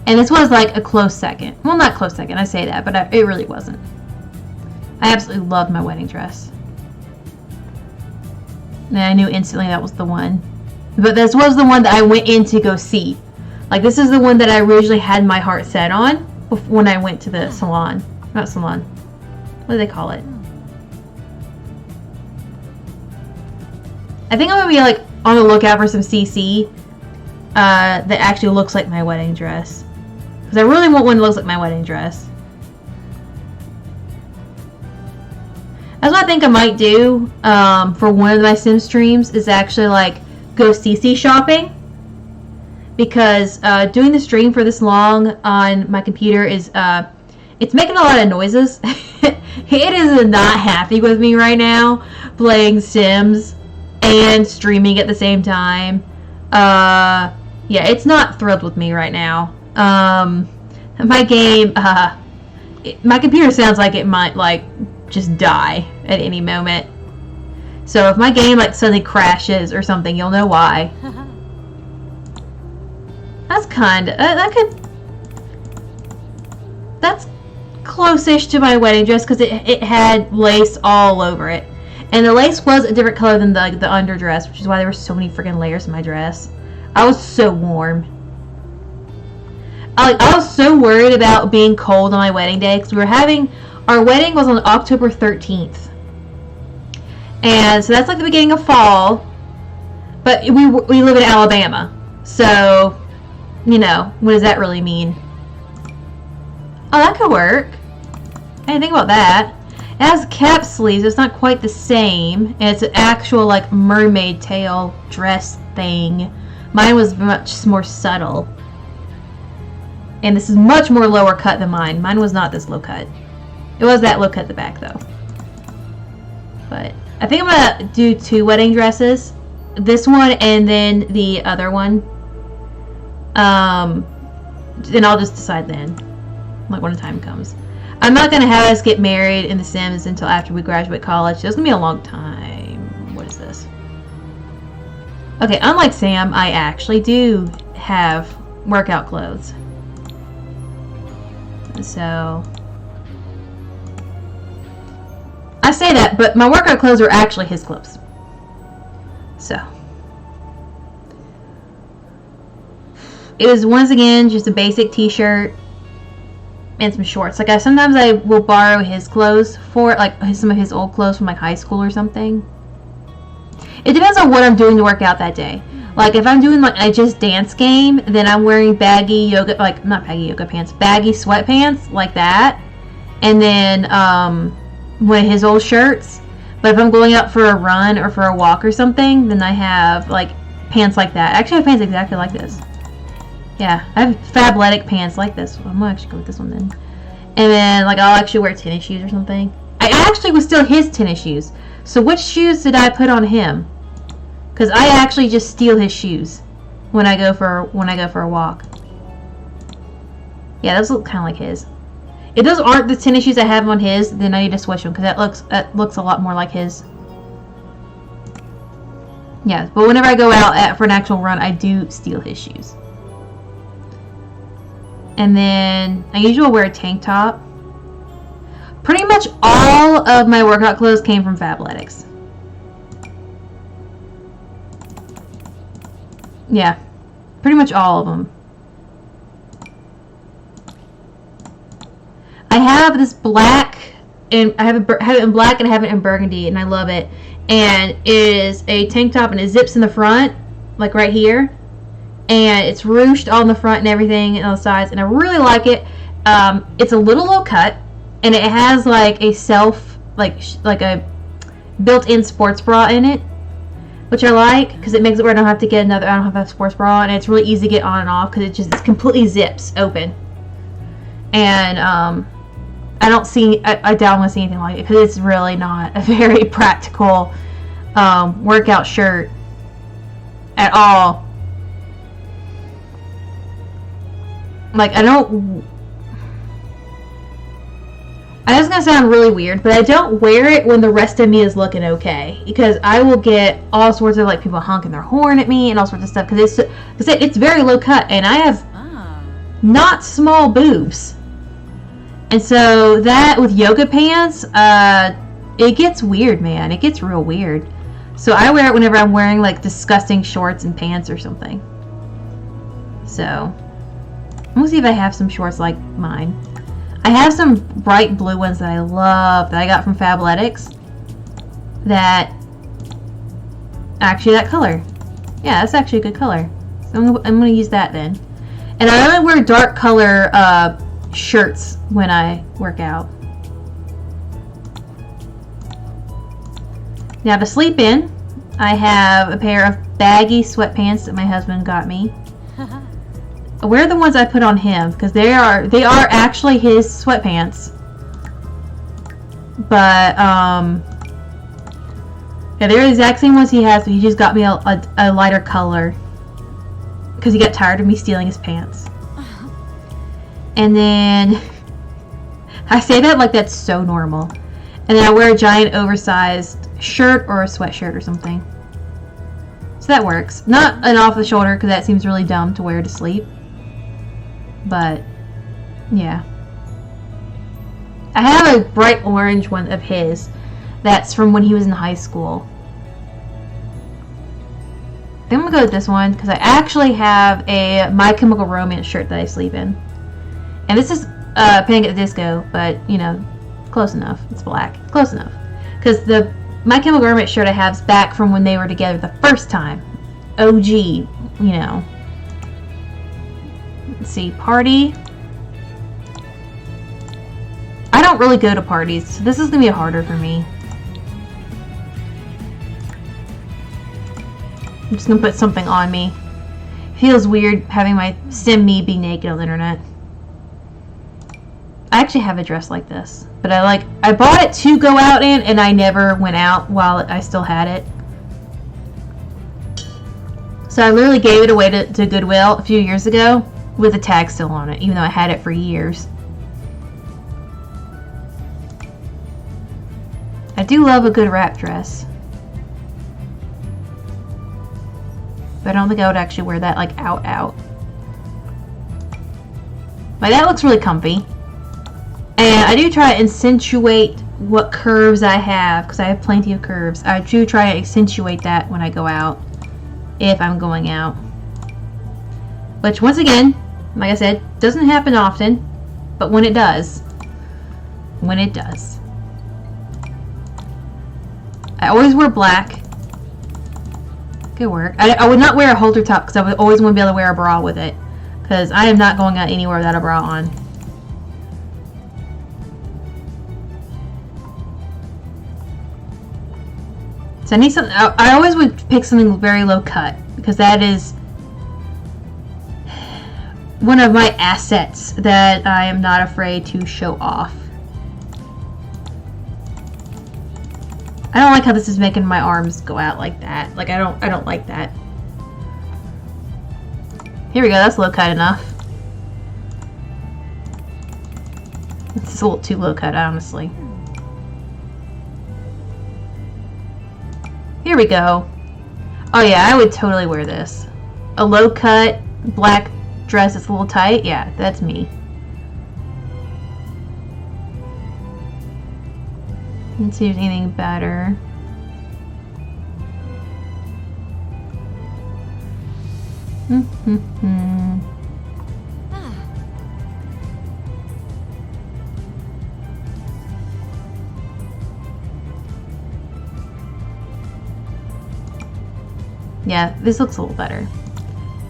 And this was like a close second. Well, not close second, I say that, but it really wasn't. I absolutely loved my wedding dress. And I knew instantly that was the one. But this was the one that I went in to go see. Like, this is the one that I originally had my heart set on when I went to the salon. Not salon. What do they call it? I think I'm going to be, like, on the lookout for some CC that actually looks like my wedding dress. Because I really want one that looks like my wedding dress. That's what I think I might do for one of my Sim streams is actually, like, go CC shopping. Because doing the stream for this long on my computer is, it's making a lot of noises. It is not happy with me right now playing Sims and streaming at the same time. Yeah, it's not thrilled with me right now. My game, my computer sounds like it might, like, just die at any moment. So if my game, like, suddenly crashes or something, you'll know why. That's kinda, that's close-ish to my wedding dress because it had lace all over it. And the lace was a different color than the underdress, which is why there were so many freaking layers in my dress. I was so warm. I was so worried about being cold on my wedding day because our wedding was on October 13th. And so that's like the beginning of fall. But we live in Alabama. So, you know, what does that really mean? Oh, that could work. I didn't think about that. It has cap sleeves. It's not quite the same. And it's an actual, like, mermaid tail dress thing. Mine was much more subtle. And this is much more lower cut than mine. Mine was not this low cut. It was that low cut at the back, though. But I think I'm going to do 2 wedding dresses. This one and then the other one. And I'll just decide then. Like, when the time comes. I'm not going to have us get married in The Sims until after we graduate college. It's going to be a long time. What is this? Okay, unlike Sam, I actually do have workout clothes. So, I say that, but my workout clothes are actually his clothes. So, it was once again just a basic t-shirt and some shorts. Like, sometimes I will borrow his clothes for, like, some of his old clothes from, like, high school or something. It depends on what I'm doing to work out that day. Like, if I'm doing, like, a just dance game, then I'm wearing baggy yoga, like, not baggy yoga pants, baggy sweatpants, like that. And then, one of his old shirts. But if I'm going out for a run or for a walk or something, then I have, like, pants like that. I actually have pants exactly like this. Yeah, I have Fabletic pants like this. I'm gonna actually go with this one then. And then, like, I'll actually wear tennis shoes or something. I actually would steal his tennis shoes. So which shoes did I put on him? Because I actually just steal his shoes when I go for a walk. Yeah, those look kind of like his. If those aren't the tennis shoes I have on his, then I need to switch them because that looks a lot more like his. Yeah, but whenever I go out for an actual run, I do steal his shoes. And then I usually wear a tank top. Pretty much all of my workout clothes came from Fabletics. Yeah, pretty much all of them. I have this black, and I have it in black and I have it in burgundy, and I love it. And it is a tank top, and it zips in the front, like right here. And it's ruched on the front and everything, and on the sides, and I really like it. It's a little low cut, and it has like a like a built-in sports bra in it, which I like because it makes it where I don't have to get another. I don't have a sports bra, and it's really easy to get on and off because it completely zips open. And I don't want to see anything like it because it's really not a very practical workout shirt at all. Like, I know it's gonna sound really weird, but I don't wear it when the rest of me is looking okay, because I will get all sorts of like people honking their horn at me and all sorts of stuff because it's very low cut, and I have not small boobs, and so that with yoga pants, it gets weird, man. It gets real weird. So I wear it whenever I'm wearing like disgusting shorts and pants or something. So I'm gonna see if I have some shorts like mine. I have some bright blue ones that I love that I got from Fabletics. That color. Yeah, that's actually a good color. So I'm gonna use that then. And I only wear dark color shirts when I work out. Now to sleep in, I have a pair of baggy sweatpants that my husband got me. Where are the ones I put on him? Because they are actually his sweatpants. But yeah, they're the exact same ones he has, but he just got me a lighter color because he got tired of me stealing his pants. And then I say that like that's so normal. And then I wear a giant oversized shirt or a sweatshirt or something. So that works. Not an off the shoulder because that seems really dumb to wear to sleep. But yeah, I have a bright orange one of his that's from when he was in high school. I think I'm gonna go with this one because I actually have a My Chemical Romance shirt that I sleep in, and this is Panic at the Disco, but you know, close enough. It's black, close enough, because the My Chemical Romance shirt I have is back from when they were together the first time. OG, you know. Let's see, party. I don't really go to parties, so this is gonna be harder for me. I'm just gonna put something on me. Feels weird having my sim me be naked on the internet. I actually have a dress like this, but I bought it to go out in, and I never went out while I still had it. So I literally gave it away to Goodwill a few years ago with the tag still on it, even though I had it for years. I do love a good wrap dress, but I don't think I would actually wear that like out. But that looks really comfy. And I do try to accentuate what curves I have, because I have plenty of curves. I do try to accentuate that when I go out, if I'm going out. Which, once again, like I said, doesn't happen often, but when it does, I always wear black. Good work. I would not wear a halter top because I would always want to be able to wear a bra with it, because I am not going out anywhere without a bra on. So I need something. I always would pick something very low cut, because that is one of my assets that I am not afraid to show off. I don't like how this is making my arms go out like that. Like I don't like that. Here we go, that's low cut enough. It's a little too low cut, honestly. Here we go. Oh yeah, I would totally wear this. A low cut black dress that's a little tight. Yeah, that's me. Let's see if there's anything better. Yeah, this looks a little better.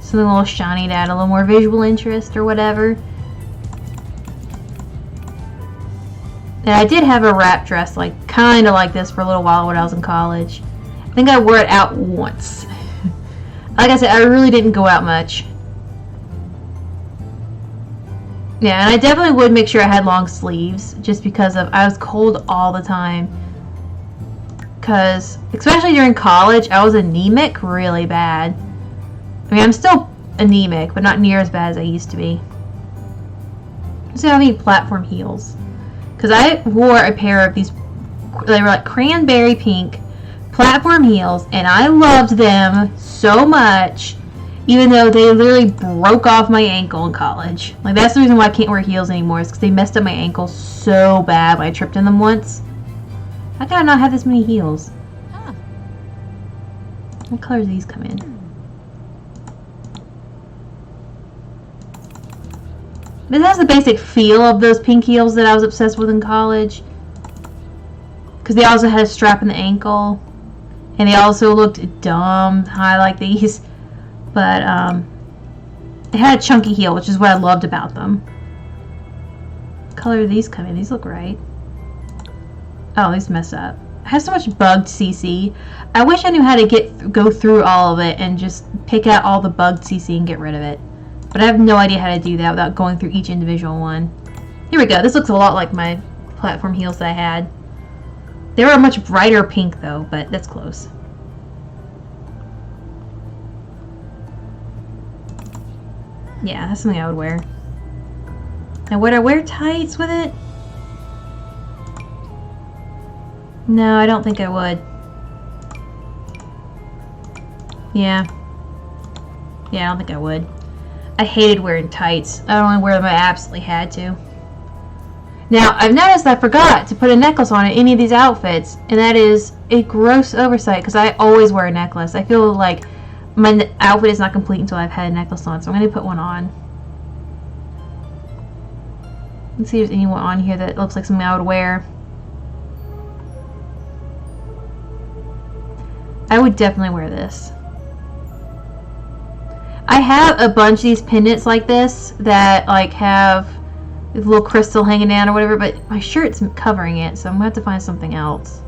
Something a little shiny to add a little more visual interest or whatever. And I did have a wrap dress, like kind of like this for a little while when I was in college. I think I wore it out once. Like I said, I really didn't go out much. Yeah, and I definitely would make sure I had long sleeves, just because I was cold all the time. Because, especially during college, I was anemic really bad. I mean, I'm still anemic, but not near as bad as I used to be. So I need platform heels. Because I wore a pair of these, they were like cranberry pink platform heels, and I loved them so much, even though they literally broke off my ankle in college. Like, that's the reason why I can't wear heels anymore, is because they messed up my ankle so bad when I tripped in them once. How can I not have this many heels? Huh. What colors do these come in? This has the basic feel of those pink heels that I was obsessed with in college. Because they also had a strap in the ankle. And they also looked dumb high like these. But, they had a chunky heel, which is what I loved about them. What color do these come in? These look right. Oh, these mess up. I have so much bugged CC. I wish I knew how to go through all of it and just pick out all the bugged CC and get rid of it. But I have no idea how to do that without going through each individual one. Here we go. This looks a lot like my platform heels that I had. They were a much brighter pink though, but that's close. Yeah, that's something I would wear. Now, would I wear tights with it? No, I don't think I would. Yeah. Yeah, I don't think I would. I hated wearing tights. I only wear them if I absolutely had to. Now, I've noticed I forgot to put a necklace on in any of these outfits, and that is a gross oversight because I always wear a necklace. I feel like my outfit is not complete until I've had a necklace on, so I'm going to put one on. Let's see if there's anyone on here that looks like something I would wear. I would definitely wear this. I have a bunch of these pendants like this that like have a little crystal hanging down or whatever, but my shirt's covering it, so I'm gonna have to find something else.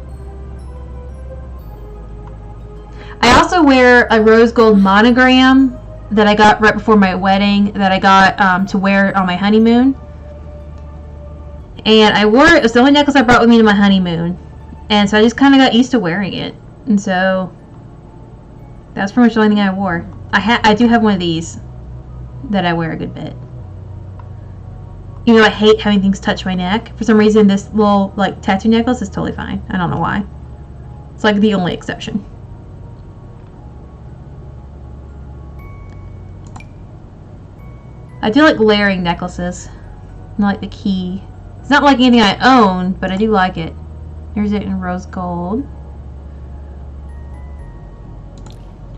I also wear a rose gold monogram that I got right before my wedding that I got to wear on my honeymoon. And I wore it. It was the only necklace I brought with me to my honeymoon, and so I just kind of got used to wearing it. And so that's pretty much the only thing I wore. I do have one of these that I wear a good bit. Even though I hate having things touch my neck, for some reason this little like tattoo necklace is totally fine. I don't know why. It's like the only exception. I do like layering necklaces. I like the key. It's not like anything I own, but I do like it. Here's it in rose gold.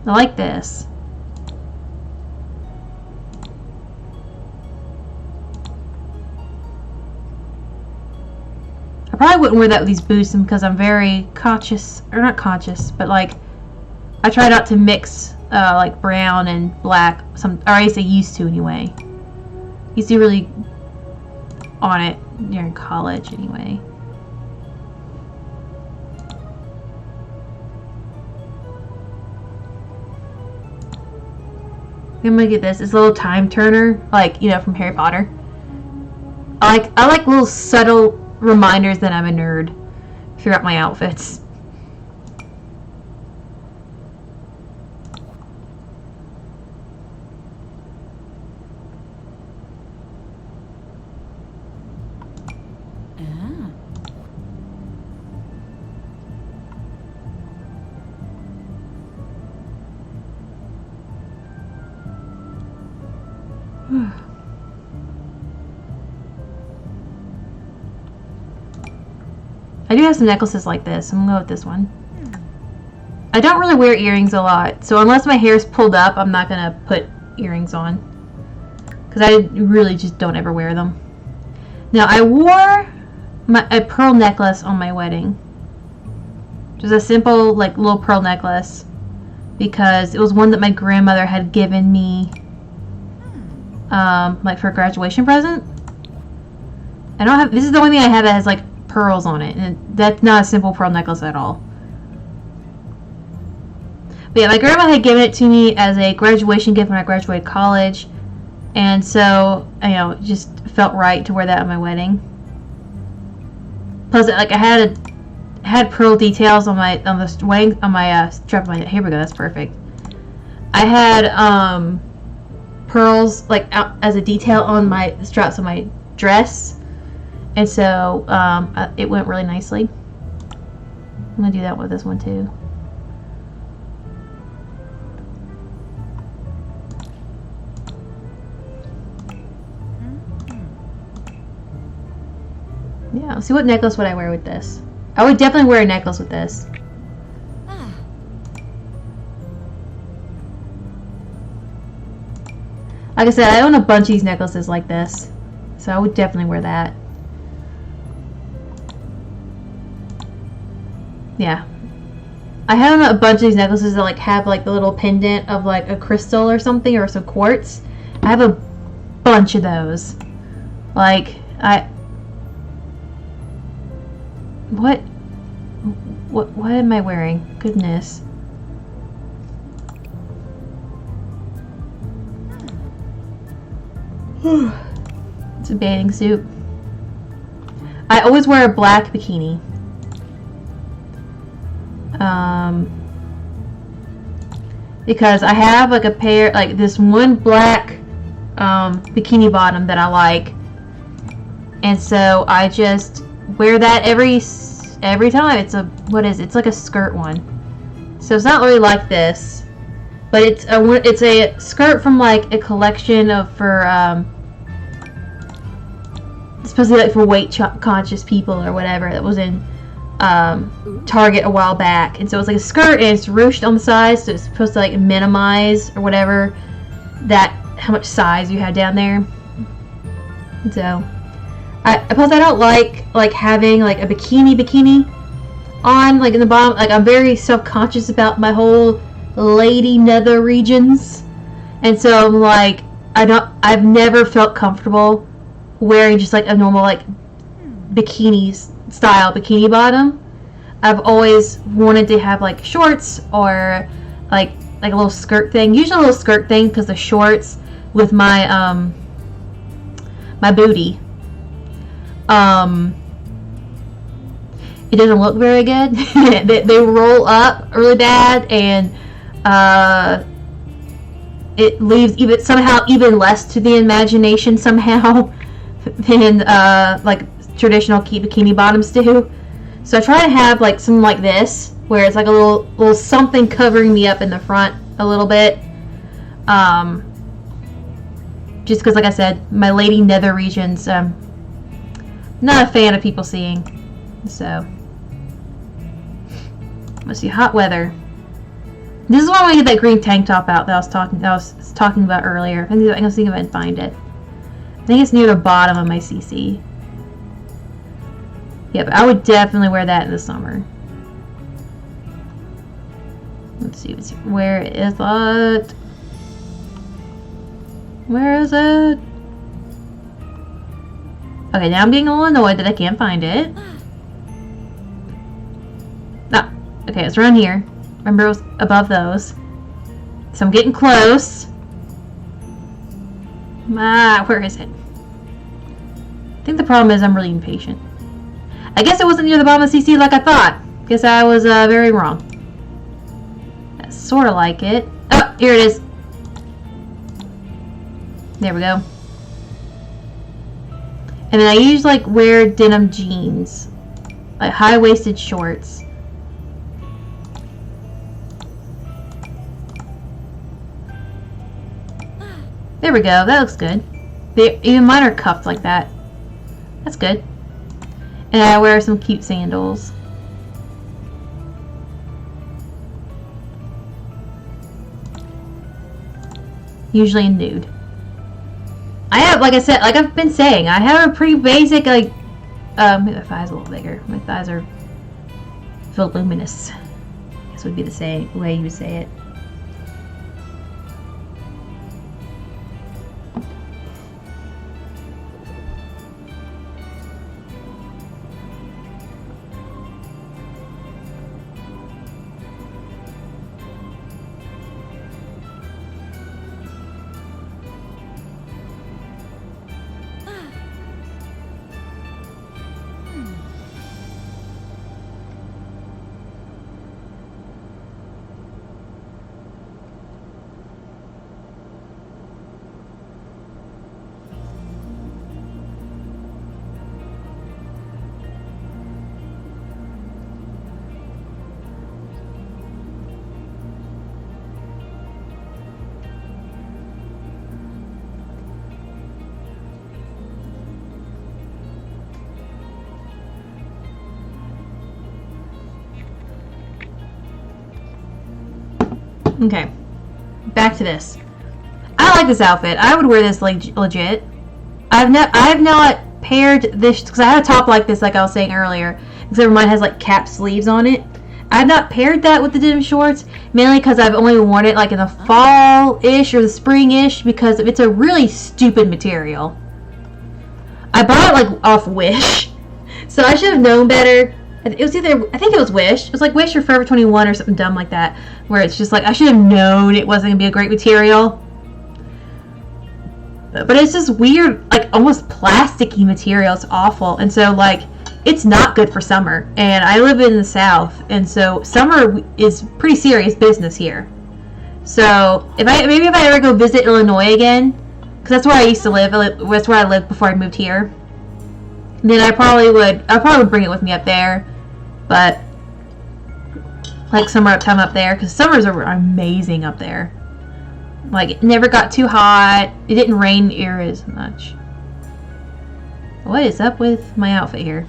I like this. I probably wouldn't wear that with these boots because I'm very conscious, or not conscious, but like I try not to mix like brown and black. Or I used to anyway. Used to be really on it during college anyway. I'm gonna get this. It's a little time turner, like, you know, from Harry Potter. I like little subtle reminders that I'm a nerd throughout my outfits. I do have some necklaces like this. I'm gonna go with this one. I don't really wear earrings a lot, so unless my hair's pulled up, I'm not gonna put earrings on. Because I really just don't ever wear them. Now, I wore a pearl necklace on my wedding. Just a simple, like, little pearl necklace. Because it was one that my grandmother had given me, like, for a graduation present. I don't have, this is the only thing I have that has, like, pearls on it, and that's not a simple pearl necklace at all. But yeah, my grandma had given it to me as a graduation gift when I graduated college, and so, you know, it just felt right to wear that at my wedding. Plus, like, I had pearl details on my strap of my neck. Here we go. That's perfect. I had pearls like out as a detail on my straps of my dress. And so it went really nicely. I'm going to do that with this one too. Yeah, let's see what necklace would I wear with this. I would definitely wear a necklace with this. Like I said, I own a bunch of these necklaces like this. So I would definitely wear that. Yeah, I have a bunch of these necklaces that like have like the little pendant of like a crystal or something or some quartz. I have a bunch of those. Like what am I wearing? Goodness. It's a bathing suit. I always wear a black bikini. Because I have like a pair, like this one black bikini bottom that I like, and so I just wear that every time. It's it's like a skirt one, so it's not really like this, but it's a skirt from like a collection of it's supposed to be like for weight conscious people or whatever that was in Target a while back, and so it's like a skirt and it's ruched on the sides, so it's supposed to like minimize or whatever that how much size you have down there. And so plus I don't like having like a bikini on like in the bottom. Like I'm very self-conscious about my whole lady nether regions, and so I'm like I've never felt comfortable wearing just like a normal like bikini bottom. I've always wanted to have like shorts or like a little skirt thing. Usually a little skirt thing because the shorts with my my booty it doesn't look very good. they roll up really bad, and it leaves even less to the imagination somehow than like traditional bikini bottoms do. So I try to have like something like this where it's like a little something covering me up in the front a little bit, just because like I said, my lady nether regions, not a fan of people seeing. So let's see, hot weather. This is when I get that green tank top out that I was talking about earlier. I'm gonna see if I can find it. I think it's near the bottom of my CC. Yeah, but I would definitely wear that in the summer. Let's see, where is it? Where is it? Okay, now I'm getting a little annoyed that I can't find it. Ah, okay, it's around here. Remember, it was above those. So I'm getting close. Where is it? I think the problem is I'm really impatient. I guess it wasn't near the bottom of the CC like I thought. Guess I was very wrong. That's sort of like it. Oh, here it is. There we go. And then I usually like wear denim jeans, like high-waisted shorts. There we go. That looks good. Even mine are cuffed like that. That's good. And I wear some cute sandals. Usually in nude. I have, like I said, like I've been saying, I have a pretty basic, like, my thighs a little bigger. My thighs are voluminous. I guess would be the way you would say it. Okay, back to this. I like this outfit. I would wear this like legit. I've not paired this because I have a top like this, like I was saying earlier. Except mine has like cap sleeves on it. I've not paired that with the denim shorts mainly because I've only worn it like in the fall-ish or the spring-ish because it's a really stupid material. I bought it like off Wish, so I should have known better. It was either, I think it was Wish. It was like Wish or Forever 21 or something dumb like that. Where it's just like, I should have known it wasn't going to be a great material. But it's just weird, like almost plasticky material. It's awful. And so like, it's not good for summer. And I live in the South. And so summer is pretty serious business here. So maybe if I ever go visit Illinois again, because that's where I used to live. That's where I lived before I moved here. Then I probably would bring it with me up there. But like summer time up there, because summers are amazing up there. Like it never got too hot. It didn't rain here as much. What is up with my outfit here?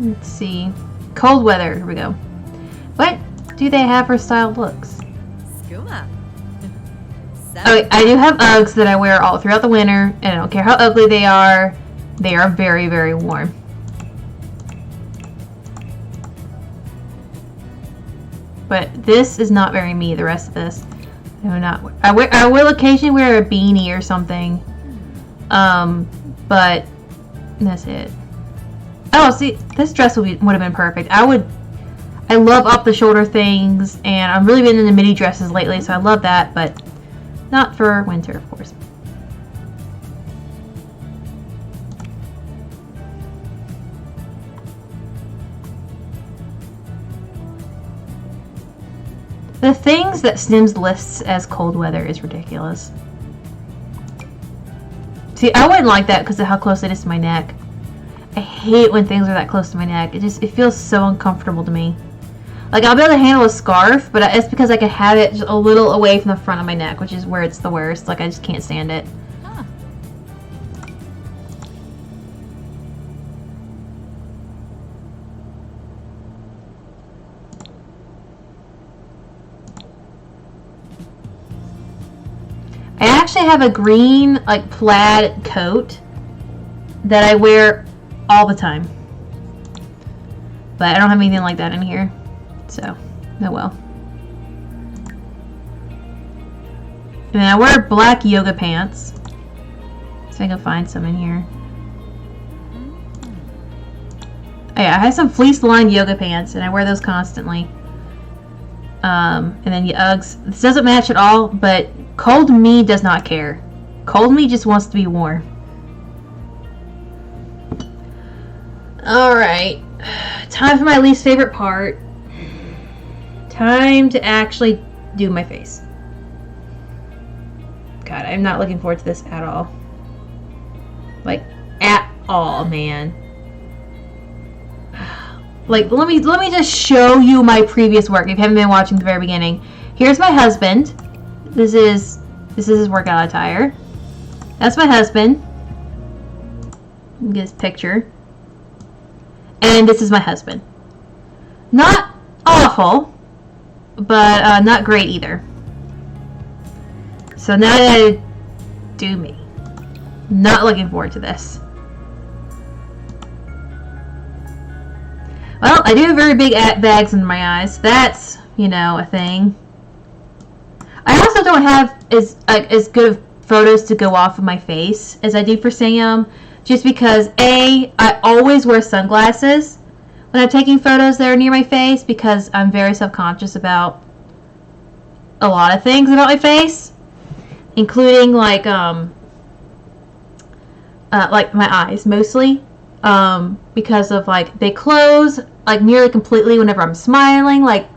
Let's see. Cold weather. Here we go. What do they have for styled looks? Skooma. Okay, I do have Uggs that I wear all throughout the winter, and I don't care how ugly they are. They are very, very warm. But this is not very me. The rest of this, no, not. I will occasionally wear a beanie or something. But that's it. Oh, see, this dress would have been perfect. I love up the shoulder things, and I've really been into midi dresses lately, so I love that, but not for winter, of course. The things that Sims lists as cold weather is ridiculous. See, I wouldn't like that because of how close it is to my neck. I hate when things are that close to my neck. It feels so uncomfortable to me. Like, I'll be able to handle a scarf, but it's because I can have it just a little away from the front of my neck, which is where it's the worst. Like, I just can't stand it. Huh. I actually have a green, like, plaid coat that I wear all the time. But I don't have anything like that in here. So, Oh well. And I wear black yoga pants. So I can find some in here. Oh yeah, I have some fleece-lined yoga pants, and I wear those constantly. And then the Uggs. This doesn't match at all, but cold me does not care. Cold me just wants to be warm. Alright. Time for my least favorite part. Time to actually do my face. God, I'm not looking forward to this at all. Like, at all, man. Like, let me just show you my previous work if you haven't been watching the very beginning. Here's my husband. This is his workout attire. That's my husband. Get his picture. And this is my husband. Not awful, but not great either. So now I gotta do me. Not looking forward to this. Well, I do have very big bags under my eyes. That's, you know, a thing. I also don't have as good of photos to go off of my face as I do for Sam. Just because, A, I always wear sunglasses when I'm taking photos that are near my face because I'm very self-conscious about a lot of things about my face. Including, like my eyes, mostly. Because of, like, they close, like, nearly completely whenever I'm smiling, like,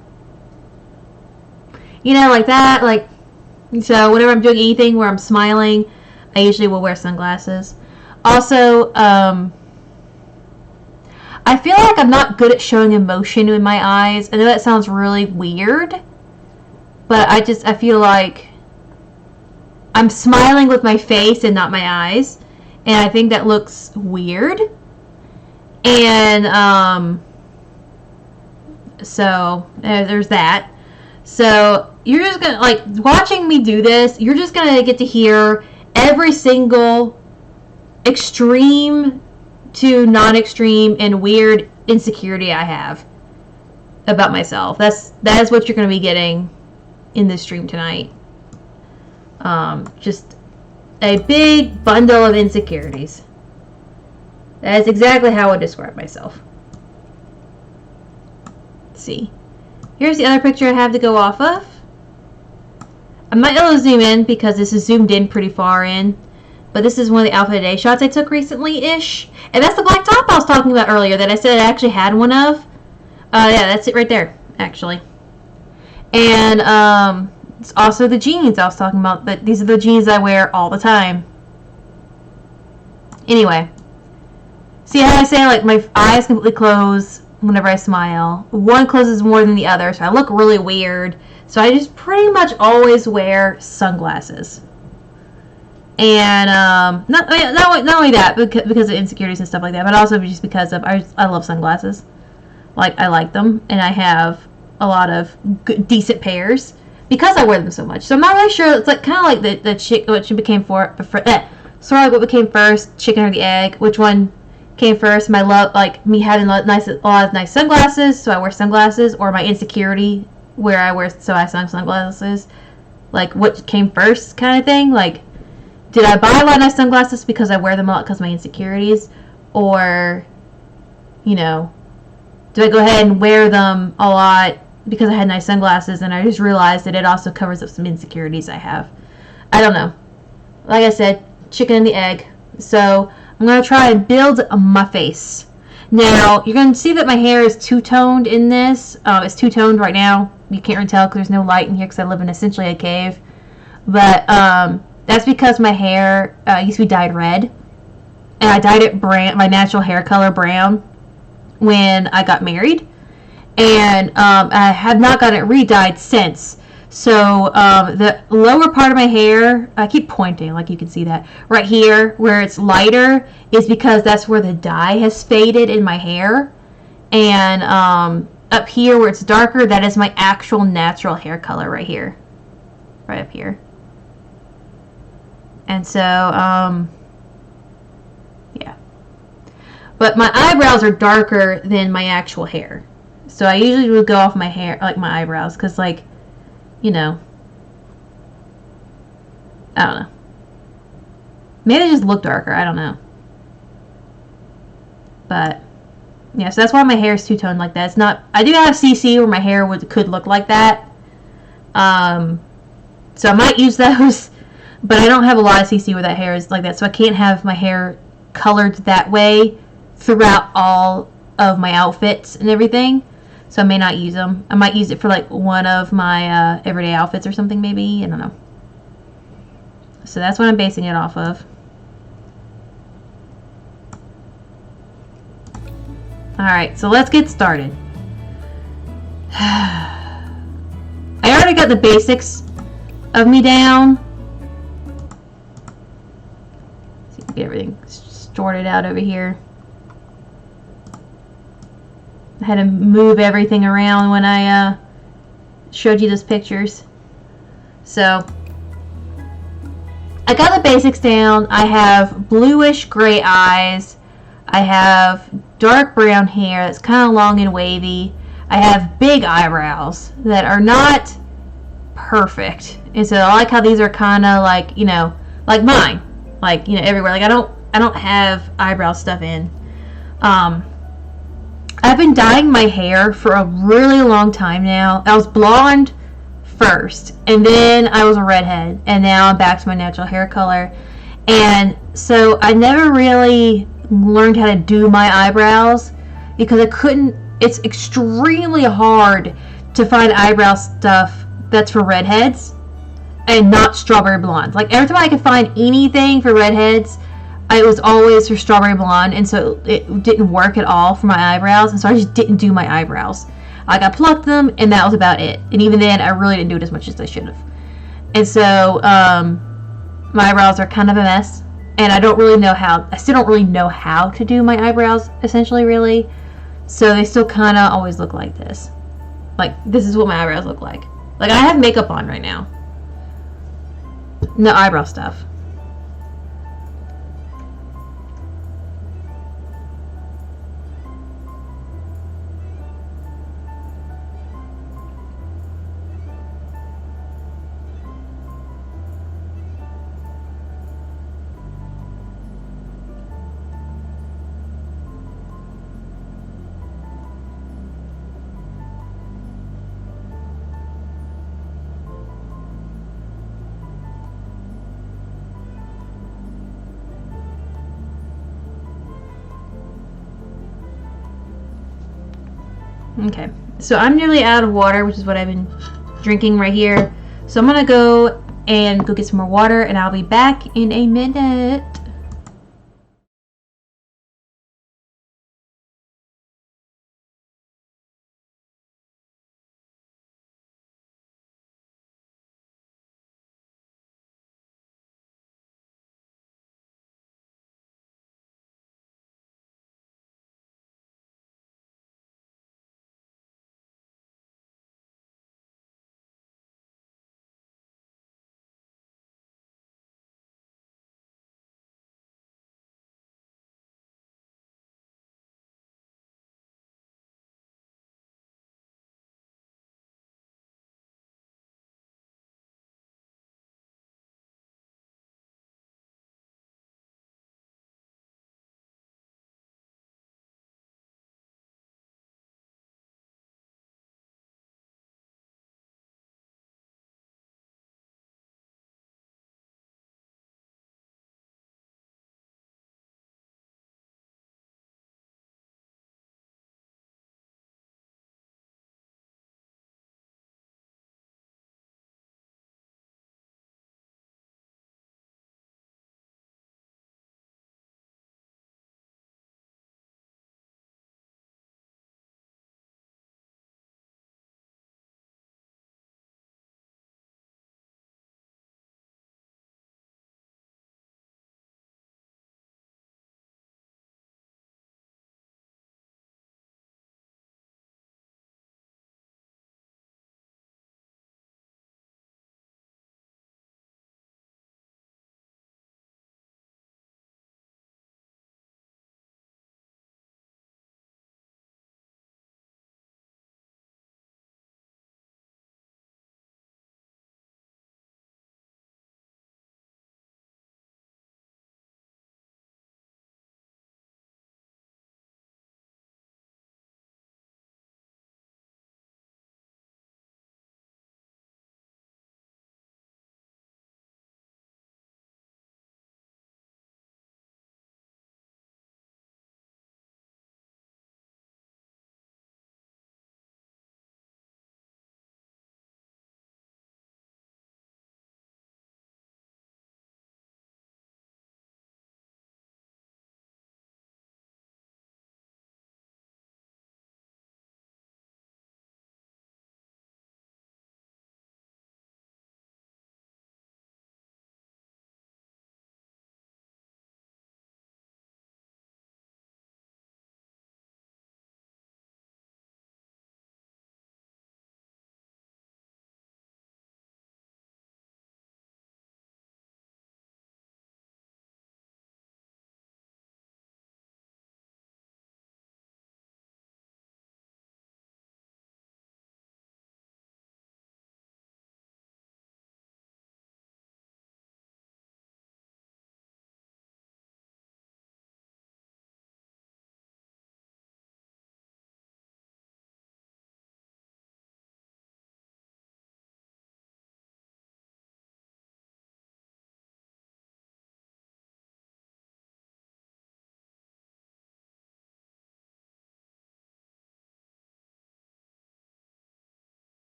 you know, like that, like, so whenever I'm doing anything where I'm smiling, I usually will wear sunglasses. Also, I feel like I'm not good at showing emotion in my eyes. I know that sounds really weird, but I feel like I'm smiling with my face and not my eyes, and I think that looks weird. And, so, there's that. So, you're just gonna, like, watching me do this, you're just gonna get to hear every single extreme to non-extreme and weird insecurity I have about myself. That is what you're gonna be getting in this stream tonight. Just a big bundle of insecurities. That is exactly how I would describe myself. Let's see. Here's the other picture I have to go off of. I might be able to zoom in because this is zoomed in pretty far in. But this is one of the outfit of the day shots I took recently-ish. And that's the black top I was talking about earlier that I said I actually had one of. Yeah, that's it right there, actually. And it's also the jeans I was talking about. But these are the jeans I wear all the time. Anyway. See how I say, like, my eyes completely close whenever I smile. One closes more than the other, so I look really weird. So I just pretty much always wear sunglasses. And not only that, because of insecurities and stuff like that, but also just because of I love sunglasses. Like, I like them, and I have a lot of decent pairs because I wear them so much. So I'm not really sure. It's like kind of like the chick what she became sort of like what became first, chicken or the egg. Which one came first? My love, like me having a lot of nice sunglasses, so I wear sunglasses, or my insecurity where I wear sunglasses. Like, what came first, kind of thing. Like, did I buy a lot of nice sunglasses because I wear them a lot because of my insecurities, or, you know, do I go ahead and wear them a lot because I had nice sunglasses and I just realized that it also covers up some insecurities I have? I don't know. Like I said, chicken and the egg. So I'm going to try and build my face. Now, you're going to see that my hair is two-toned in this. It's two-toned right now. You can't really tell because there's no light in here because I live in essentially a cave. But that's because my hair used to be dyed red. And I dyed it my natural hair color brown when I got married. And I have not gotten it re-dyed since. So the lower part of my hair, I keep pointing like you can see that, right here where it's lighter is because that's where the dye has faded in my hair. And up here where it's darker, that is my actual natural hair color right here. Right up here. And so, yeah. But my eyebrows are darker than my actual hair. So I usually would go off my hair, like my eyebrows, because like, you know, I don't know. Maybe they just look darker. I don't know. But yeah, so that's why my hair is two toned like that. It's not. I do have CC where my hair could look like that. So I might use those, but I don't have a lot of CC where that hair is like that. So I can't have my hair colored that way throughout all of my outfits and everything. So I may not use them. I might use it for like one of my everyday outfits or something maybe. I don't know. So that's what I'm basing it off of. Alright, so let's get started. I already got the basics of me down. Let's see if we get everything sorted out over here. I had to move everything around when I showed you those pictures. So I got the basics down. I have bluish gray eyes. I have dark brown hair that's kind of long and wavy. I have big eyebrows that are not perfect. And so I like how these are kind of like, you know, like mine. Like, you know, everywhere. Like I don't have eyebrow stuff in. I've been dyeing my hair for a really long time now. I was blonde first, and then I was a redhead, and now I'm back to my natural hair color. And so I never really learned how to do my eyebrows because I couldn't. It's extremely hard to find eyebrow stuff that's for redheads and not strawberry blonde. Like every time I could find anything for redheads, it was always for strawberry blonde, and so it didn't work at all for my eyebrows, and so I just didn't do my eyebrows. Like I plucked them, and that was about it. And even then, I really didn't do it as much as I should have. And so my eyebrows are kind of a mess, and I don't really know how. I still don't really know how to do my eyebrows, essentially, really. So they still kind of always look like this. Like this is what my eyebrows look like. Like I have makeup on right now. No eyebrow stuff. Okay, so I'm nearly out of water, which is what I've been drinking right here. So I'm gonna go and go get some more water, and I'll be back in a minute.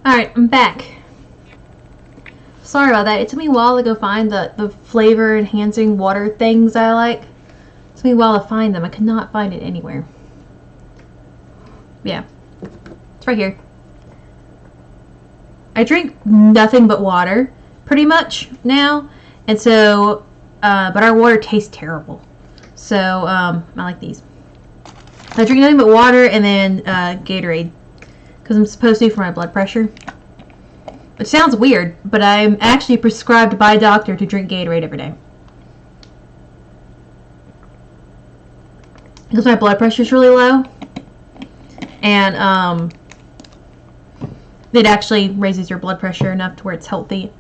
Alright, I'm back. Sorry about that. It took me a while to go find the flavor enhancing water things I like. It took me a while to find them. I could not find it anywhere. Yeah. It's right here. I drink nothing but water, pretty much, now. And so, but our water tastes terrible. So, I like these. I drink nothing but water and then Gatorade. Because I'm supposed to for my blood pressure. It sounds weird, but I'm actually prescribed by a doctor to drink Gatorade every day. Because my blood pressure is really low. And, it actually raises your blood pressure enough to where it's healthy.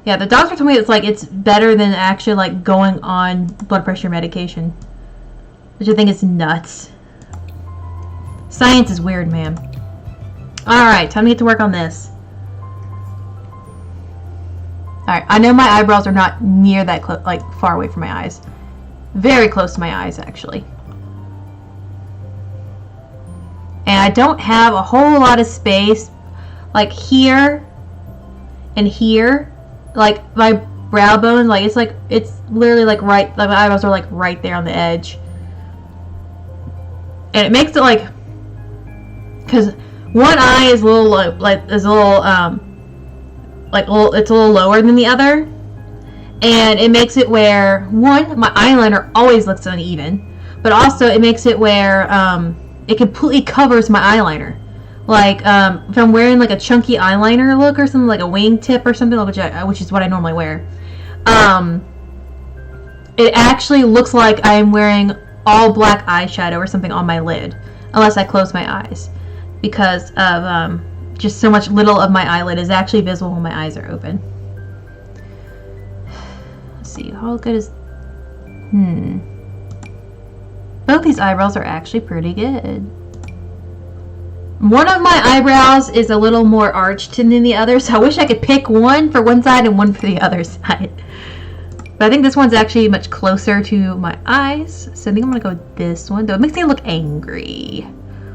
Yeah, the doctor told me it's better than actually, like, going on blood pressure medication. Which I think is nuts. Science is weird, man. Alright, time to get to work on this. Alright, I know my eyebrows are not near that far away from my eyes. Very close to my eyes, actually. And I don't have a whole lot of space, like here and here. Like my brow bone, it's literally like right, like my eyebrows are like right there on the edge. And it makes it like, because one eye is a little low, it's a little lower than the other, and it makes it where one, my eyeliner always looks uneven, but also it makes it where it completely covers my eyeliner. Like if I'm wearing like a chunky eyeliner look or something, like a wingtip or something, which is what I normally wear, it actually looks like I'm wearing all black eyeshadow or something on my lid, unless I close my eyes, because of just so much little of my eyelid is actually visible when my eyes are open. Let's see, how good is... Both these eyebrows are actually pretty good. One of my eyebrows is a little more arched than the other, so I wish I could pick one for one side and one for the other side. But I think this one's actually much closer to my eyes, so I think I'm going to go with this one. Though it makes me look angry.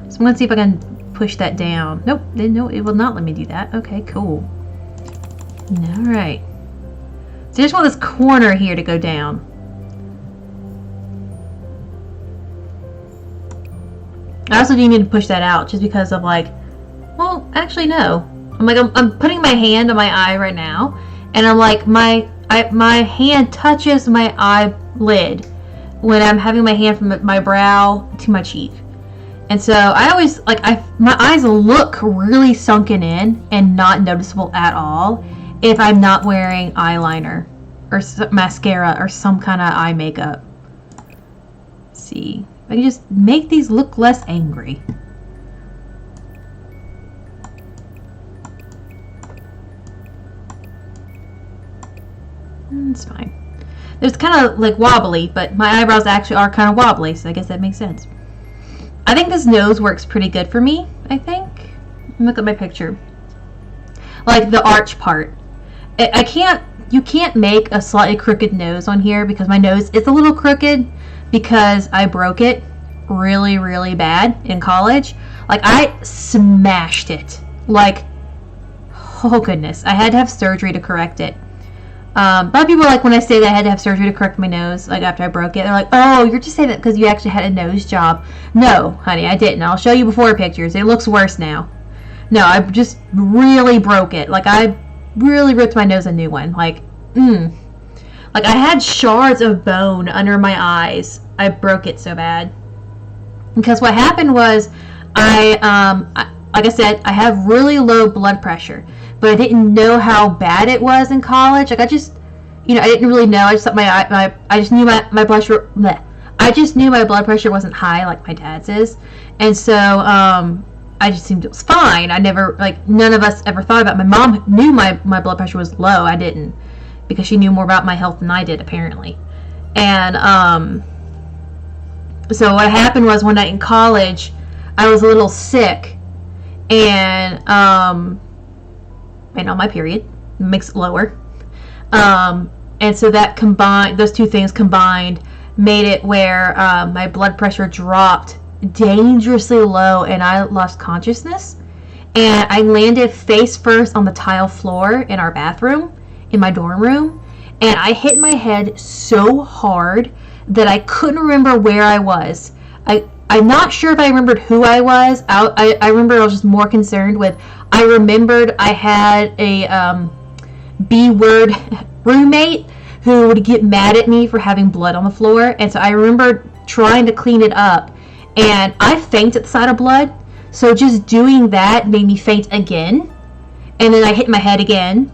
So I'm going to see if I can push that down. Nope, no, it will not let me do that. Okay, cool. Alright. So I just want this corner here to go down. I also do need to push that out just because of like, well, actually no. I'm putting my hand on my eye right now, and I'm like, my hand touches my eyelid when I'm having my hand from my brow to my cheek. And so I always, my eyes look really sunken in and not noticeable at all if I'm not wearing eyeliner or mascara or some kind of eye makeup. Let's see. I can just make these look less angry. It's fine. It's kind of like wobbly, but my eyebrows actually are kind of wobbly, so I guess that makes sense. I think this nose works pretty good for me, I think. Look at my picture. Like the arch part. You can't make a slightly crooked nose on here because my nose is a little crooked because I broke it really, really bad in college. Like, I smashed it. Like, oh goodness. I had to have surgery to correct it. A lot of people, like, when I say that I had to have surgery to correct my nose, like, after I broke it, they're like, oh, you're just saying that because you actually had a nose job. No, honey, I didn't. I'll show you before pictures. It looks worse now. No, I just really broke it. Like, I really ripped my nose a new one. Like, Like, I had shards of bone under my eyes. I broke it so bad. Because what happened was, like I said, I have really low blood pressure. But I didn't know how bad it was in college. Like, I just, I didn't really know. I just thought I just knew my blood pressure, I just knew my blood pressure wasn't high like my dad's is. And so, I just assumed it was fine. I never, none of us ever thought about it. My mom knew my blood pressure was low. I didn't. Because she knew more about my health than I did, apparently. And, so what happened was one night in college, I was a little sick. And on my period, makes it lower. And so that combined, those two things combined, made it where my blood pressure dropped dangerously low and I lost consciousness. and I landed face first on the tile floor in our bathroom, in my dorm room, and I hit my head so hard that I couldn't remember where I was. I'm not sure if I remembered who I was. I remember I was just more concerned with, I remembered I had a B-word roommate who would get mad at me for having blood on the floor, and so I remember trying to clean it up, and I fainted at the sight of blood, so just doing that made me faint again, and then I hit my head again,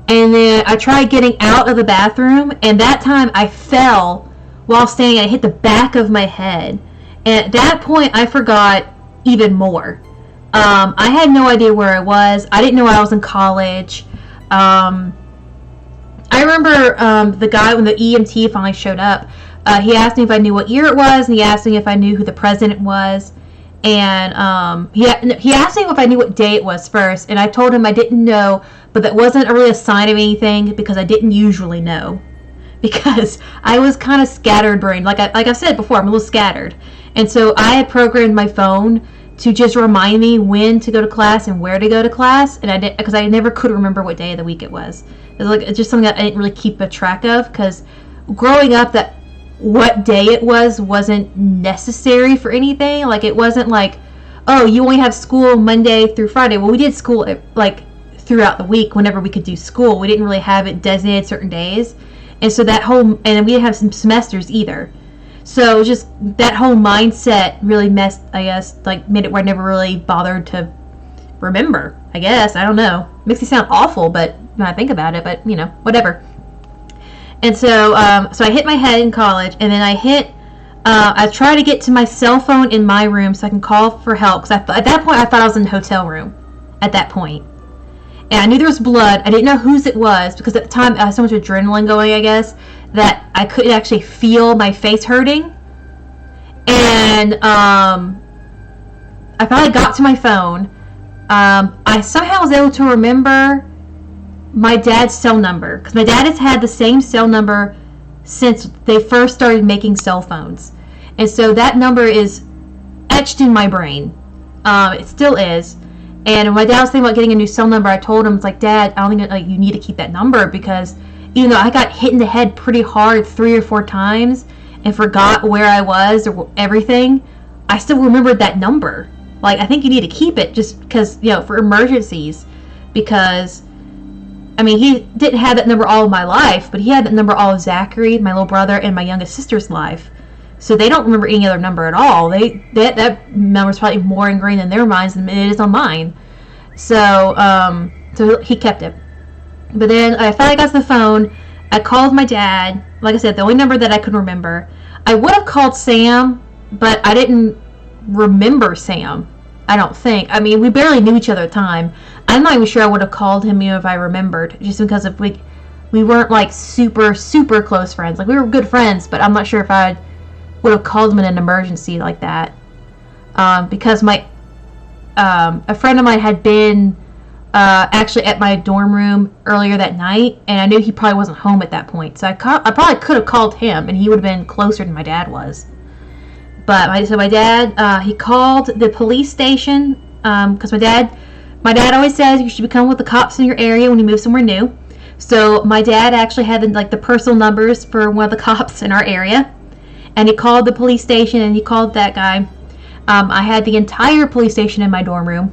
and then I tried getting out of the bathroom, and that time I fell while standing. I hit the back of my head, and at that point I forgot even more. I had no idea where I was. I didn't know I was in college. I remember the guy, when the EMT finally showed up, he asked me if I knew what year it was, and he asked me if I knew who the president was, and he asked me if I knew what day it was first, and I told him I didn't know, but that wasn't really a sign of anything, because I didn't usually know, because I was kind of scattered-brained. Like I've said before, I'm a little scattered, and so I had programmed my phone to just remind me when to go to class and where to go to class, and because I never could remember what day of the week it was. It's just something that I didn't really keep a track of, because growing up, that what day it wasn't necessary for anything. Like, it wasn't like, oh, you only have school Monday through Friday. Well, we did school like throughout the week whenever we could do school. We didn't really have it designated certain days, and so and we didn't have some semesters either. So just that whole mindset really messed, I guess, like made it where I never really bothered to remember, I guess. I don't know. Makes me sound awful, but when I think about it, but whatever. And so so I hit my head in college, and then I tried to get to my cell phone in my room so I can call for help, because at that point I thought I was in the hotel room at that point. And I knew there was blood. I didn't know whose it was, because at the time I had so much adrenaline going, I guess, that I couldn't actually feel my face hurting. And I finally got to my phone. I somehow was able to remember my dad's cell number, because my dad has had the same cell number since they first started making cell phones, and so that number is etched in my brain. It still is. And when my dad was thinking about getting a new cell number, I told him, it's like, Dad, I don't think you need to keep that number, because even though I got hit in the head pretty hard 3 or 4 times and forgot where I was or everything, I still remembered that number. Like, I think you need to keep it, just because, for emergencies, because I mean, he didn't have that number all of my life, but he had that number all of Zachary, my little brother, and my youngest sister's life. So they don't remember any other number at all. That number's probably more ingrained in their minds than it is on mine. So so he kept it. But then I finally got to the phone. I called my dad. Like I said, the only number that I could remember. I would have called Sam, but I didn't remember Sam, I don't think. I mean, we barely knew each other at the time. I'm not even sure I would have called him if I remembered, just because if we weren't like super, super close friends. Like, we were good friends, but I'm not sure if I would have called him in an emergency like that. Because a friend of mine had been actually at my dorm room earlier that night, and I knew he probably wasn't home at that point. So I probably could have called him, and he would have been closer than my dad was. But my dad, he called the police station, because my dad always says you should become with the cops in your area when you move somewhere new. So my dad actually had the personal numbers for one of the cops in our area, and he called the police station, and he called that guy. I had the entire police station in my dorm room.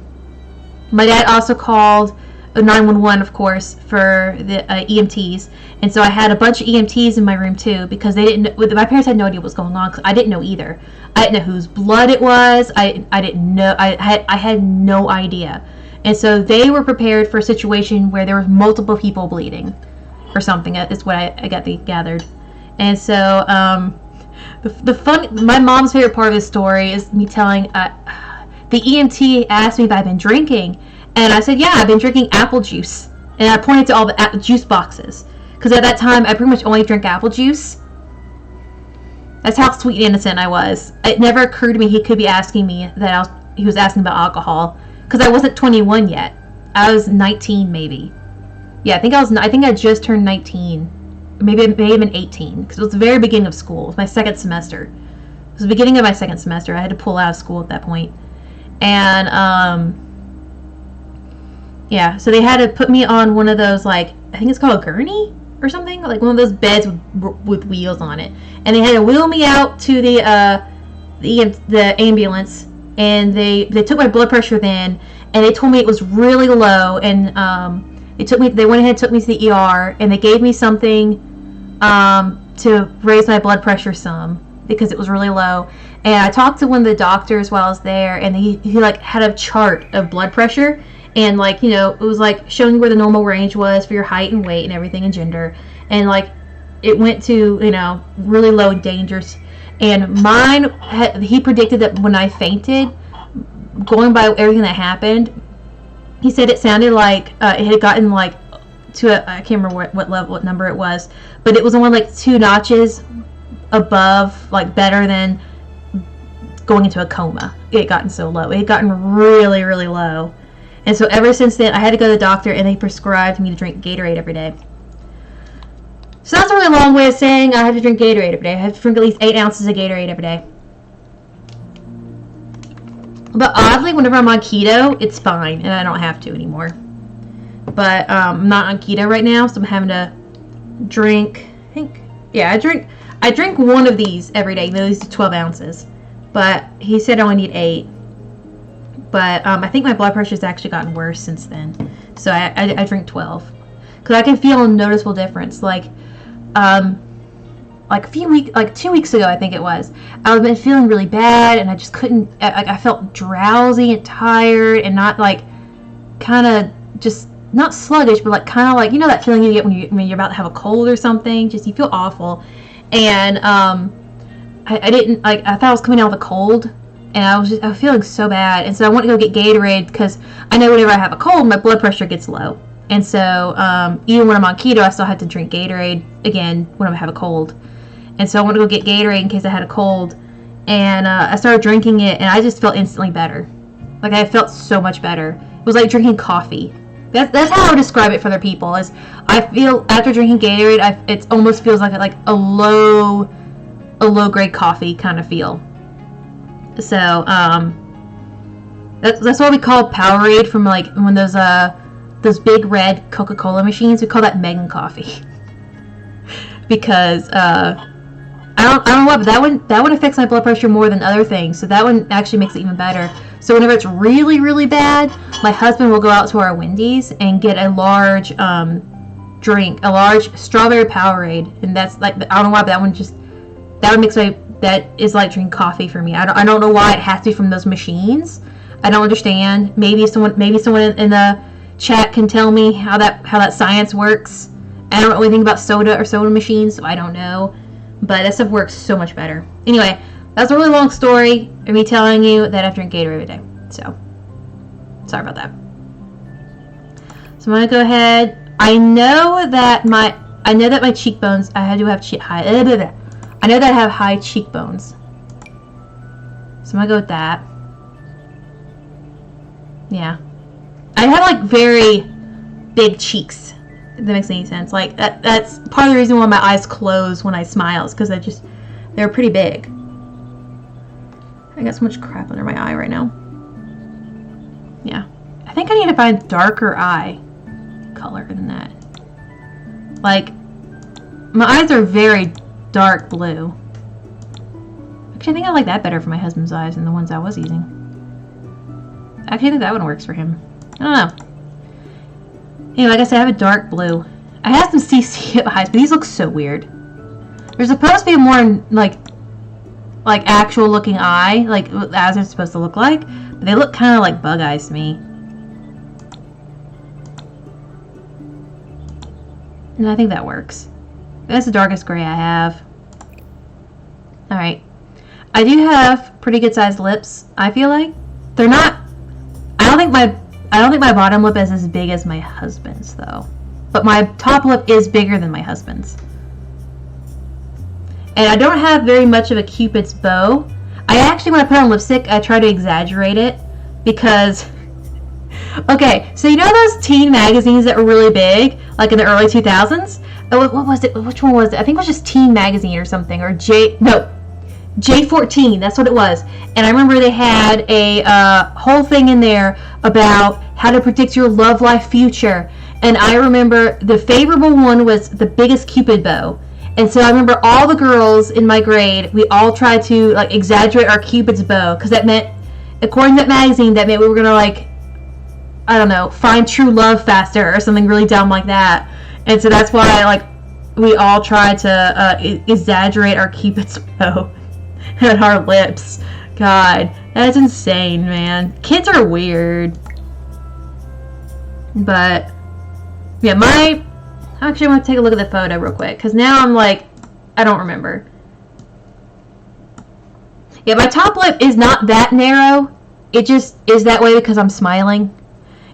My dad also called 911, of course, for the EMTs, and so I had a bunch of EMTs in my room too, because they didn't. My parents had no idea what was going on, because I didn't know either. I didn't know whose blood it was. I didn't know. I had no idea. And so they were prepared for a situation where there was multiple people bleeding or something. Is what I gathered. And so my mom's favorite part of this story is me telling, the EMT asked me if I've been drinking, and I said, yeah, I've been drinking apple juice. And I pointed to all the juice boxes, because at that time I pretty much only drank apple juice. That's how sweet and innocent I was. It never occurred to me he could be asking me he was asking about alcohol, because I wasn't 21 yet. I was 19 maybe. Yeah, I think I just turned 19. Maybe even 18, because it was the very beginning of school. It was my second semester. It was the beginning of my second semester. I had to pull out of school at that point. And Yeah, so they had to put me on one of those, like, I think it's called a gurney or something, like one of those beds with wheels on it, and they had to wheel me out to the ambulance, and they took my blood pressure then, and they told me it was really low, and they went ahead and took me to the ER, and they gave me something to raise my blood pressure some because it was really low. And I talked to one of the doctors while I was there, and he like had a chart of blood pressure, and like, you know, it was like showing where the normal range was for your height and weight and everything and gender, and like it went to, you know, really low and dangerous. And mine, he predicted that when I fainted, going by everything that happened, he said it sounded like it had gotten like to I can't remember what number it was, but it was only like 2 notches above, like better than going into a coma. It had gotten so low. It had gotten really, really low. And so ever since then, I had to go to the doctor, and they prescribed me to drink Gatorade every day. So that's a really long way of saying I have to drink Gatorade every day. I have to drink at least 8 ounces of Gatorade every day. But oddly, whenever I'm on keto, it's fine, and I don't have to anymore. But I'm not on keto right now, so I'm having to drink, I drink one of these every day. These are 12 ounces. But he said I only need 8. But I think my blood pressure has actually gotten worse since then. So I drink 12. Because I can feel a noticeable difference. Like 2 weeks ago, I think it was, I've been feeling really bad, and I just couldn't, I felt drowsy and tired, and not like, kind of just, not sluggish, but like kind of like, you know that feeling you get when you're about to have a cold or something, just you feel awful. And I thought I was coming out with a cold, and I was feeling so bad, and so I went to go get Gatorade, because I know whenever I have a cold, my blood pressure gets low. And so even when I'm on keto, I still have to drink Gatorade again when I have a cold. And so I went to go get Gatorade in case I had a cold, and I started drinking it, and I just felt instantly better. Like, I felt so much better. It was like drinking coffee. That's how I would describe it for other people. Is I feel after drinking Gatorade, it almost feels like a low grade coffee kind of feel. So that's what we call Powerade, from like when those big red Coca-Cola machines. We call that Megan coffee because I don't know what, but that one affects my blood pressure more than other things. So that one actually makes it even better. So whenever it's really, really bad, my husband will go out to our Wendy's and get a large drink, a large strawberry Powerade, and that's like, I don't know why, but that is like drinking coffee for me. I don't know why it has to be from those machines. I don't understand. Maybe someone in the chat can tell me how that science works. I don't know anything about soda or soda machines, so I don't know. But that stuff works so much better. Anyway, that's a really long story of me telling you that I drink Gatorade every day. So, sorry about that. So I'm gonna go ahead. I know that my cheekbones. I do have high. I know that I have high cheekbones. So I'm gonna go with that. Yeah, I have like very big cheeks. If that makes any sense. Like that's part of the reason why my eyes close when I smile, is because they're pretty big. I got so much crap under my eye right now. Yeah, I think I need to find darker eye color than that. Like, my eyes are very dark blue. Actually, I think I like that better for my husband's eyes than the ones I was using. Actually, I think that one works for him. I don't know. Anyway, like I said, I have a dark blue. I have some CC eyes, but these look so weird. They're supposed to be a more, like actual looking eye, like as they're supposed to look like, but they look kind of like bug eyes to me. And I think that works. That's the darkest gray I have. Alright. I do have pretty good sized lips, I feel like. They're not... I don't think my bottom lip is as big as my husband's, though. But my top lip is bigger than my husband's. And I don't have very much of a Cupid's bow. I actually, when I put on lipstick, I try to exaggerate it. Because... Okay, so you know those teen magazines that were really big? Like in the early 2000s? What was it? Which one was it? I think it was just Teen Magazine or something. Or J14. That's what it was. And I remember they had a whole thing in there about how to predict your love life future. And I remember the favorable one was the biggest Cupid bow. And so I remember all the girls in my grade, we all tried to like exaggerate our Cupid's bow, because that meant, according to that magazine, that meant we were gonna like, I don't know, find true love faster or something really dumb like that. And so that's why like we all tried to exaggerate our Cupid's bow and our lips. God, that's insane, man. Kids are weird. But yeah, actually, I want to take a look at the photo real quick, because now I'm like, I don't remember. Yeah, my top lip is not that narrow. It just is that way because I'm smiling.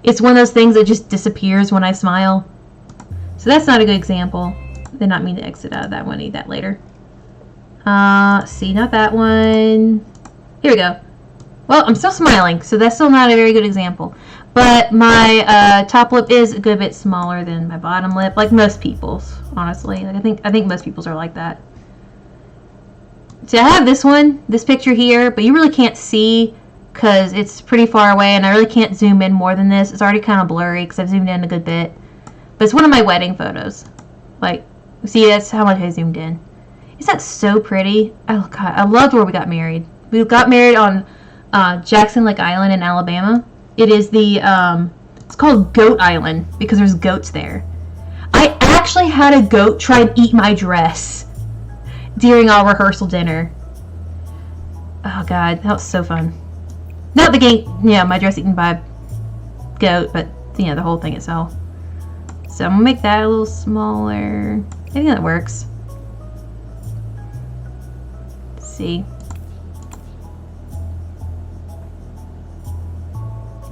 It's one of those things that just disappears when I smile. So that's not a good example. Did not mean to exit out of that one. Need that later. See, not that one. Here we go. Well, I'm still smiling, so that's still not a very good example. But my top lip is a good bit smaller than my bottom lip, like most people's, honestly. Like I think most people's are like that. See, I have this picture here, but you really can't see because it's pretty far away, and I really can't zoom in more than this. It's already kind of blurry because I've zoomed in a good bit. But it's one of my wedding photos. Like, see, that's how much I zoomed in. Isn't that so pretty? Oh, God, I loved where we got married. We got married on Jackson Lake Island in Alabama. It is it's called Goat Island because there's goats there. I actually had a goat try and eat my dress during our rehearsal dinner. Oh, God, that was so fun. Not the game, yeah, my dress eaten by a goat, but, you know, the whole thing itself. So I'm going to make that a little smaller. I think that works. Let's see.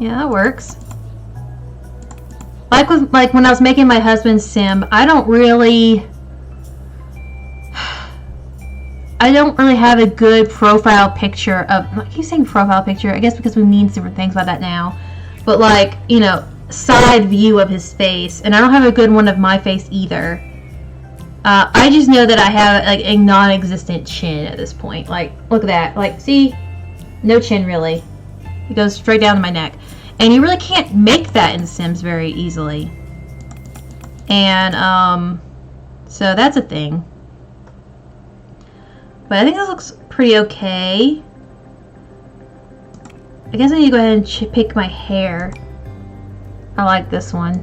Yeah, that works. Like when I was making my husband's sim, I don't really have a good profile picture of, I keep saying profile picture, I guess because we mean different things by that now. But like, you know, side view of his face, and I don't have a good one of my face either. I just know that I have like a non-existent chin at this point. Like, look at that. Like, see? No chin really. It goes straight down to my neck. And you really can't make that in Sims very easily. And, so that's a thing. But I think this looks pretty okay. I guess I need to go ahead and pick my hair. I like this one.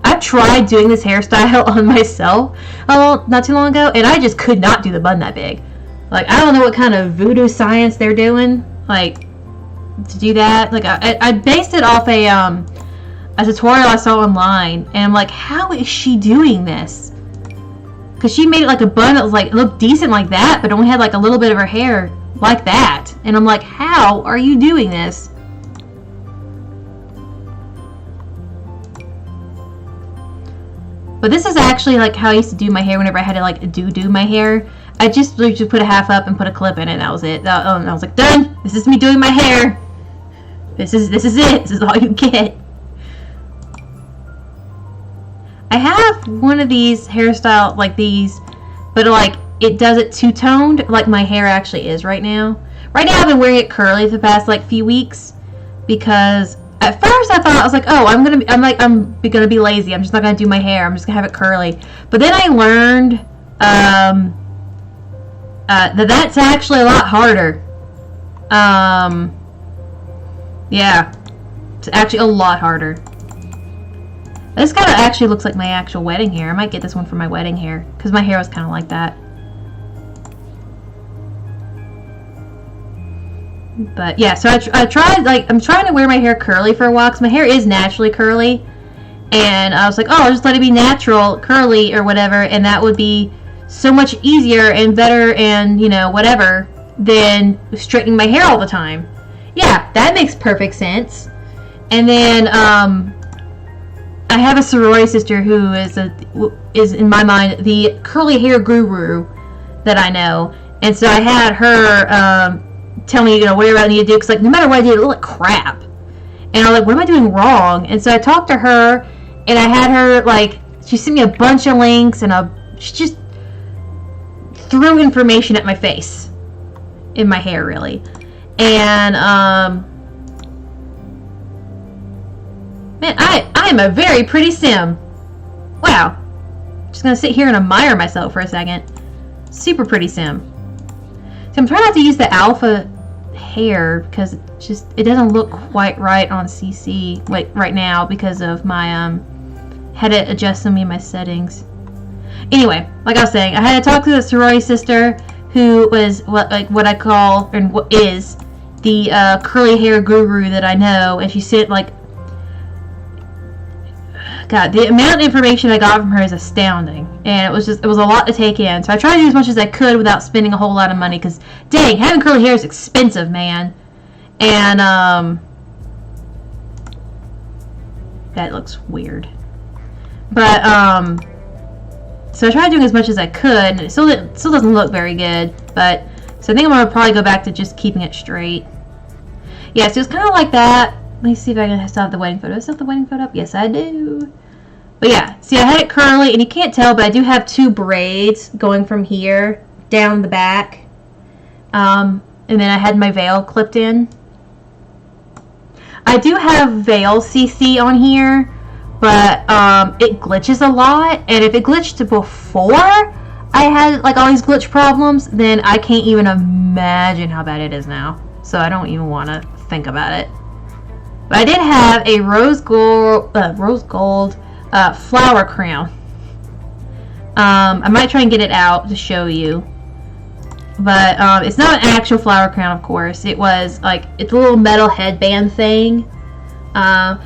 I tried doing this hairstyle on myself not too long ago, and I just could not do the bun that big. Like, I don't know what kind of voodoo science they're doing, like, to do that. Like, I based it off a tutorial I saw online, and I'm like, how is she doing this? Because she made it like a bun that was like, looked decent like that, but only had like a little bit of her hair like that. And I'm like, how are you doing this? But this is actually like how I used to do my hair whenever I had to like do my hair. I just put a half up and put a clip in it, and that was it. And I was like, done! This is me doing my hair! This is it! This is all you get! I have one of these hairstyle like these, but like it does it two-toned like my hair actually is right now. Right now I've been wearing it curly for the past like few weeks because at first I thought, I was like, oh, I'm gonna be lazy. I'm just not gonna do my hair. I'm just gonna have it curly. But then I learned that's actually a lot harder. Yeah, it's actually a lot harder. This kind of actually looks like my actual wedding hair. I might get this one for my wedding hair because my hair was kind of like that. But yeah, so I tried, like, I'm trying to wear my hair curly for a while because my hair is naturally curly. And I was like, oh, I'll just let it be natural, curly, or whatever, and that would be so much easier and better and, you know, whatever, than straightening my hair all the time. Yeah, that makes perfect sense. And then, I have a sorority sister who is in my mind the curly hair guru that I know, and so I had her tell me, you know, whatever I need to do, because like no matter what I did, it looked like crap, and I was like, what am I doing wrong? And so I talked to her, and I had her like, she sent me a bunch of links, and she just threw information at my face, in my hair really, and Man, I am a very pretty sim. Wow. Just gonna sit here and admire myself for a second. Super pretty sim. So I'm trying not to use the alpha hair because it doesn't look quite right on CC right now because of my had to adjust some of my settings. Anyway, like I was saying, I had to talk to the sorority sister who was what I call and what is the curly hair guru that I know, and she said God, the amount of information I got from her is astounding, and it was a lot to take in. So I tried to do as much as I could without spending a whole lot of money, because dang, having curly hair is expensive, man. And that looks weird. But so I tried doing as much as I could, and it still doesn't look very good. But so I think I'm gonna probably go back to just keeping it straight. Yeah, so it's kind of like that. Let me see if I can still have the wedding photo. Do I still have the wedding photo up? Yes, I do. But yeah, see, I had it curly, and you can't tell, but I do have 2 braids going from here down the back. And then I had my veil clipped in. I do have veil CC on here, but it glitches a lot, and if it glitched before I had all these glitch problems, then I can't even imagine how bad it is now. So I don't even want to think about it. But I did have a rose gold flower crown. I might try and get it out to show you. But it's not an actual flower crown, of course. It was it's a little metal headband thing.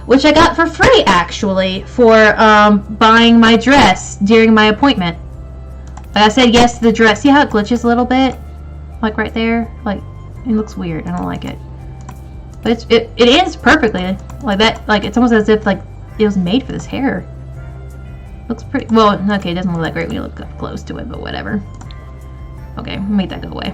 Which I got for free, actually, for buying my dress during my appointment. I said yes to the dress. See how it glitches a little bit? Right there? It looks weird. I don't like it. But it ends perfectly. That. It's almost as if, it was made for this hair. Looks pretty... Well, okay, it doesn't look that great when you look up close to it, but whatever. Okay, make that go away.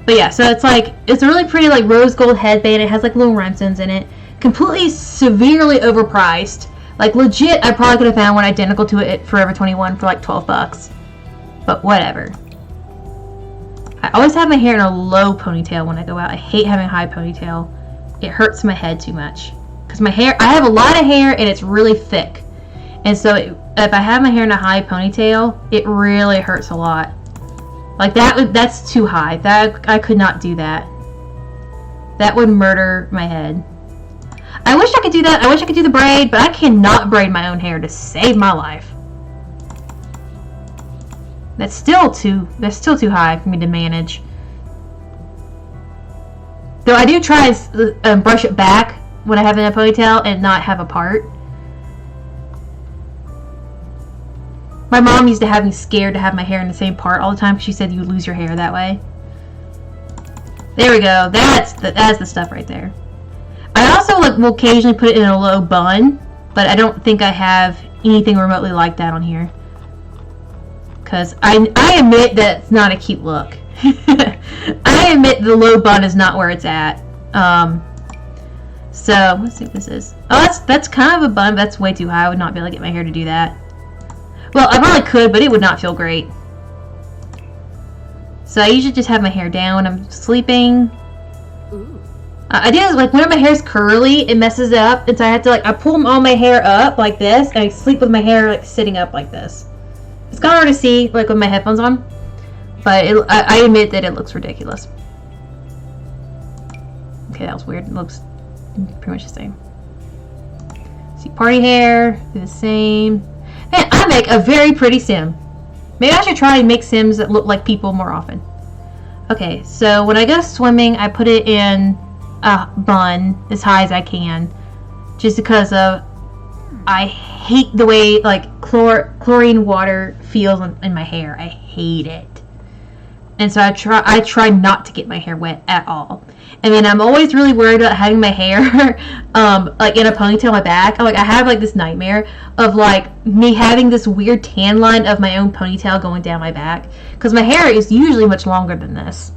But yeah, so it's a really pretty, rose gold headband. It has, little rhinestones in it. Completely, severely overpriced. Legit, I probably could have found one identical to it at Forever 21 for, 12 bucks. But whatever. I always have my hair in a low ponytail when I go out. I hate having a high ponytail. It hurts my head too much. Because my hair, I have a lot of hair and it's really thick. And so if I have my hair in a high ponytail, it really hurts a lot. That's too high. I could not do that. That would murder my head. I wish I could do that. I wish I could do the braid, but I cannot braid my own hair to save my life. That's still too high for me to manage. Though I do try to brush it back when I have it in a ponytail and not have a part. My mom used to have me scared to have my hair in the same part all the time because she said you would lose your hair that way. There we go. That's the stuff right there. I also will occasionally put it in a low bun, but I don't think I have anything remotely like that on here. Because I admit that it's not a cute look. I admit the low bun is not where it's at. So, let's see what this is. Oh, that's kind of a bun, but that's way too high. I would not be able to get my hair to do that. Well, I probably could, but it would not feel great. So I usually just have my hair down when I'm sleeping. I do when my hair's curly, it messes it up, and so I have to I pull all my hair up like this, and I sleep with my hair sitting up like this. It's kind of hard to see with my headphones on, but I admit that it looks ridiculous. Okay, that was weird. It looks pretty much the same. See, party hair, do the same. Man, I make a very pretty sim. Maybe I should try and make sims that look like people more often. Okay, so when I go swimming, I put it in a bun as high as I can, just because of I hate the way chlorine water feels in my hair. I hate it, and so I try not to get my hair wet at all. And then I'm always really worried about having my hair in a ponytail on my back. I have this nightmare of me having this weird tan line of my own ponytail going down my back, because my hair is usually much longer than this.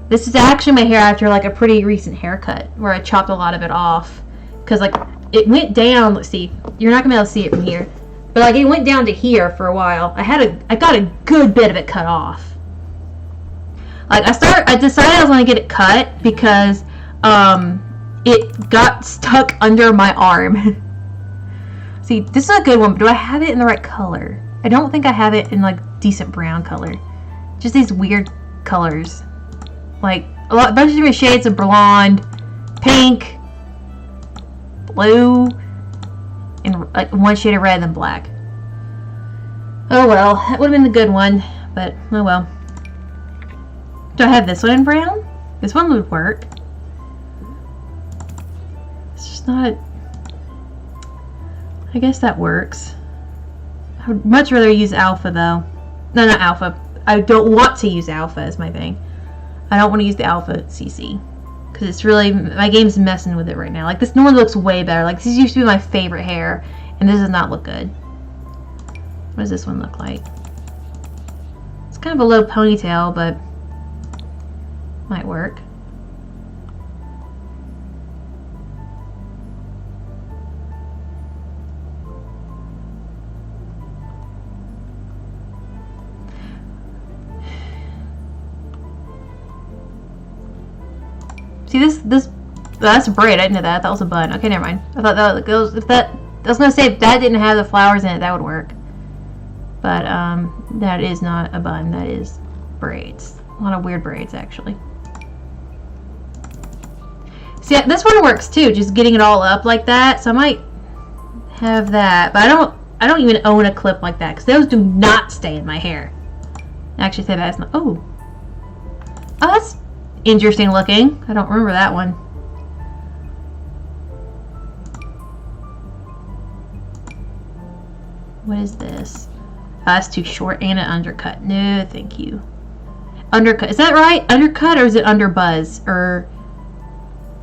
This is actually my hair after a pretty recent haircut where I chopped a lot of it off, because it went down. Let's see, you're not gonna be able to see it from here, but it went down to here for a while. I got a good bit of it cut off. I decided I was going to get it cut because it got stuck under my arm. See, this is a good one, but do I have it in the right color? I don't think I have it in like decent brown color. Just these weird colors. Like a bunch of different shades of blonde, pink, blue, and like one shade of red and black. Oh well, that would have been the good one, but oh well. Do I have this one in brown? This one would work. It's just not... I guess that works. I would much rather use alpha though. No, not alpha. I don't want to use alpha is my thing. I don't want to use the alpha CC. Because it's really... my game's messing with it right now. Like this one looks way better. Like this used to be my favorite hair. And this does not look good. What does this one look like? It's kind of a low ponytail, but... might work. See this that's a braid. I didn't know that. That was a bun. Okay, never mind. I thought that was, if that I was gonna say if that didn't have the flowers in it, that would work. But that is not a bun. That is braids. A lot of weird braids actually. See, this one works too, just getting it all up like that. So I might have that, but I don't even own a clip like that because those do not stay in my hair. Actually, say that's not. Oh, that's interesting looking. I don't remember that one. What is this? Oh, that's too short and an undercut. No, thank you. Undercut. Is that right? Undercut or is it underbuzz or?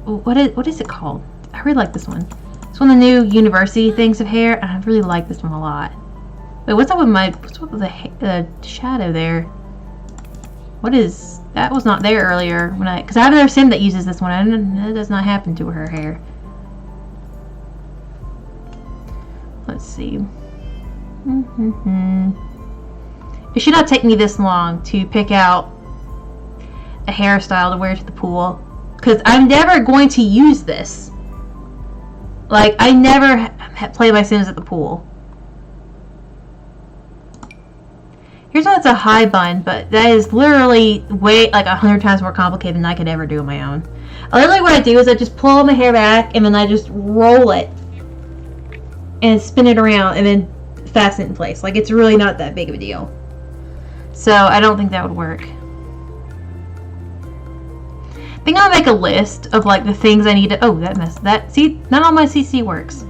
What is it called? I really like this one. It's one of the new university things of hair, and I really like this one a lot. Wait, what's up with the shadow there? What is that? Was not there earlier when because I have another sim that uses this one, and that does not happen to her hair. Let's see. It should not take me this long to pick out a hairstyle to wear to the pool. Because I'm never going to use this. Like, I never play my Sims at the pool. Here's one that's a high bun, but that is literally way, like 100 times more complicated than I could ever do on my own. Literally what I do is I just pull my hair back, and then I just roll it. And spin it around, and then fasten it in place. Like, it's really not that big of a deal. So, I don't think that would work. I think I'll make a list of like the things I need to. Oh, see, not all my CC works.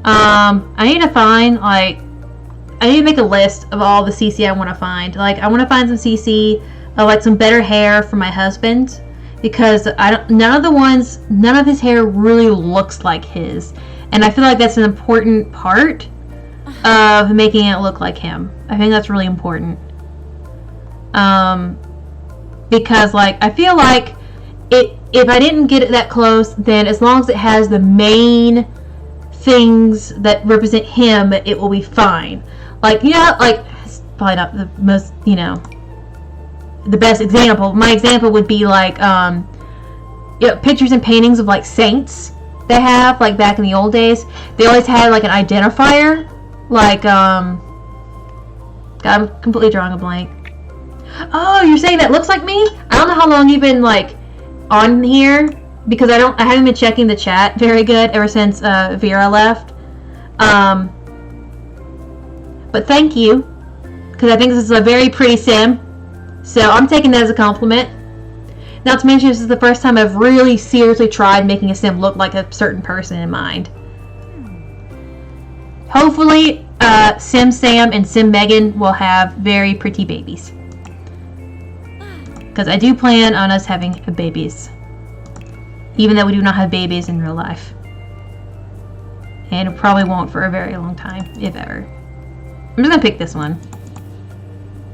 I need to find I need to make a list of all the CC I want to find. Like I want to find some CC of like some better hair for my husband because none of his hair really looks like his, and I feel like that's an important part of making it look like him. I think that's really important. Because like I feel like if I didn't get it that close, then as long as it has the main things that represent him, it will be fine. Like yeah, like it's probably not the most the best example. My example would be like pictures and paintings of like saints they have like back in the old days. They always had like an identifier, like God, I'm completely drawing a blank. Oh, you're saying that looks like me? I don't know how long you've been like on here because I haven't been checking the chat very good ever since Vera left. But thank you because I think this is a very pretty sim. So I'm taking that as a compliment. Not to mention this is the first time I've really seriously tried making a sim look like a certain person in mind. Hopefully, Sim Sam and Sim Megan will have very pretty babies. Because I do plan on us having babies. Even though we do not have babies in real life. And probably won't for a very long time, if ever. I'm just going to pick this one.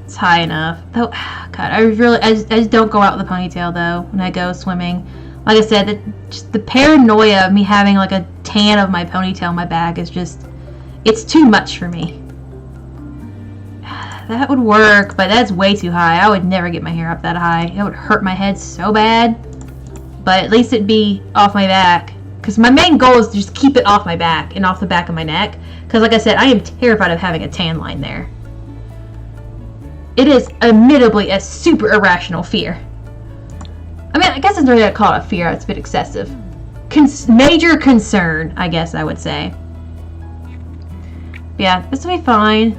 It's high enough. Though, God, I just don't go out with a ponytail, though, when I go swimming. Like I said, just the paranoia of me having, like, a tan of my ponytail on my back is just... it's too much for me. That would work, but that's way too high. I would never get my hair up that high. It would hurt my head so bad. but at least it'd be off my back. Because my main goal is to just keep it off my back and off the back of my neck. Because like I said, I am terrified of having a tan line there. It is admittedly a super irrational fear. I mean, I guess it's really not call it a fear. It's a bit excessive. Major concern, I guess I would say. But yeah, this will be fine.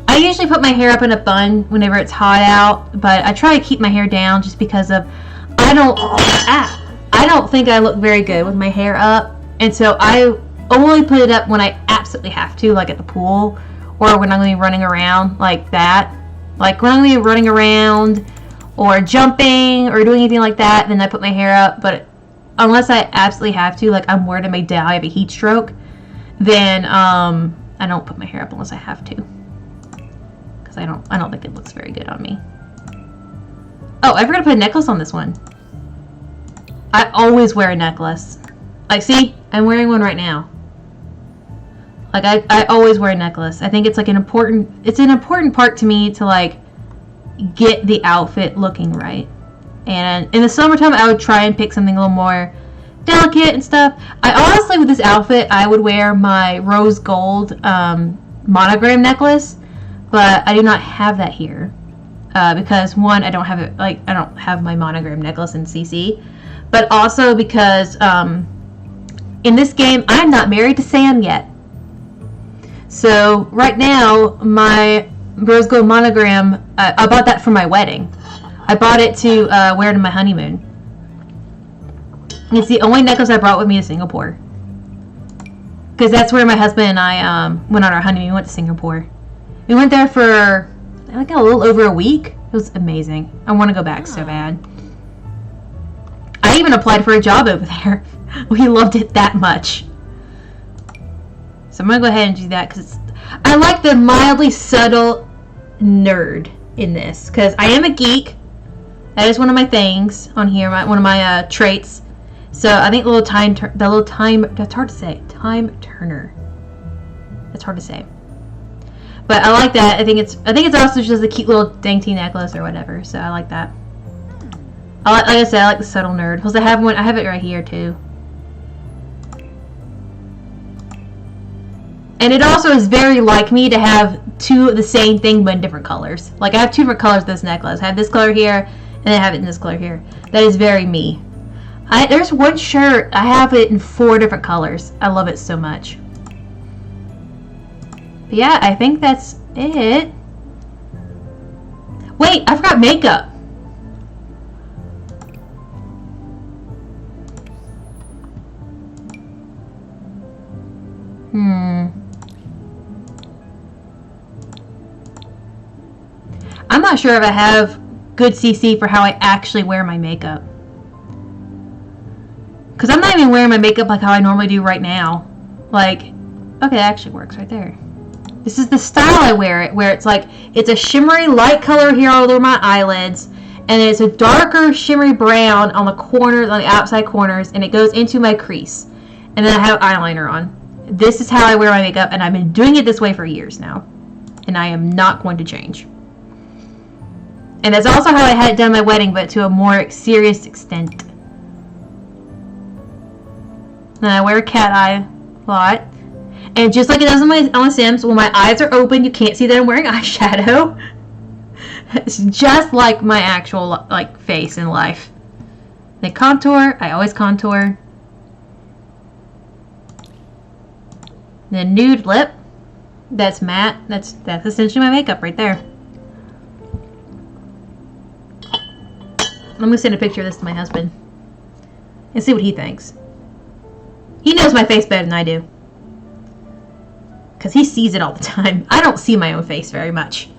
I usually put my hair up in a bun whenever it's hot out, but I try to keep my hair down just because of I don't think I look very good with my hair up, and so I only put it up when I absolutely have to, like at the pool, or when I'm going to be running around like that. Like when I'm going to be running around or jumping or doing anything like that, then I put my hair up. But unless I absolutely have to, like I'm worried I may die of a heat stroke, then I don't put my hair up unless I have to. Because I don't think it looks very good on me. Oh, I forgot to put a necklace on this one. I always wear a necklace. Like, see? I'm wearing one right now. Like, I always wear a necklace. I think it's like an important part to me to, like, get the outfit looking right. And in the summertime, I would try and pick something a little more delicate and stuff. I honestly, with this outfit, I would wear my rose gold monogram necklace. But I do not have that here. Because, one, I don't have it, like, I don't have my monogram necklace in CC. But also because in this game, I'm not married to Sam yet. So right now, my rose gold monogram, I bought that for my wedding. I bought it to wear to my honeymoon. It's the only necklace I brought with me to Singapore. Because that's where my husband and I went on our honeymoon. We went to Singapore. We went there for like a little over a week. It was amazing. I want to go back so bad. I even applied for a job over there. We loved it that much. So I'm going to go ahead and do that because I like the mildly subtle nerd in this. Because I am a geek. That is one of my things on here. One of my traits. So I think that's hard to say. Time turner. That's hard to say. But I like that. I think it's also just a cute little dainty necklace or whatever. So I like that. Like I said, I like the subtle nerd. Because I have it right here too. And it also is very like me to have two of the same thing but in different colors. Like I have two different colors of this necklace. I have this color here and I have it in this color here. That is very me. There's one shirt. I have it in 4 different colors. I love it so much. But yeah, I think that's it. Wait, I forgot makeup. I'm not sure if I have good CC for how I actually wear my makeup. Because I'm not even wearing my makeup like how I normally do right now. Like, okay, that actually works right there. This is the style I wear it, where it's like, it's a shimmery light color here all over my eyelids, and it's a darker shimmery brown on the corners, on the outside corners, and it goes into my crease. And then I have eyeliner on. This is how I wear my makeup, and I've been doing it this way for years now. And I am not going to change. And that's also how I had it done at my wedding, but to a more serious extent. Then I wear a cat eye a lot. And just like it does on the Sims, when my eyes are open, you can't see that I'm wearing eyeshadow. It's just like my actual like face in life. Then contour, I always contour. Then nude lip. That's matte. That's essentially my makeup right there. I'm going to send a picture of this to my husband and see what he thinks. He knows my face better than I do. Because he sees it all the time. I don't see my own face very much.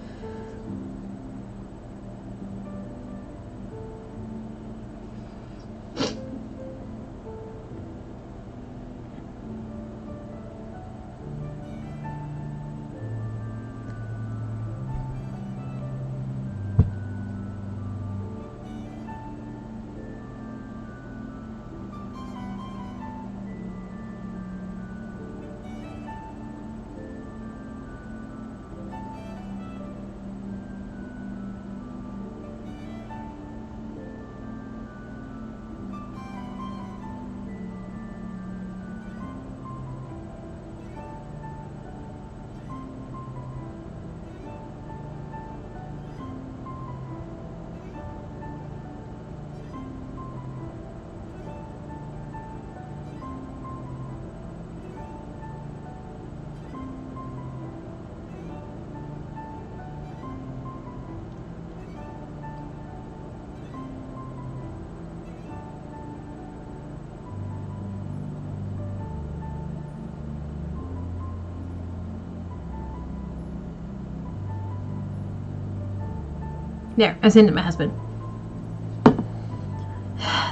There, I sent it to my husband.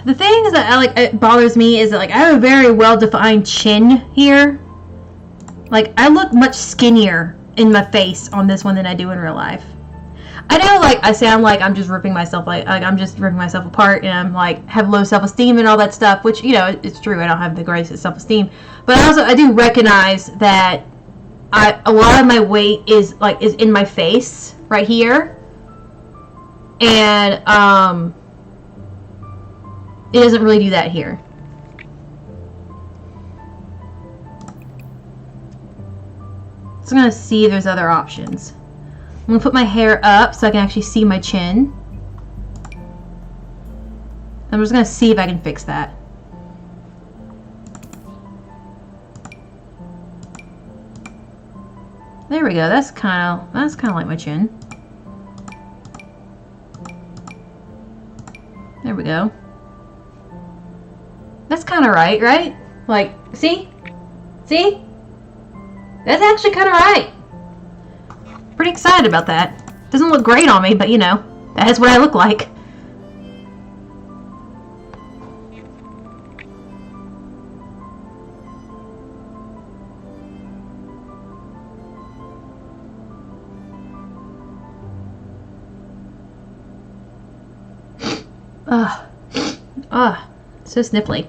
The thing is that it bothers me is that I have a very well defined chin here. I look much skinnier in my face on this one than I do in real life. I know I sound like I'm just ripping myself I'm just ripping myself apart and I'm have low self-esteem and all that stuff, which it's true. I don't have the greatest self-esteem, but I do recognize that a lot of my weight is in my face right here, and it doesn't really do that here. So I'm gonna see if there's other options. I'm gonna put my hair up so I can actually see my chin. I'm just gonna see if I can fix that. There we go. That's kind of like my chin. There we go. That's kind of right? See? See? That's actually kind of right. Pretty excited about that. Doesn't look great on me, but that is what I look like. So sniffly.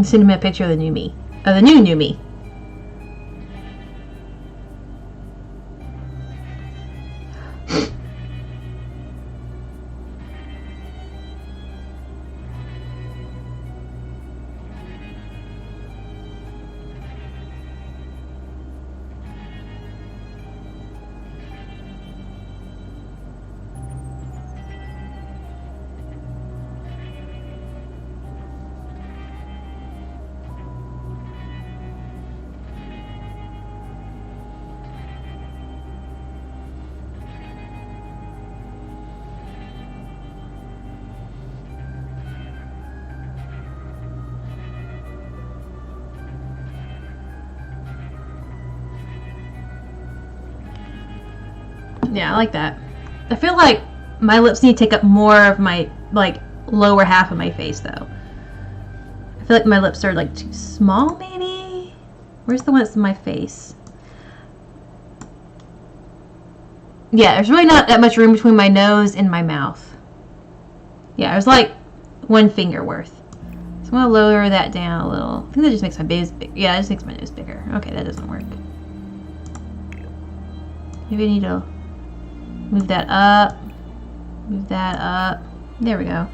Send him a picture of the new me. Of the new me. Yeah, I like that. I feel like my lips need to take up more of my, lower half of my face, though. I feel like my lips are, too small, maybe? Where's the one that's in my face? Yeah, there's really not that much room between my nose and my mouth. Yeah, there's, 1 finger worth. So I'm going to lower that down a little. I think that just makes my nose big. Yeah, it just makes my nose bigger. Okay, that doesn't work. Maybe I need to move that up. Move that up. There we go.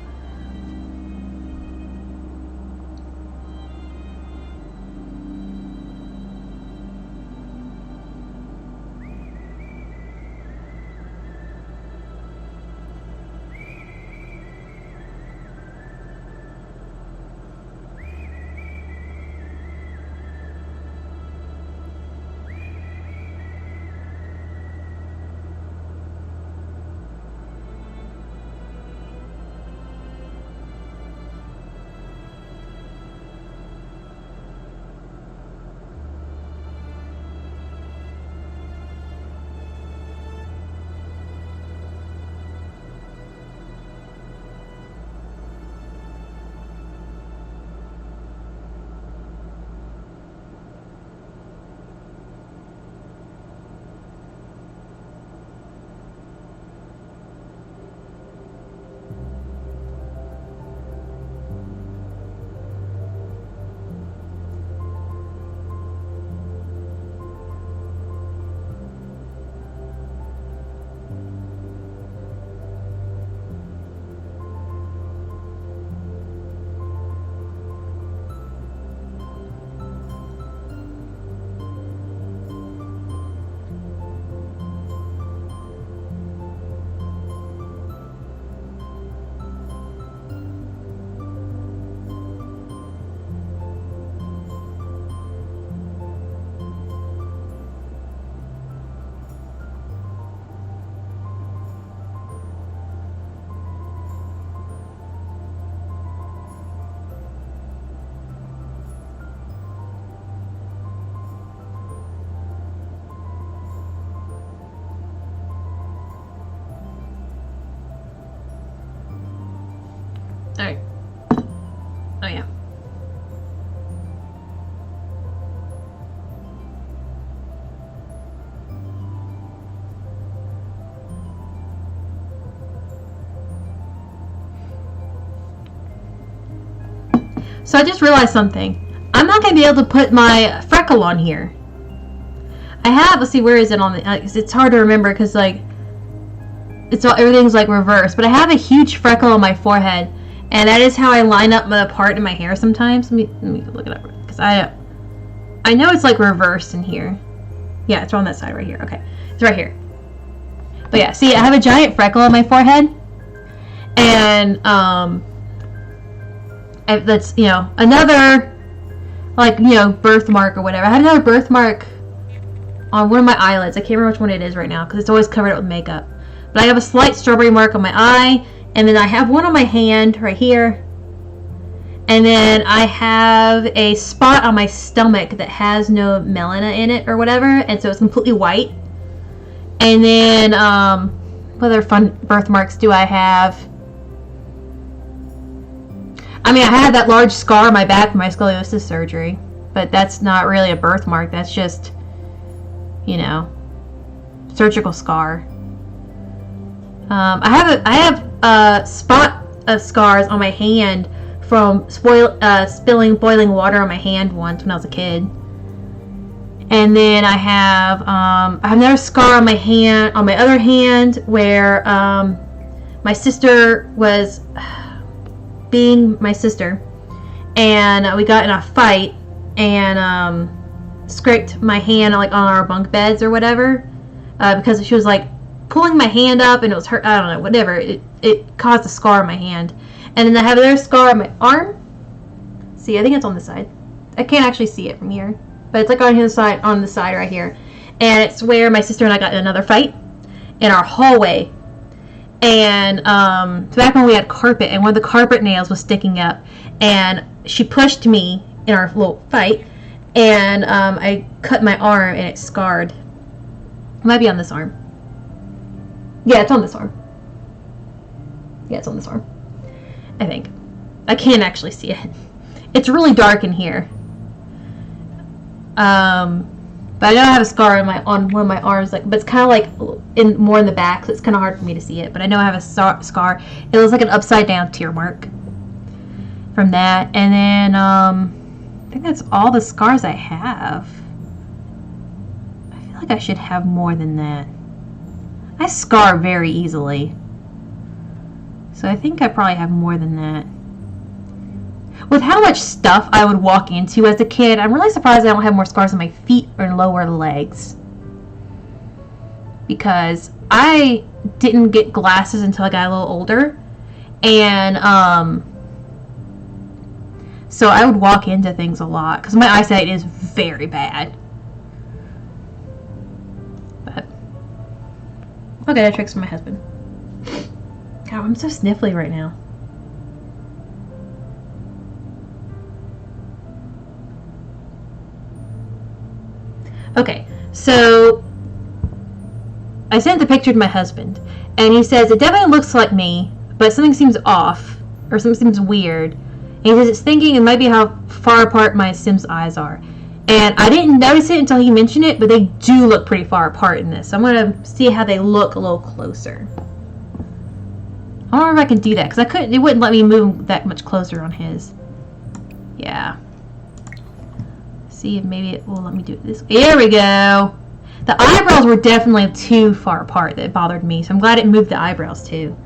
Alright. Oh, yeah. So I just realized something. I'm not going to be able to put my freckle on here. I have, let's see, where is it on the, it's hard to remember because, like, everything's, like, reversed. But I have a huge freckle on my forehead, and that is how I line up the part in my hair sometimes. Let me look it up, because I know it's, like, reversed in here. Yeah, it's on that side right here. Okay, it's right here. But yeah, see, I have a giant freckle on my forehead, and, that's, you know, another, like, you know, birthmark or whatever. I had another birthmark on one of my eyelids. I can't remember which one it is right now because it's always covered up with makeup. But I have a slight strawberry mark on my eye, and then I have one on my hand right here. And then I have a spot on my stomach that has no melena in it or whatever, and so it's completely white. And then, what other fun birthmarks do I have? I mean, I have that large scar on my back from my scoliosis surgery, but that's not really a birthmark. That's just, you know, surgical scar. I have a spot of scars on my hand from spilling boiling water on my hand once when I was a kid. And then I have another scar on my hand, on my other hand, where my sister was being my sister, and we got in a fight and scraped my hand, like, on our bunk beds or whatever, because she was, like, pulling my hand up and it was hurt. I don't know, whatever. It caused a scar on my hand. And then I have another scar on my arm. See, I think it's on the side. I can't actually see it from here, but it's, like, on the side right here. And it's where my sister and I got in another fight in our hallway. And back when we had carpet, and one of the carpet nails was sticking up, and she pushed me in our little fight, and I cut my arm and it scarred. It might be on this arm. Yeah, it's on this arm. Yeah, it's on this arm, I think. I can't actually see it. It's really dark in here. But I know I have a scar on one of my arms, like, but it's kind of like more in the back, so it's kind of hard for me to see it. But I know I have a scar. It looks like an upside down tear mark from that. And then I think that's all the scars I have. I feel like I should have more than that. I scar very easily, so I think I probably have more than that. With how much stuff I would walk into as a kid, I'm really surprised I don't have more scars on my feet or lower legs. Because I didn't get glasses until I got a little older. And, so I would walk into things a lot. Because my eyesight is very bad. But, okay, that trick's from my husband. God, I'm so sniffly right now. Okay, so I sent the picture to my husband, and he says it definitely looks like me, but something seems off, or something seems weird. And he says it's thinking it might be how far apart my Sims eyes are. And I didn't notice it until he mentioned it, but they do look pretty far apart in this. So I'm going to see how they look a little closer. I don't know if I can do that, because it wouldn't let me move that much closer on his. Yeah. See if maybe it will let me do it this way. Here we go. The eyebrows were definitely too far apart that bothered me, so I'm glad it moved the eyebrows too.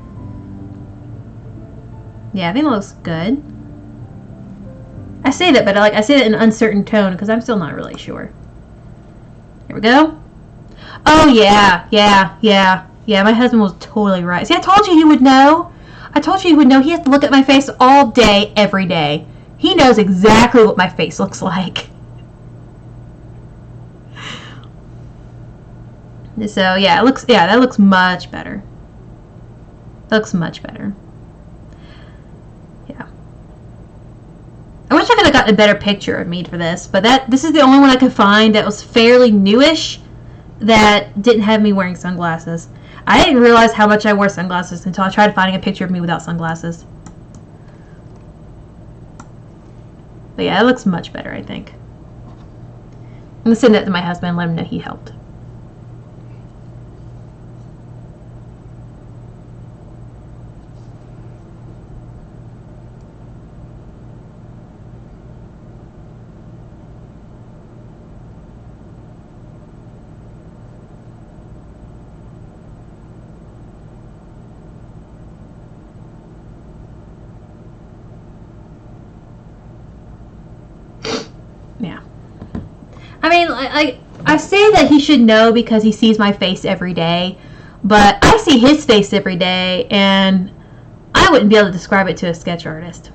Yeah, I think it looks good. I say that, but I say that in an uncertain tone because I'm still not really sure. Here we go. Oh yeah, my husband was totally right. See, I told you he would know. I told you he would know. He has to look at my face all day, every day. He knows exactly what my face looks like. So yeah, that looks much better. Looks much better. Yeah. I wish I could have gotten a better picture of me for this, but this is the only one I could find that was fairly newish that didn't have me wearing sunglasses. I didn't realize how much I wore sunglasses until I tried finding a picture of me without sunglasses. But yeah, it looks much better, I think. I'm gonna send that to my husband and let him know he helped. Yeah. I mean, I say that he should know because he sees my face every day, but I see his face every day, and I wouldn't be able to describe it to a sketch artist.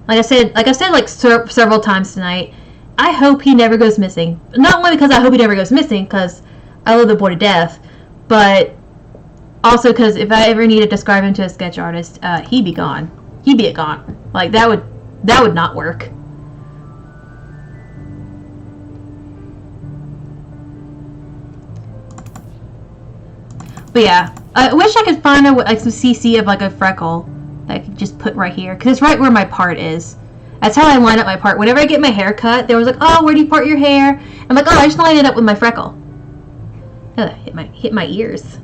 Like I said, several times tonight, I hope he never goes missing. Not only because I hope he never goes missing, because I love the boy to death, but also because if I ever need to describe him to a sketch artist, he'd be gone. He'd be gone. Like that would not work. But yeah, I wish I could find some CC of like a freckle that I could just put right here, because it's right where my part is. That's how I line up my part. Whenever I get my hair cut, they was like, "Oh, where do you part your hair?" I'm like, "Oh, I just line it up with my freckle." Ugh, hit my ears.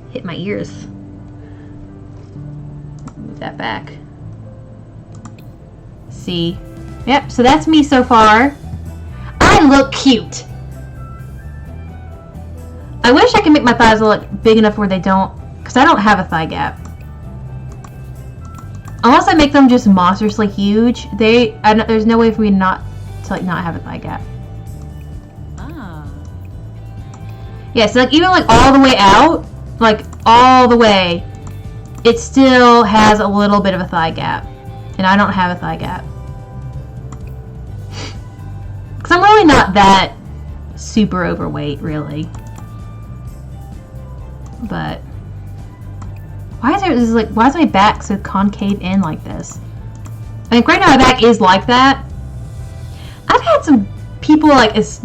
Hit my ears. Move that back. See, yep. So that's me so far. I look cute. I wish I could make my thighs look big enough where they don't, because I don't have a thigh gap. Unless I make them just monstrously huge, there's no way for me not to not have a thigh gap. Ah. Yeah, so even all the way out, all the way, it still has a little bit of a thigh gap, and I don't have a thigh gap. Because I'm really not that super overweight, really. But why is my back so concave in like this? I mean, right now my back is like that. I've had some people as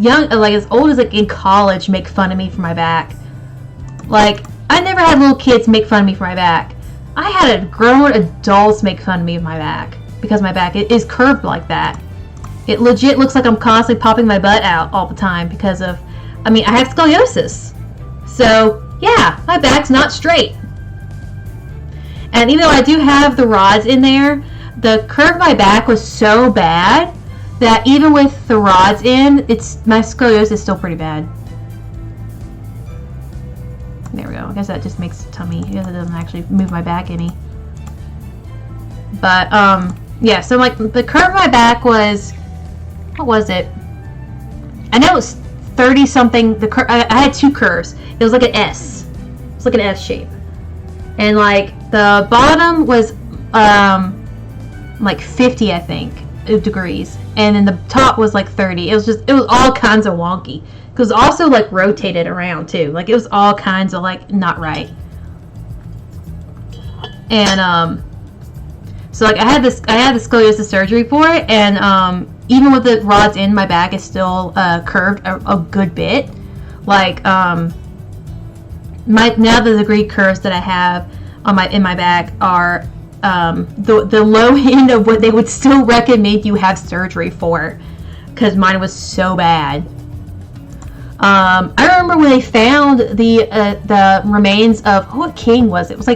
old as in college make fun of me for my back. I never had little kids make fun of me for my back. I had grown adults make fun of me of my back because my back is curved like that. It legit looks like I'm constantly popping my butt out all the time because of, I have scoliosis. So yeah, my back's not straight. And even though I do have the rods in there, the curve of my back was so bad that even with the rods in, my scoliosis is still pretty bad. There we go. I guess that just makes tummy. I guess it doesn't actually move my back any. But yeah. So the curve of my back was, what was it? I know it was 30 something. I had two curves. It was like an S. It's like an S shape. And the bottom was 50, I think, degrees. And then the top was 30. It was all kinds of wonky. It was also rotated around too. It was all kinds of not right. And so I had the scoliosis surgery for it, and even with the rods in, my back is still curved a good bit. Now the degree curves that I have in my back are the low end of what they would still recommend you have surgery for, because mine was so bad. I remember when they found the remains of what king was it? It was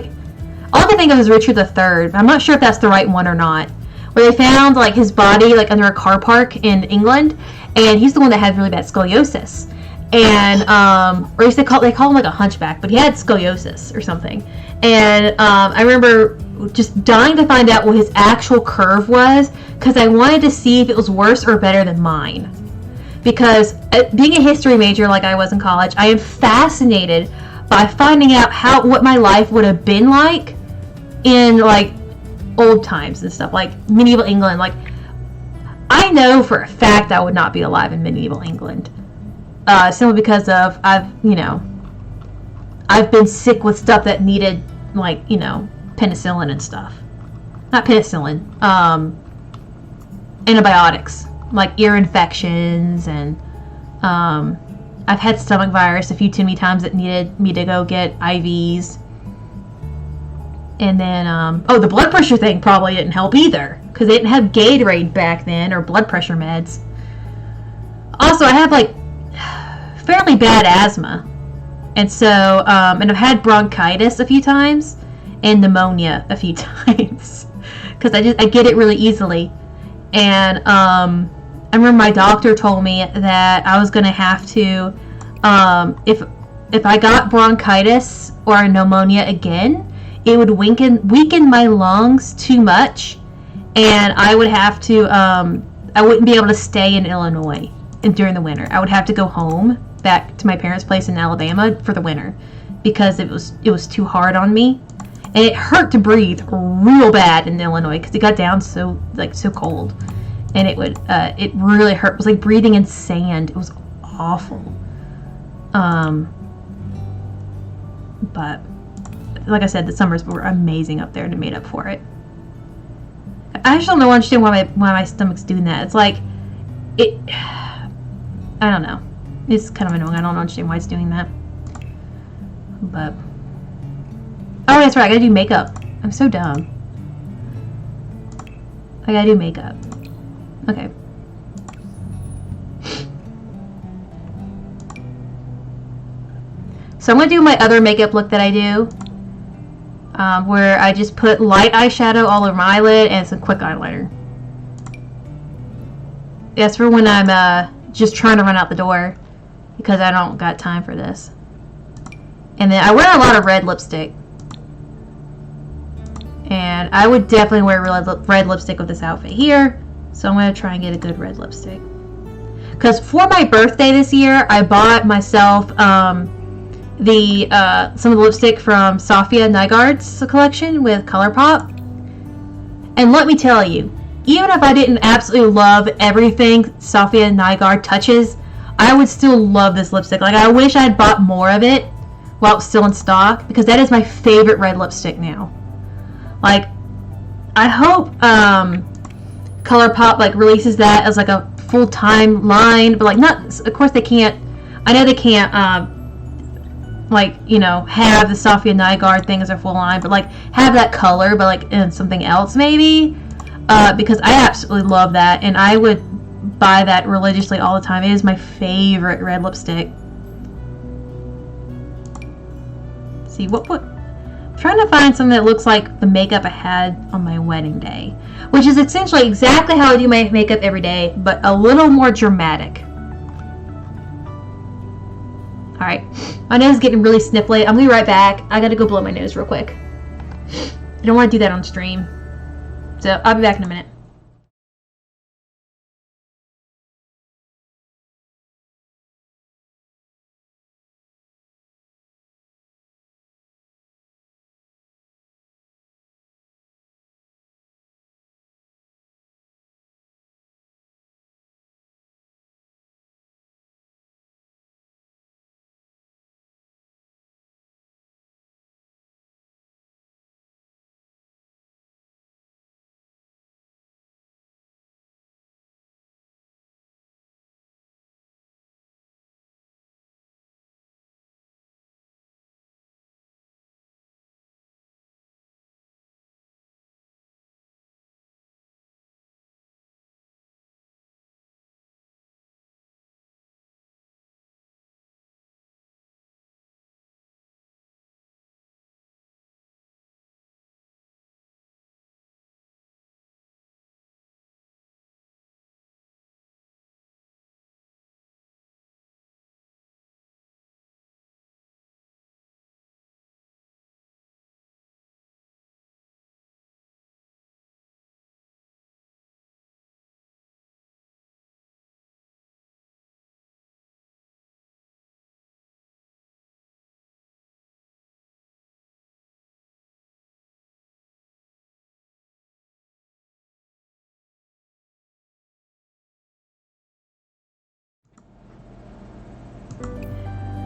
all I can think of is Richard III. I'm not sure if that's the right one or not. Where they found his body under a car park in England, and he's the one that had really bad scoliosis. And or at least they call him a hunchback, but he had scoliosis or something. And I remember just dying to find out what his actual curve was, because I wanted to see if it was worse or better than mine. Because being a history major like I was in college, I am fascinated by finding out what my life would have been like in old times and stuff, medieval England. I know for a fact I would not be alive in medieval England. Simply because of I've been sick with stuff that needed penicillin and stuff. Not penicillin, antibiotics, ear infections, and I've had stomach virus a few too many times that needed me to go get IVs. And then the blood pressure thing probably didn't help either, because they didn't have Gatorade back then or blood pressure meds. Also, I have like fairly bad asthma, and so and I've had bronchitis a few times and pneumonia a few times because I get it really easily. And I remember my doctor told me that I was gonna have to if I got bronchitis or pneumonia again, it would weaken my lungs too much, and I would have to I wouldn't be able to stay in Illinois during the winter. I would have to go home back to my parents' place in Alabama for the winter because it was too hard on me, and it hurt to breathe real bad in Illinois because it got down so cold, and it really hurt. It was like breathing in sand. It was awful. But like I said, the summers were amazing up there and it made up for it. I just don't understand why my stomach's doing that. It's like I don't know. It's kind of annoying. I don't understand why it's doing that. But oh, that's right. I gotta do makeup. I'm so dumb. I gotta do makeup. Okay. So I'm gonna do my other makeup look that I do, where I just put light eyeshadow all over my eyelid and some quick eyeliner. That's for when I'm just trying to run out the door because I don't got time for this. And then I wear a lot of red lipstick. And I would definitely wear red lipstick with this outfit here. So I'm going to try and get a good red lipstick. Because for my birthday this year, I bought myself some of the lipstick from Sofia Nygaard's collection with ColourPop. And let me tell you, even if I didn't absolutely love everything Sofia Nygaard touches, I would still love this lipstick. Like, I wish I had bought more of it while it's still in stock, because that is my favorite red lipstick now. Like, I hope ColourPop like releases that as like a full-time line, but like not. Of course they can't. I know they can't like, you know, have the Sofia Nygaard thing as a full line, but like have that color, but like in something else maybe. Because I absolutely love that, and I would buy that religiously all the time. It is my favorite red lipstick. Let's see what. I'm trying to find something that looks like the makeup I had on my wedding day, which is essentially exactly how I do my makeup every day, but a little more dramatic. All right, my nose is getting really sniffly. I'm gonna be right back. I gotta go blow my nose real quick. I don't want to do that on stream. So I'll be back in a minute.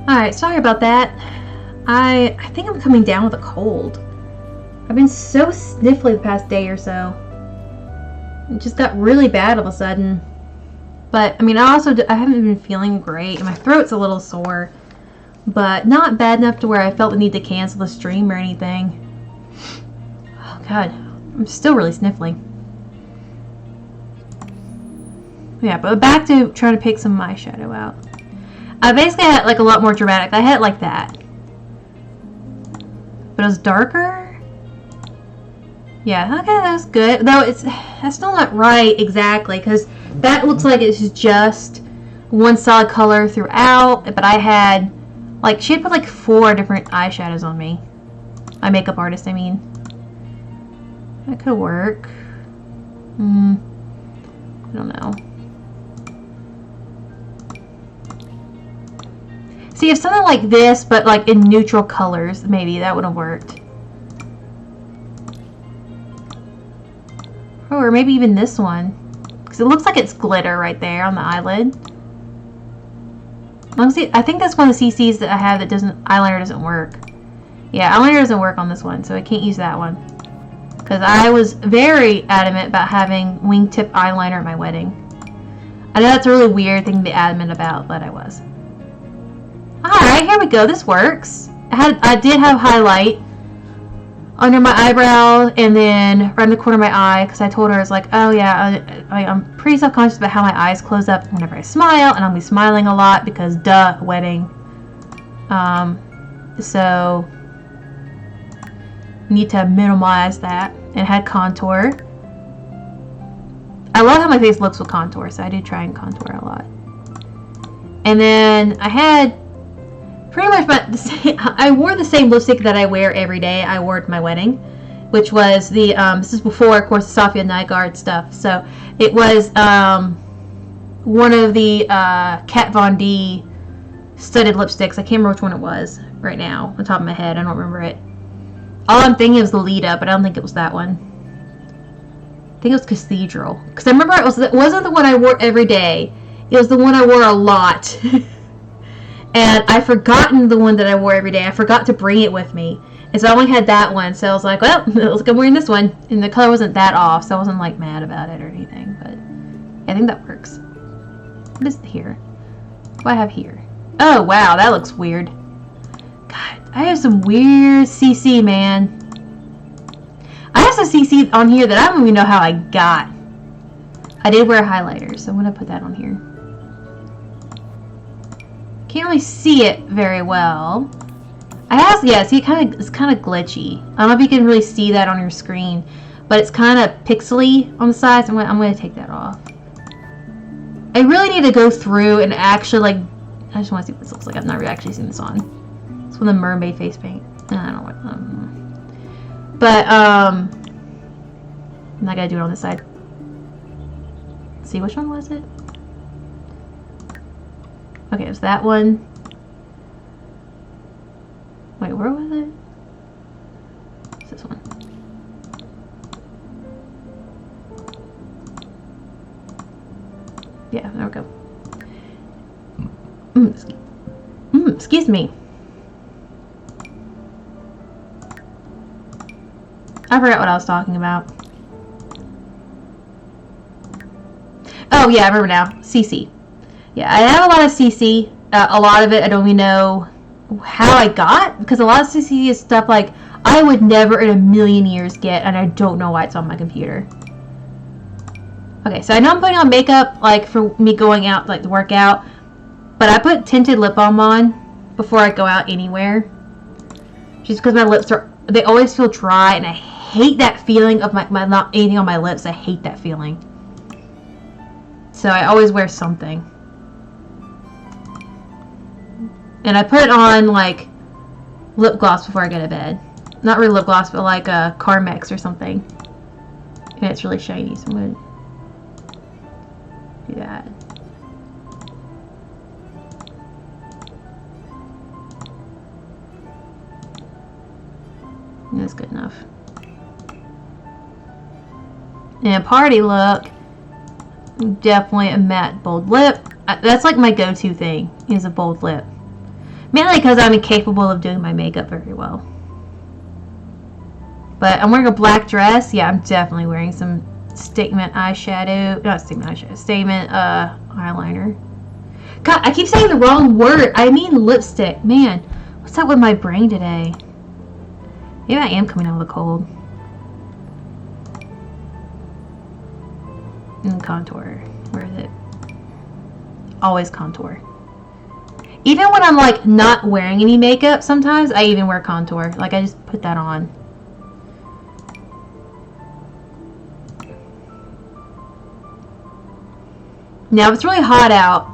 Alright, sorry about that. I think I'm coming down with a cold. I've been so sniffly the past day or so. It just got really bad all of a sudden. But, I mean, I haven't been feeling great. And my throat's a little sore. But not bad enough to where I felt the need to cancel the stream or anything. Oh, God. I'm still really sniffly. Yeah, but back to trying to pick some eyeshadow out. I basically had like a lot more dramatic. I had it like that. But it was darker? Yeah, okay, that's good. Though that's still not right exactly, because that looks like it's just one solid color throughout, but I had, like, she had put like 4 different eyeshadows on me. My makeup artist, I mean. That could work. I don't know. See, if something like this, but like in neutral colors, maybe that would have worked. Oh, or maybe even this one. Because it looks like it's glitter right there on the eyelid. I think that's one of the CCs that I have that eyeliner doesn't work. Yeah, eyeliner doesn't work on this one, so I can't use that one. Because I was very adamant about having wingtip eyeliner at my wedding. I know that's a really weird thing to be adamant about, but I was. Alright, here we go. This works. I did have highlight under my eyebrow and then right in the corner of my eye, because I told her, I was like, oh yeah, I'm pretty self-conscious about how my eyes close up whenever I smile, and I'll be smiling a lot because duh, wedding. So need to minimize that. And had contour. I love how my face looks with contour, so I do try and contour a lot. And then I had pretty much I wore the same lipstick that I wear every day. I wore at my wedding, which was the this is before, of course, the Sofia Nygaard stuff. So it was one of the Kat Von D studded lipsticks. I can't remember which one it was right now on the top of my head. I don't remember it. All I'm thinking was the lead up, but I don't think it was that one. I think it was Cathedral. Because I remember it wasn't the one I wore every day. It was the one I wore a lot. And I've forgotten the one that I wore every day. I forgot to bring it with me. And so I only had that one. So I was like, well, it looks like I'm wearing this one. And the color wasn't that off, so I wasn't like mad about it or anything. But I think that works. What is here? What do I have here? Oh, wow, that looks weird. God, I have some weird CC, man. I have some CC on here that I don't even know how I got. I did wear highlighters, so I'm going to put that on here. Can't really see it very well. Yeah, see, it's kind of glitchy. I don't know if you can really see that on your screen, but it's kind of pixely on the sides. I'm going to take that off. I really need to go through and actually, like, I just want to see what this looks like. I've never actually seen this on. It's one of the mermaid face paint. I don't know what. But I'm not gonna do it on this side. Let's see, which one was it? Okay, it was that one. Wait, where was it? It's this one. Yeah, there we go. Excuse me. I forgot what I was talking about. Oh yeah, I remember now. CC. Yeah, I have a lot of CC. A lot of it I don't even know how I got, because a lot of CC is stuff like I would never in a million years get, and I don't know why it's on my computer. Okay, so I know I'm putting on makeup like for me going out like to work out, but I put tinted lip balm on before I go out anywhere. Just because my lips they always feel dry, and I hate that feeling of my not anything on my lips. I hate that feeling. So I always wear something. And I put it on like lip gloss before I go to bed. Not really lip gloss, but like a Carmex or something. And it's really shiny, so I'm going to do that. And that's good enough. And party look, definitely a matte bold lip. That's like my go-to thing, is a bold lip. Mainly because I'm incapable of doing my makeup very well. But I'm wearing a black dress. Yeah, I'm definitely wearing some statement eyeshadow. Not statement eyeshadow. Statement eyeliner. God, I keep saying the wrong word. I mean lipstick. Man, what's up with my brain today? Maybe I am coming out of the cold. And contour. Where is it? always contour. Even when I'm like not wearing any makeup, sometimes I even wear contour. Like I just put that on. Now if it's really hot out,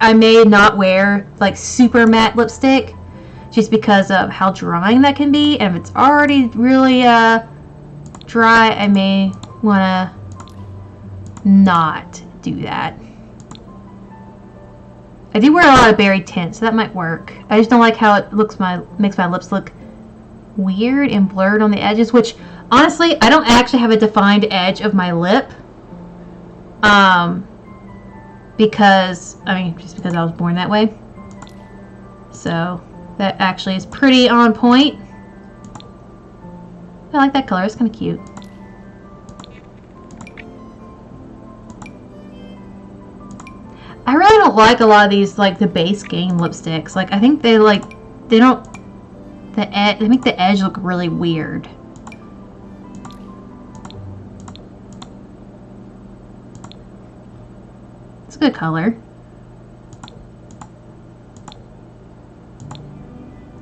I may not wear like super matte lipstick just because of how drying that can be. And if it's already really dry, I may want to not do that. I do wear a lot of berry tint, so that might work. I just don't like how it makes my lips look weird and blurred on the edges, which honestly, I don't actually have a defined edge of my lip. Because, I mean, just because I was born that way. So, that actually is pretty on point. I like that color, it's kind of cute. I really don't like a lot of these, like, the base game lipsticks. Like, I think they, like, they don't, they make the edge look really weird. It's a good color.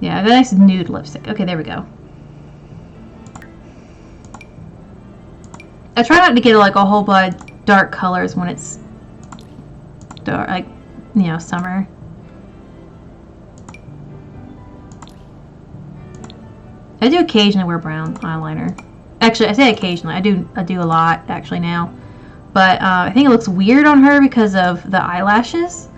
Yeah, a nice nude lipstick. Okay, there we go. I try not to get like a whole bunch of dark colors when it's dark, like, you know, summer. I do occasionally wear brown eyeliner. Actually, I say occasionally. I do a lot actually now. But I think it looks weird on her because of the eyelashes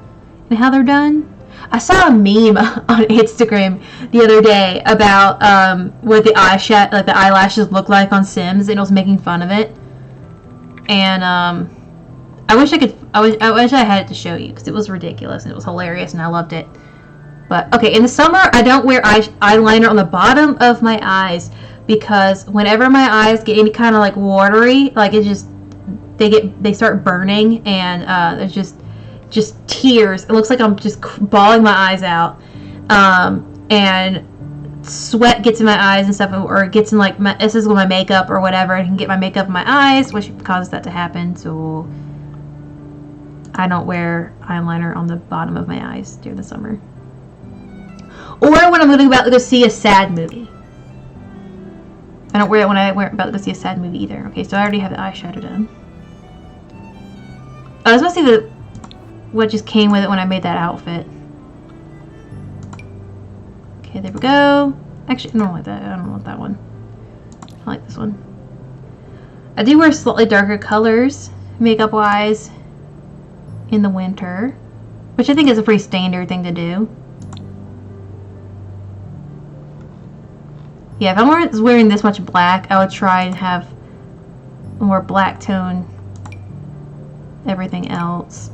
and how they're done. I saw a meme on Instagram the other day about what the eyelashes look like on Sims, and it was making fun of it. And I wish I had it to show you because it was ridiculous and it was hilarious and I loved it. But okay, in the summer I don't wear eyeliner on the bottom of my eyes because whenever my eyes get any kind of like watery, like it just they start burning and there's just tears. It looks like I'm just bawling my eyes out, and sweat gets in my eyes and stuff, or gets in like this is with my makeup or whatever. I can get my makeup in my eyes, which causes that to happen. So I don't wear eyeliner on the bottom of my eyes during the summer, or when I'm about to go see a sad movie. I don't wear it when I'm about to go see a sad movie either. Okay, so I already have the eyeshadow done. I was going to see what just came with it when I made that outfit. Okay, there we go. Actually, I don't like that. I don't want that one. I like this one. I do wear slightly darker colors, makeup-wise, in the winter, which I think is a pretty standard thing to do. Yeah, if I'm wearing this much black, I would try and have a more black tone everything else.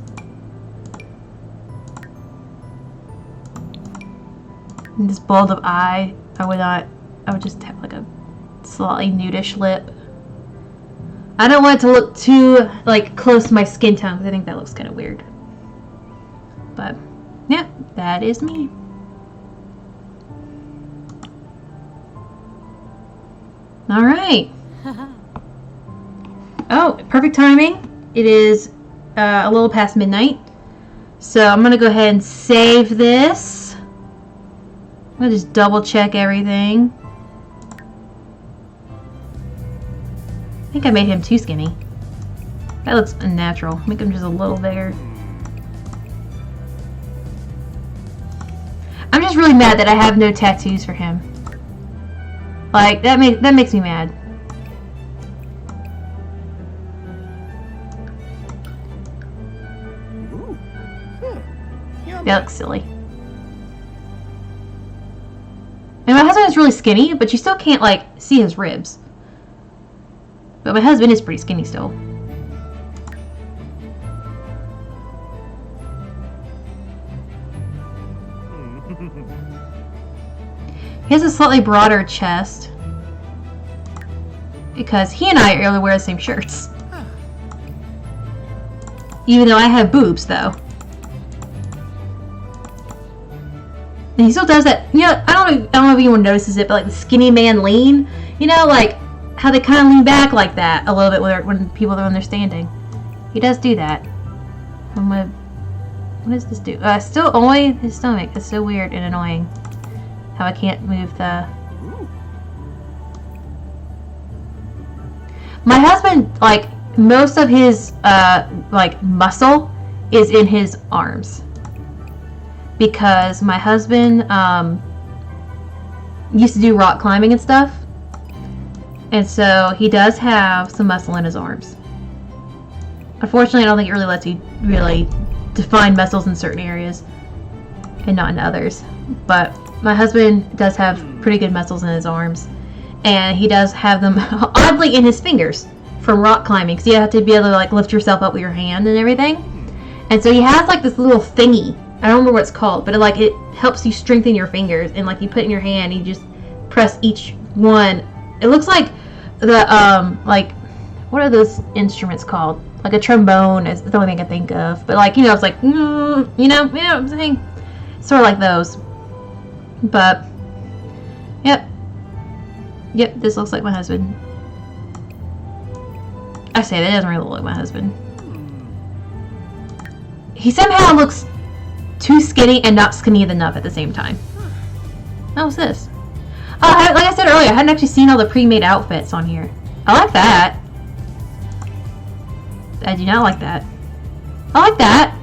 And this bold of eye, I would just have like a slightly nudish lip. I don't want it to look too like close to my skin tone because I think that looks kind of weird. But yeah, that is me. All right. Oh, perfect timing. It is a little past midnight. So I'm going to go ahead and save this. I'm going to just double check everything. I think I made him too skinny. That looks unnatural. Make him just a little bigger. I'm just really mad that I have no tattoos for him. Like, that makes me mad. That looks silly. And my husband is really skinny, but you still can't, like, see his ribs. But my husband is pretty skinny still. He has a slightly broader chest. Because he and I really wear the same shirts. Even though I have boobs, though. And he still does that, you know, I don't know if anyone notices it, but like the skinny man lean, you know, like how they kind of lean back like that a little bit when people are when they're standing. He does do that. I'm gonna What does this do? Still only his stomach. It's so weird and annoying. How I can't move the... My husband, like, most of his, like, muscle is in his arms. Because my husband, used to do rock climbing and stuff. And so he does have some muscle in his arms. Unfortunately, I don't think it really lets you really define muscles in certain areas and not in others. But my husband does have pretty good muscles in his arms. And he does have them oddly in his fingers from rock climbing. Because you have to be able to like lift yourself up with your hand and everything. And so he has like this little thingy. I don't remember what it's called. But it helps you strengthen your fingers. And like you put it in your hand. You just press each one. It looks like the, like, what are those instruments called? Like a trombone is the only thing I can think of. But like, you know, it's like, you know what I'm saying? Sort of like those. But, yep. Yep, this looks like my husband. I say that doesn't really look like my husband. He somehow looks too skinny and not skinny enough at the same time. Oh, what's this? Oh, like I said earlier, I hadn't actually seen all the pre-made outfits on here. I like that. I do not like that. I like that.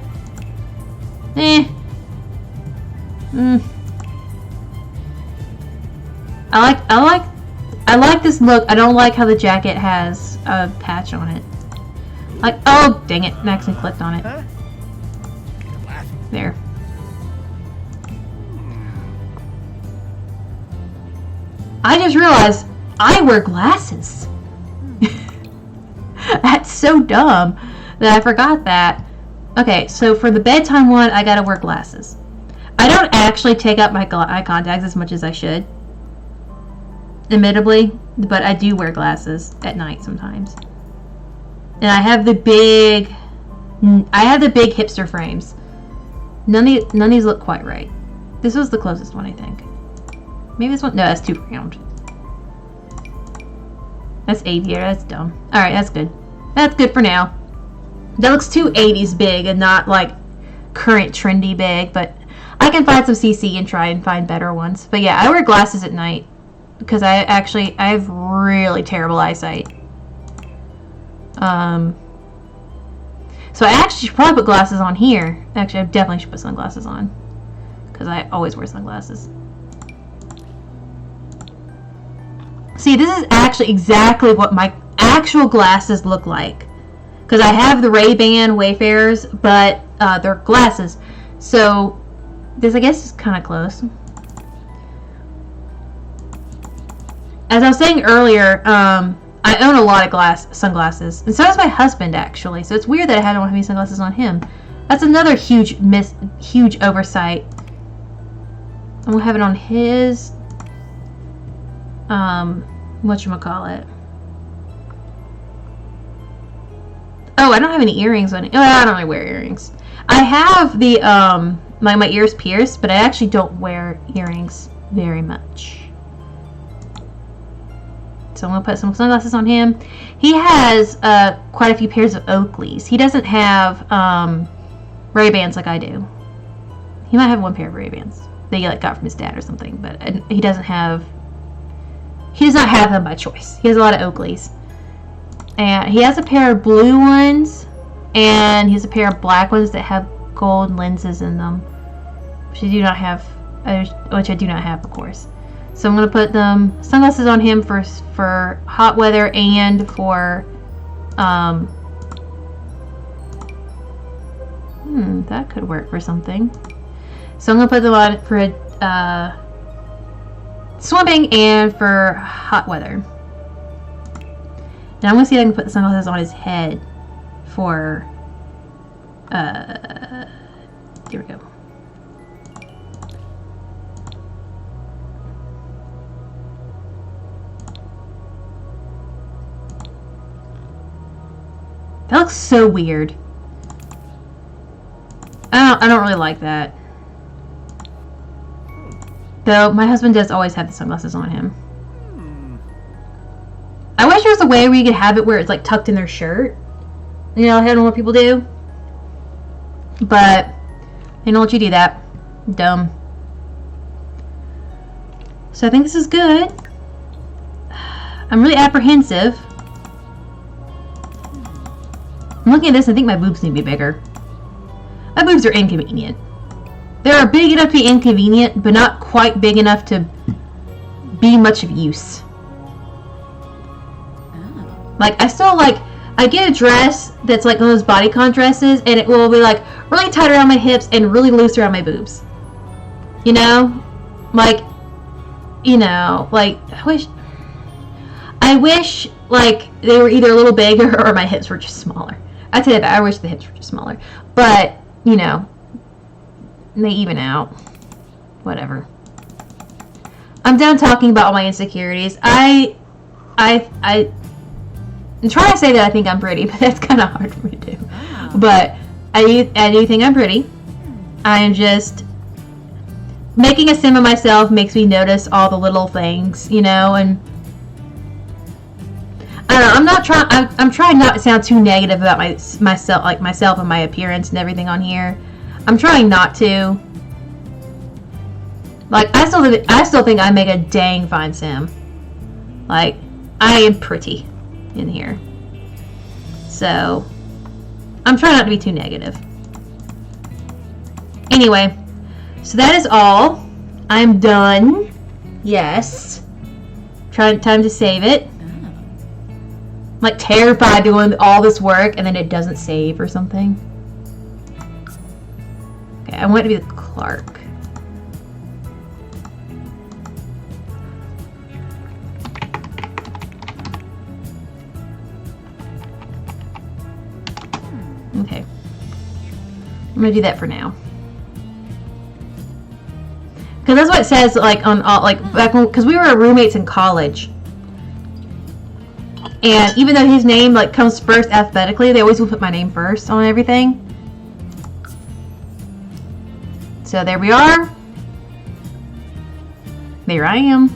I like this look. I don't like how the jacket has a patch on it. Like, oh, dang it. I accidentally clicked on it. There. I just realized I wear glasses. That's so dumb that I forgot that. Okay, so for the bedtime one, I gotta wear glasses. I don't actually take out my eye contacts as much as I should. Admittably, but I do wear glasses at night sometimes. And I have the big hipster frames. None of these look quite right. This was the closest one, I think. Maybe this one, no, that's too round. That's aviator, that's dumb. Alright, that's good. That's good for now. That looks too 80s big and not like current trendy big, but I can find some CC and try and find better ones. But yeah, I wear glasses at night because I have really terrible eyesight. So I actually should probably put glasses on here. Actually, I definitely should put sunglasses on because I always wear sunglasses. See, this is actually exactly what my actual glasses look like. Because I have the Ray-Ban Wayfarers, but they're glasses. So, this I guess is kind of close. As I was saying earlier, I own a lot of sunglasses. And so does my husband, actually. So it's weird that I don't have any sunglasses on him. That's another huge oversight. I'm going to have it on his... whatchamacallit. Oh, I don't have any earrings on it. Oh, I don't really wear earrings. I have the, my ears pierced, but I actually don't wear earrings very much. So I'm going to put some sunglasses on him. He has, quite a few pairs of Oakleys. He doesn't have, Ray-Bans like I do. He might have one pair of Ray-Bans that he, like, got from his dad or something, but he doesn't have... He does not have them by choice. He has a lot of Oakleys. And he has a pair of blue ones. And he has a pair of black ones that have gold lenses in them. Which I do not have. Of course. So I'm going to put them sunglasses on him for hot weather and for... that could work for something. So I'm going to put them on for... swimming and for hot weather. Now I'm going to see if I can put the sunglasses on his head for, here we go. That looks so weird. I don't really like that. Though my husband does always have the sunglasses on him. I wish there was a way where you could have it where it's like tucked in their shirt. You know, I don't know what people do. But They don't let you do that. Dumb. So I think this is good. I'm really apprehensive. I'm looking at this and I think my boobs need to be bigger. My boobs are inconvenient. They are big enough to be inconvenient, but not quite big enough to be much of use. Like, I still like, I get a dress that's like one of those bodycon dresses, and it will be like really tight around my hips and really loose around my boobs. You know? Like, you know, like, I wish like they were either a little bigger or my hips were just smaller. I tell you that, I wish the hips were just smaller. But, you know, they even out. Whatever. I'm done talking about all my insecurities. I'm trying to say that I think I'm pretty, but that's kind of hard for me to do. Wow. But I do think I'm pretty. I am just making a sim of myself makes me notice all the little things, you know, and I don't know, I'm trying not to sound too negative about myself and my appearance and everything on here. I'm trying not to. Like, I still think I make a dang fine sim. Like, I am pretty in here. So, I'm trying not to be too negative. Anyway, so that is all. I'm done. Yes. Time to save it. I'm like terrified doing all this work and then it doesn't save or something. Okay, I want it to be the Clark. Okay. I'm gonna do that for now. Because that's what it says, like, on all, like, back when, because we were roommates in college. And even though his name, like, comes first alphabetically, they always will put my name first on everything. So there we are. There I am.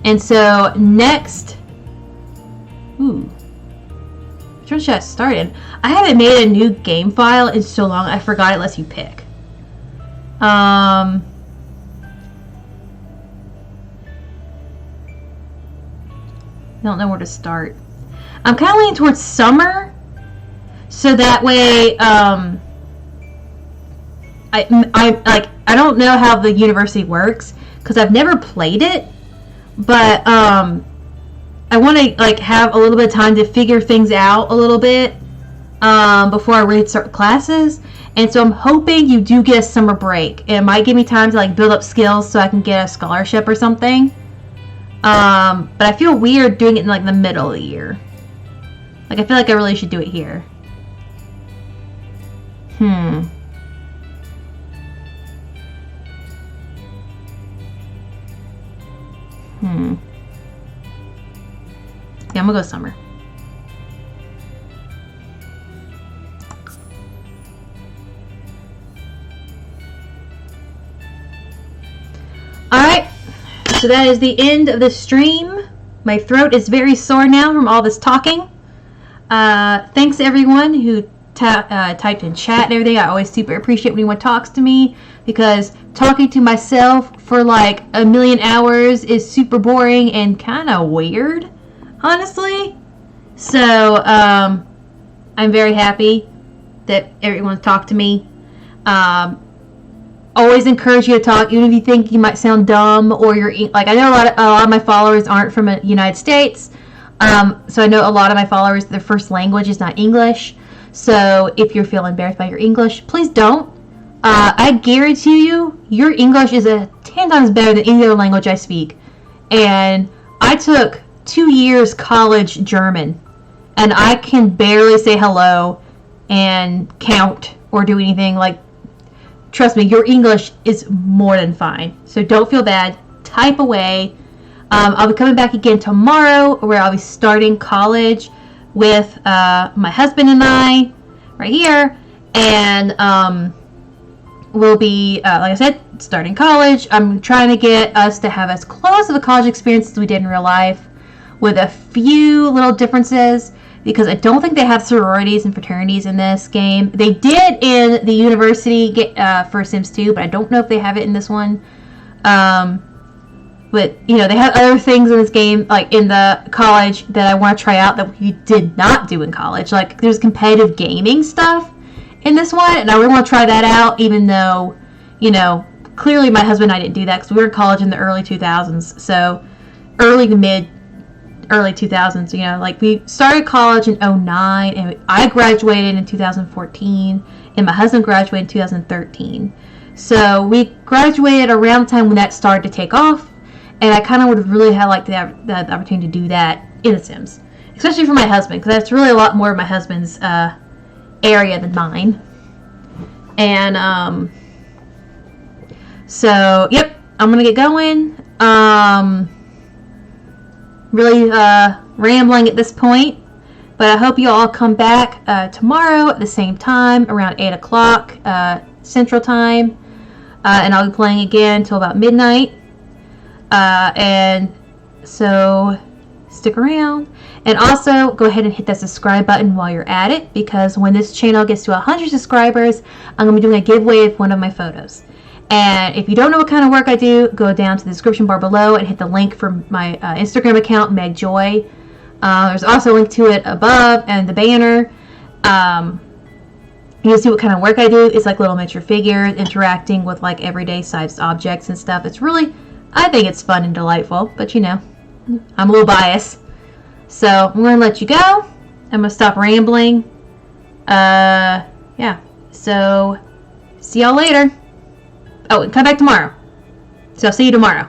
And so, next... Ooh. Which one should I start in? I haven't made a new game file in so long, I forgot it lets you pick. I don't know where to start. I'm kind of leaning towards summer, so that way, I don't know how the university works because I've never played it, but I want to like have a little bit of time to figure things out a little bit before I really start classes. And so I'm hoping you do get a summer break. It might give me time to like build up skills so I can get a scholarship or something. But I feel weird doing it in like the middle of the year. Like I feel like I really should do it here. Yeah, I'm gonna go summer. Alright, so that is the end of the stream. My throat is very sore now from all this talking. Thanks to everyone who typed in chat and everything. I always super appreciate when anyone talks to me, because talking to myself for like a million hours is super boring and kind of weird, honestly. So, I'm very happy that everyone's talked to me. Always encourage you to talk, even if you think you might sound dumb or you're like, I know a lot of my followers aren't from the United States, so I know a lot of my followers, their first language is not English. So if you're feeling embarrassed by your English, please don't. I guarantee you, your English is 10 times better than any other language I speak. And I took 2 years college German, and I can barely say hello and count or do anything. Like, trust me, your English is more than fine. So don't feel bad. Type away. I'll be coming back again tomorrow, where I'll be starting college with my husband and I right here. And we'll be, like I said, starting college. I'm trying to get us to have as close of a college experience as we did in real life, with a few little differences, because I don't think they have sororities and fraternities in this game. They did in the university for Sims 2, but I don't know if they have it in this one. But, you know, they have other things in this game, like in the college, that I want to try out that we did not do in college. Like, there's competitive gaming stuff in this one, and I really want to try that out, even though, you know, clearly my husband and I didn't do that because we were in college in the early 2000s. So, early 2000s, you know, like we started college in 2009, and I graduated in 2014, and my husband graduated in 2013. So, we graduated around the time when that started to take off. And I kind of would have really had like the opportunity to do that in The Sims, especially for my husband, because that's really a lot more of my husband's area than mine. And so yep, I'm gonna get going. Really rambling at this point, but I hope you all come back tomorrow at the same time, around 8 o'clock Central Time, and I'll be playing again until about midnight. And so stick around, and also go ahead and hit that subscribe button while you're at it, because when this channel gets to 100 subscribers, I'm going to be doing a giveaway of one of my photos. And if you don't know what kind of work I do, go down to the description bar below and hit the link for my Instagram account, Meg Joy. There's also a link to it above and the banner. You'll see what kind of work I do. It's like little miniature figures interacting with like everyday sized objects and stuff. It's really, I think it's fun and delightful, but you know, I'm a little biased. So I'm going to let you go. I'm going to stop rambling. Yeah. So see y'all later. Oh, and come back tomorrow. So I'll see you tomorrow.